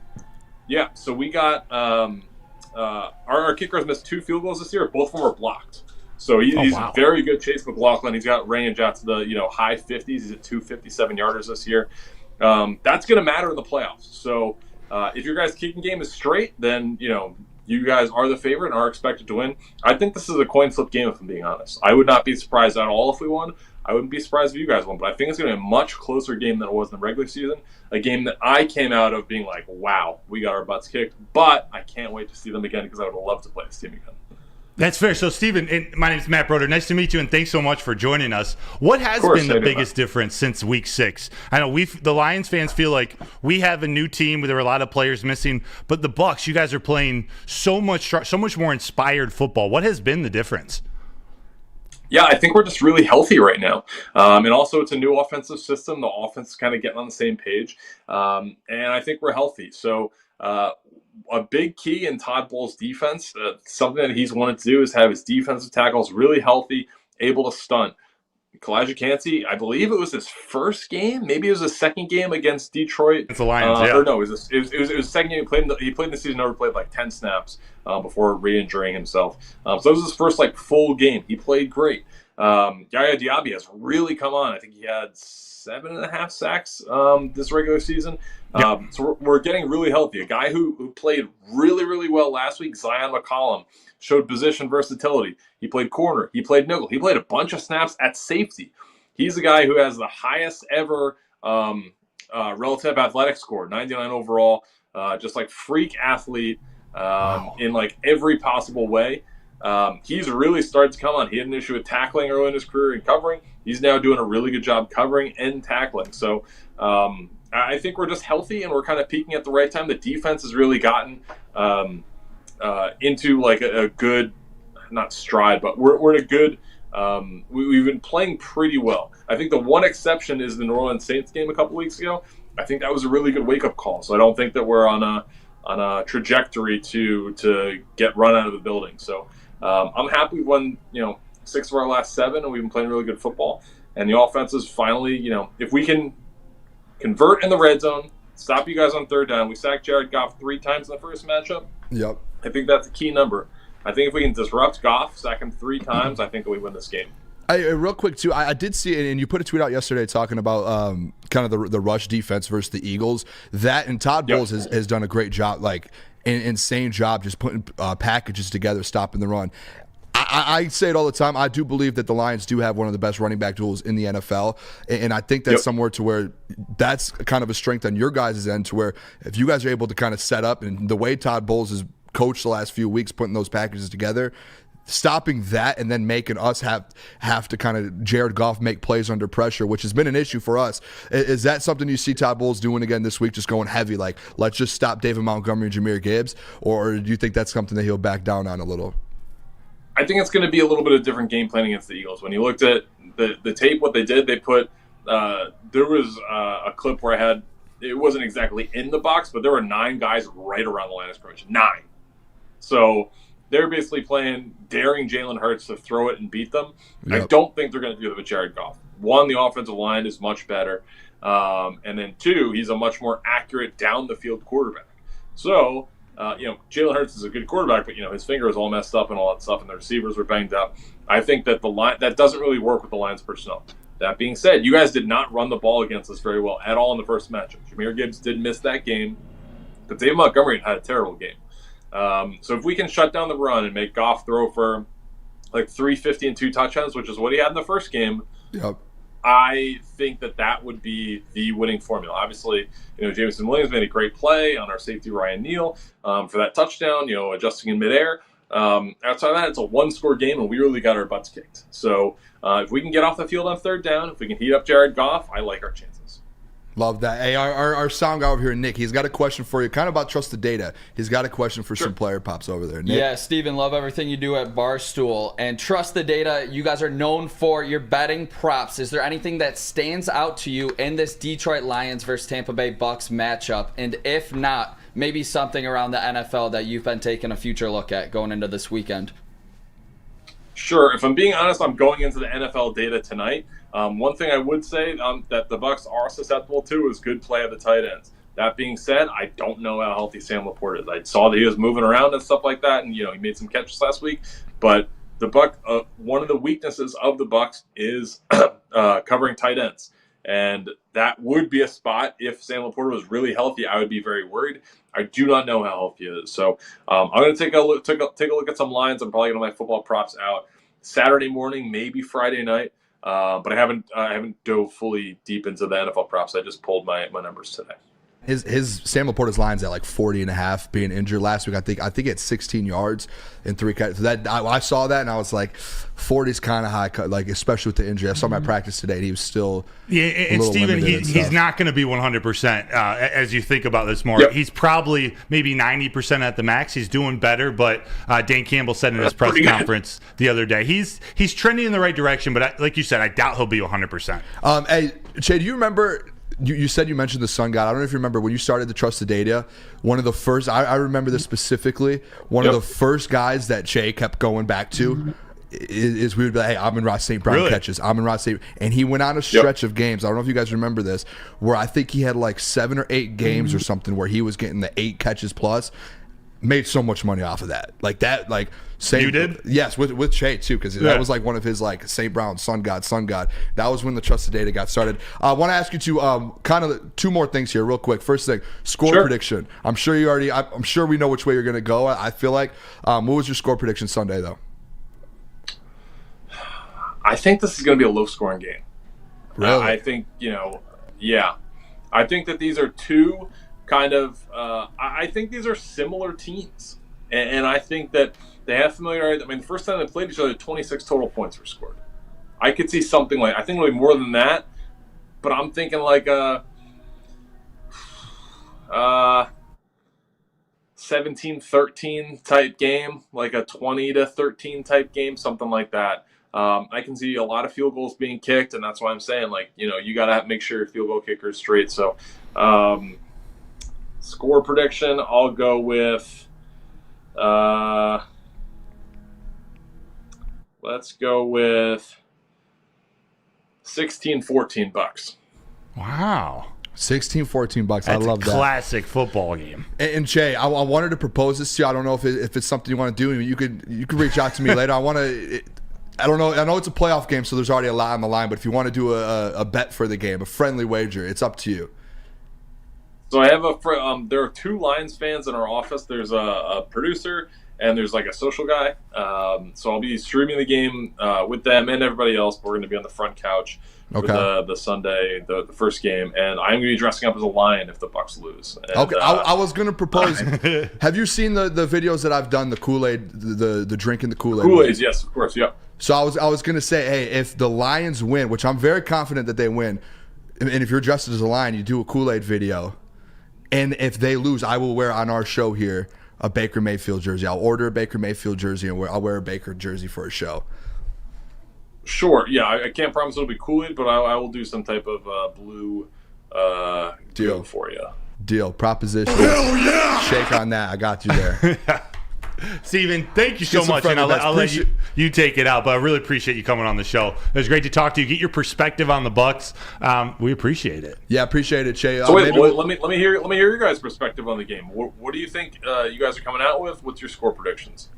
Yeah. So we got our kickers missed 2 field goals this year. Both of them are blocked. So he's very good. Chase McLaughlin. He's got range out to the high 50s. He's at 257 yarders this year. That's going to matter in the playoffs. So if your guys' kicking game is straight, then you guys are the favorite and are expected to win. I think this is a coin flip game, if I'm being honest. I would not be surprised at all if we won. I wouldn't be surprised if you guys won, but I think it's going to be a much closer game than it was in the regular season. A game that I came out of being like, wow, we got our butts kicked, but I can't wait to see them again because I would love to play this team again. That's fair. So, Steven, my name is Matt Broder. Nice to meet you, and thanks so much for joining us. What has been the biggest difference since Week 6? I know the Lions fans feel like we have a new team where there are a lot of players missing, but the Bucs, you guys are playing so much more inspired football. What has been the difference? Yeah, I think we're just really healthy right now. And also it's a new offensive system. The offense is kind of getting on the same page. And I think we're healthy. So a big key in Todd Bowles' defense, something that he's wanted to do is have his defensive tackles really healthy, able to stunt. Kalijah Kancey, I believe it was his first game. Maybe it was his second game against Detroit. It's the Lions, yeah. Or no, it was his second game. He played in the season, never played like 10 snaps before re-injuring himself. So it was his first full game. He played great. Yaya Diaby has really come on. I think he had 7.5 sacks this regular season. So we're getting really healthy. A guy who played really, really well last week, Zion McCollum, showed position versatility. He played corner. He played nickel. He played a bunch of snaps at safety. He's the guy who has the highest ever relative athletic score, 99 overall. Just freak athlete in every possible way. He's really started to come on. He had an issue with tackling early in his career and covering. He's now doing a really good job covering and tackling. So I think we're just healthy and we're kind of peaking at the right time. The defense has really gotten into like a good, not stride, but we're in a good. We've been playing pretty well. I think the one exception is the New Orleans Saints game a couple weeks ago. I think that was a really good wake up call. So I don't think that we're on a trajectory to get run out of the building. So I'm happy we've won 6 of our last 7, and we've been playing really good football. And the offense is finally, if we can convert in the red zone, stop you guys on third down. We sacked Jared Goff 3 times in the first matchup. Yep. I think that's a key number. I think if we can disrupt Goff, sack him 3 times, I think we win this game. Real quick, too, I did see it, and you put a tweet out yesterday talking about kind of the rush defense versus the Eagles. That, and Todd Bowles has done a great job, like an insane job just putting packages together, stopping the run. I say it all the time. I do believe that the Lions do have one of the best running back duels in the NFL, and I think that's somewhere to where that's kind of a strength on your guys' end, to where if you guys are able to kind of set up, and the way Todd Bowles has coached the last few weeks putting those packages together, stopping that and then making us have to kind of Jared Goff make plays under pressure, which has been an issue for us. Is that something you see Todd Bowles doing again this week, just going heavy, like let's just stop David Montgomery and Jahmyr Gibbs, or do you think that's something that he'll back down on a little? I think it's going to be a little bit of different game plan against the Eagles. When you looked at the tape, what they did, they put there was a clip where it wasn't exactly in the box, but there were 9 guys right around the line of scrimmage. 9. So they're basically daring Jalen Hurts to throw it and beat them. Yep. I don't think they're going to do that with Jared Goff. 1, the offensive line is much better. And then 2, he's a much more accurate down the field quarterback. So, Jalen Hurts is a good quarterback, but his finger is all messed up and all that stuff, and the receivers were banged up. I think that that doesn't really work with the Lions personnel. That being said, you guys did not run the ball against us very well at all in the first matchup. Jahmyr Gibbs did miss that game, but David Montgomery had a terrible game. So if we can shut down the run and make Goff throw for like 350 and 2 touchdowns, which is what he had in the first game, yep, I think that would be the winning formula. Obviously, Jameson Williams made a great play on our safety Ryan Neal for that touchdown, adjusting in midair. Outside of that, it's a 1-score game, and we really got our butts kicked. So if we can get off the field on third down, if we can heat up Jared Goff, I like our chances. Love that. Hey, our sound guy over here, Nick, he's got a question for you, kind of about trusted data. He's got a question for some player pops over there. Nick? Yeah, Steven, love everything you do at Barstool. And trust the data, you guys are known for your betting props. Is there anything that stands out to you in this Detroit Lions versus Tampa Bay Bucks matchup? And if not, maybe something around the NFL that you've been taking a future look at going into this weekend? Sure. If I'm being honest, I'm going into the NFL data tonight. One thing I would say that the Bucs are susceptible to is good play of the tight ends. That being said, I don't know how healthy Sam Laporte is. I saw that he was moving around and stuff like that, and he made some catches last week. But the one of the weaknesses of the Bucs is covering tight ends, and that would be a spot if Sam Laporte was really healthy. I would be very worried. I do not know how healthy he is, so I'm going to take a look at some lines. I'm probably going to have my football props out Saturday morning, maybe Friday night. But I haven't dove fully deep into the NFL props. I just pulled my numbers today. His Sam Laporta's line's at like 40.5 being injured last week. I think he had 16 yards and 3 catches. That I saw that and I was like, 40's kind of high, like especially with the injury. I saw my practice today and he was still and Steven, he's not going to be 100% as you think about this more. Yep. He's probably maybe 90% at the max. He's doing better, but Dan Campbell said in his press conference the other day, he's trending in the right direction. But like you said, I doubt he'll be 100%. Hey, Che, do you remember? You said you mentioned the Sun God. I don't know if you remember when you started the Trusted Data. One of the first, I remember this specifically. One of the first guys that Che kept going back to is we would be like, hey, Amon-Ra St. Brown catches. Amon-Ra St. And he went on a stretch of games. I don't know if you guys remember this, where I think he had like 7 or 8 games or something where he was getting the 8 catches plus. Made so much money off of that. Like that, like you did? Yes, with Che too, because that was like one of his like St. Brown, Sun God. That was when the Trusted Data got started. I want to ask you to kind of 2 more things here, real quick. First thing, score prediction. I'm sure we know which way you're going to go. I feel like. What was your score prediction Sunday though? I think this is going to be a low-scoring game. Really? I think I think that these are 2 kind of. I think these are similar teams, and I think that they have familiarity. I mean, the first time they played each other, 26 total points were scored. I could see something like, I think it'll be more than that, but I'm thinking like 17-13 type game, like a 20-13 type game, something like that. I can see a lot of field goals being kicked, and that's why I'm saying, like, you got to make sure your field goal kicker is straight. So, score prediction, I'll go with, let's go with 16-14 Bucks. Wow. 16-14 bucks. That's I love a that. Classic football game. And Jay, I wanted to propose this to you. I don't know if it's something you want to do. You could reach out to me later. I don't know. I know it's a playoff game, so there's already a lot on the line. But if you want to do a bet for the game, a friendly wager, it's up to you. So I have there are 2 Lions fans in our office. There's a producer and there's like a social guy. So I'll be streaming the game with them and everybody else. But we're going to be on the front couch for the Sunday, the first game, and I'm going to be dressing up as a lion if the Bucks lose. And, okay, I was going to propose. Have you seen the videos that I've done? The Kool-Aid, the drinking the Kool-Aid. Kool-Aid, yes, of course, yeah. So I was going to say, hey, if the Lions win, which I'm very confident that they win, and if you're dressed as a lion, you do a Kool-Aid video, and if they lose, I will wear on our show here a Baker Mayfield jersey. I'll order a Baker Mayfield jersey and I'll wear a Baker jersey for a show. Sure, yeah. I can't promise it'll be Kool-Aid, but I will do some type of blue deal for you. Deal. Proposition. Hell yeah! Shake on that. I got you there. Steven, thank you so much, and I'll let you take it out. But I really appreciate you coming on the show. It was great to talk to you, get your perspective on the Bucks. We appreciate it. Yeah, appreciate it, Shay. So wait, let me hear your guys' perspective on the game. What do you think you guys are coming out with? What's your score predictions,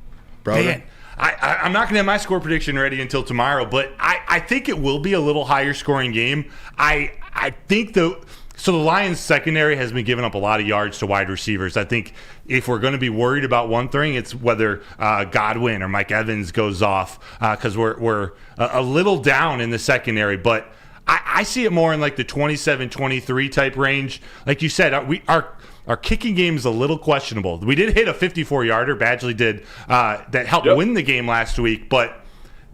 Broder? Man, I'm not going to have my score prediction ready until tomorrow, but I think it will be a little higher scoring game. I think the Lions secondary has been giving up a lot of yards to wide receivers. I think if we're going to be worried about one thing, it's whether Godwin or Mike Evans goes off because we're a little down in the secondary. But I see it more in like the 27-23 type range. Like you said, our kicking game is a little questionable. We did hit a 54-yarder. Badgley did that helped win the game last week, but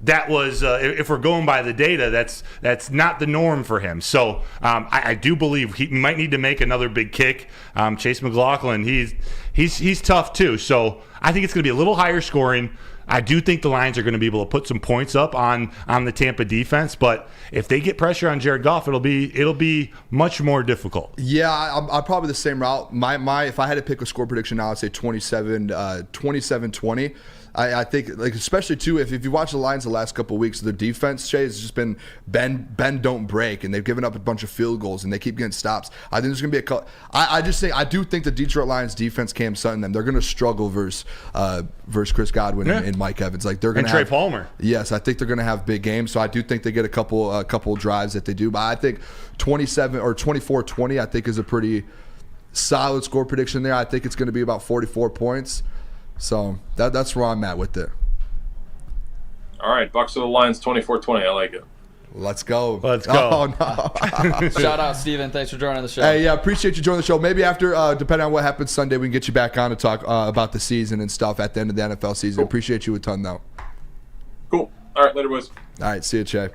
that was if we're going by the data, that's not the norm for him. So I do believe he might need to make another big kick. Chase McLaughlin, he's tough too. So I think it's going to be a little higher scoring. I do think the Lions are going to be able to put some points up on the Tampa defense, but if they get pressure on Jared Goff, it'll be much more difficult. Yeah, I'm probably the same route. My if I had to pick a score prediction now, I'd say 27-20. I think, like, especially too, if you watch the Lions the last couple of weeks, their defense, Shay, has just been bend don't break, and they've given up a bunch of field goals and they keep getting stops. I think there's gonna be I do think the Detroit Lions defense, Cam Sutton, they're gonna struggle versus Chris Godwin and Mike Evans. Like they're gonna Trey Palmer. Yes, I think they're gonna have big games. So I do think they get a couple drives that they do. But I think 27 or 24-20, I think is a pretty solid score prediction there. I think it's gonna be about 44 points. So that's where I'm at with it. All right, Bucks of the Lions 24-20. I like it. Let's go. Let's go. Oh, no. Shout out, Steven. Thanks for joining the show. Hey, yeah, appreciate you joining the show. Maybe after, depending on what happens Sunday, we can get you back on to talk about the season and stuff at the end of the NFL season. Cool. Appreciate you a ton, though. Cool. All right, later, boys. All right, see you, Che.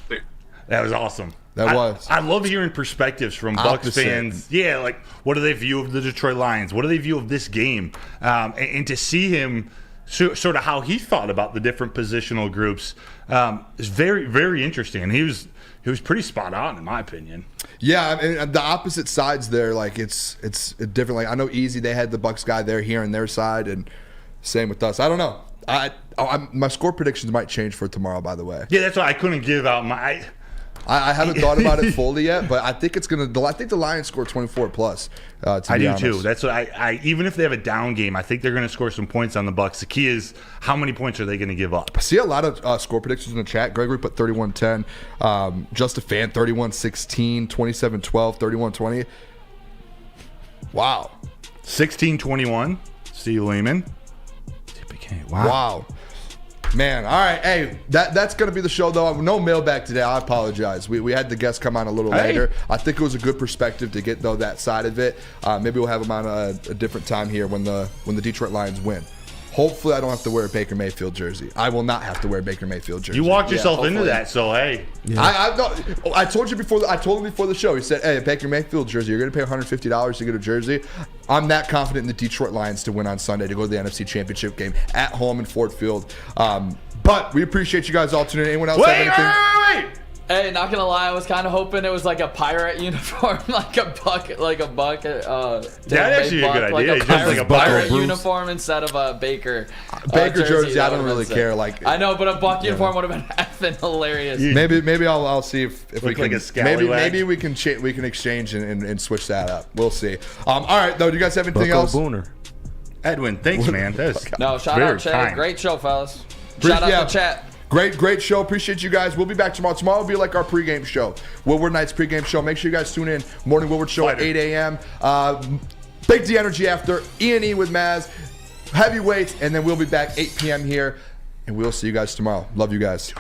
See you. That was awesome. I love hearing perspectives from Bucs fans. Yeah, like what do they view of the Detroit Lions? What do they view of this game? And to see him sort of how he thought about the different positional groups is very, very interesting. He was pretty spot on in my opinion. Yeah, I mean, the opposite sides there, like it's different. Like I know Easy, they had the Bucs guy there here on their side, and same with us. I don't know. My score predictions might change for tomorrow, by the way. Yeah, that's why I couldn't give out my. I haven't thought about it fully yet, but I think it's gonna. I think the Lions score 24 plus. I do too. That's what I. Even if they have a down game, I think they're gonna score some points on the Bucs. The key is how many points are they gonna give up? I see a lot of score predictions in the chat. Gregory put 31-10. Just a fan 31-16, 27-12, 31-20. Wow. 16-21. Steve Lehman. Wow. Man, all right. Hey, that's going to be the show, though. No mailbag today. I apologize. We had the guests come on a little later. I think it was a good perspective to get, though, that side of it. Maybe we'll have them on a different time here when the Detroit Lions win. Hopefully, I don't have to wear a Baker Mayfield jersey. I will not have to wear a Baker Mayfield jersey. You walked yourself into that, so hey. Yeah. I told you before. I told him before the show. He said, "Hey, a Baker Mayfield jersey. You're going to pay $150 to get a jersey." I'm that confident in the Detroit Lions to win on Sunday to go to the NFC Championship game at home in Ford Field. But we appreciate you guys all tuning in. Anyone else have anything? Wait. Hey, not gonna lie, I was kind of hoping it was like a pirate uniform, like a bucket. That's actually a good idea. Like a Just like a pirate Bruce. uniform instead of a Baker. Baker jersey, I don't really care. I know, but a Buck uniform would have been effing hilarious. Maybe I'll see if we Look like can. a scallywag. Maybe we can exchange and switch that up. We'll see. All right, though. Do you guys have anything else? Booner. Edwin, thanks, man. No, shout out Chat. kind. Great show, fellas. Shout out to Chat. Great show. Appreciate you guys. We'll be back tomorrow. Tomorrow will be like our pregame show. Woodward Nights pregame show. Make sure you guys tune in. Morning Woodward show at 8 a.m. Big D Energy after. E&E with Maz. Heavyweight. And then we'll be back 8 p.m. here. And we'll see you guys tomorrow. Love you guys.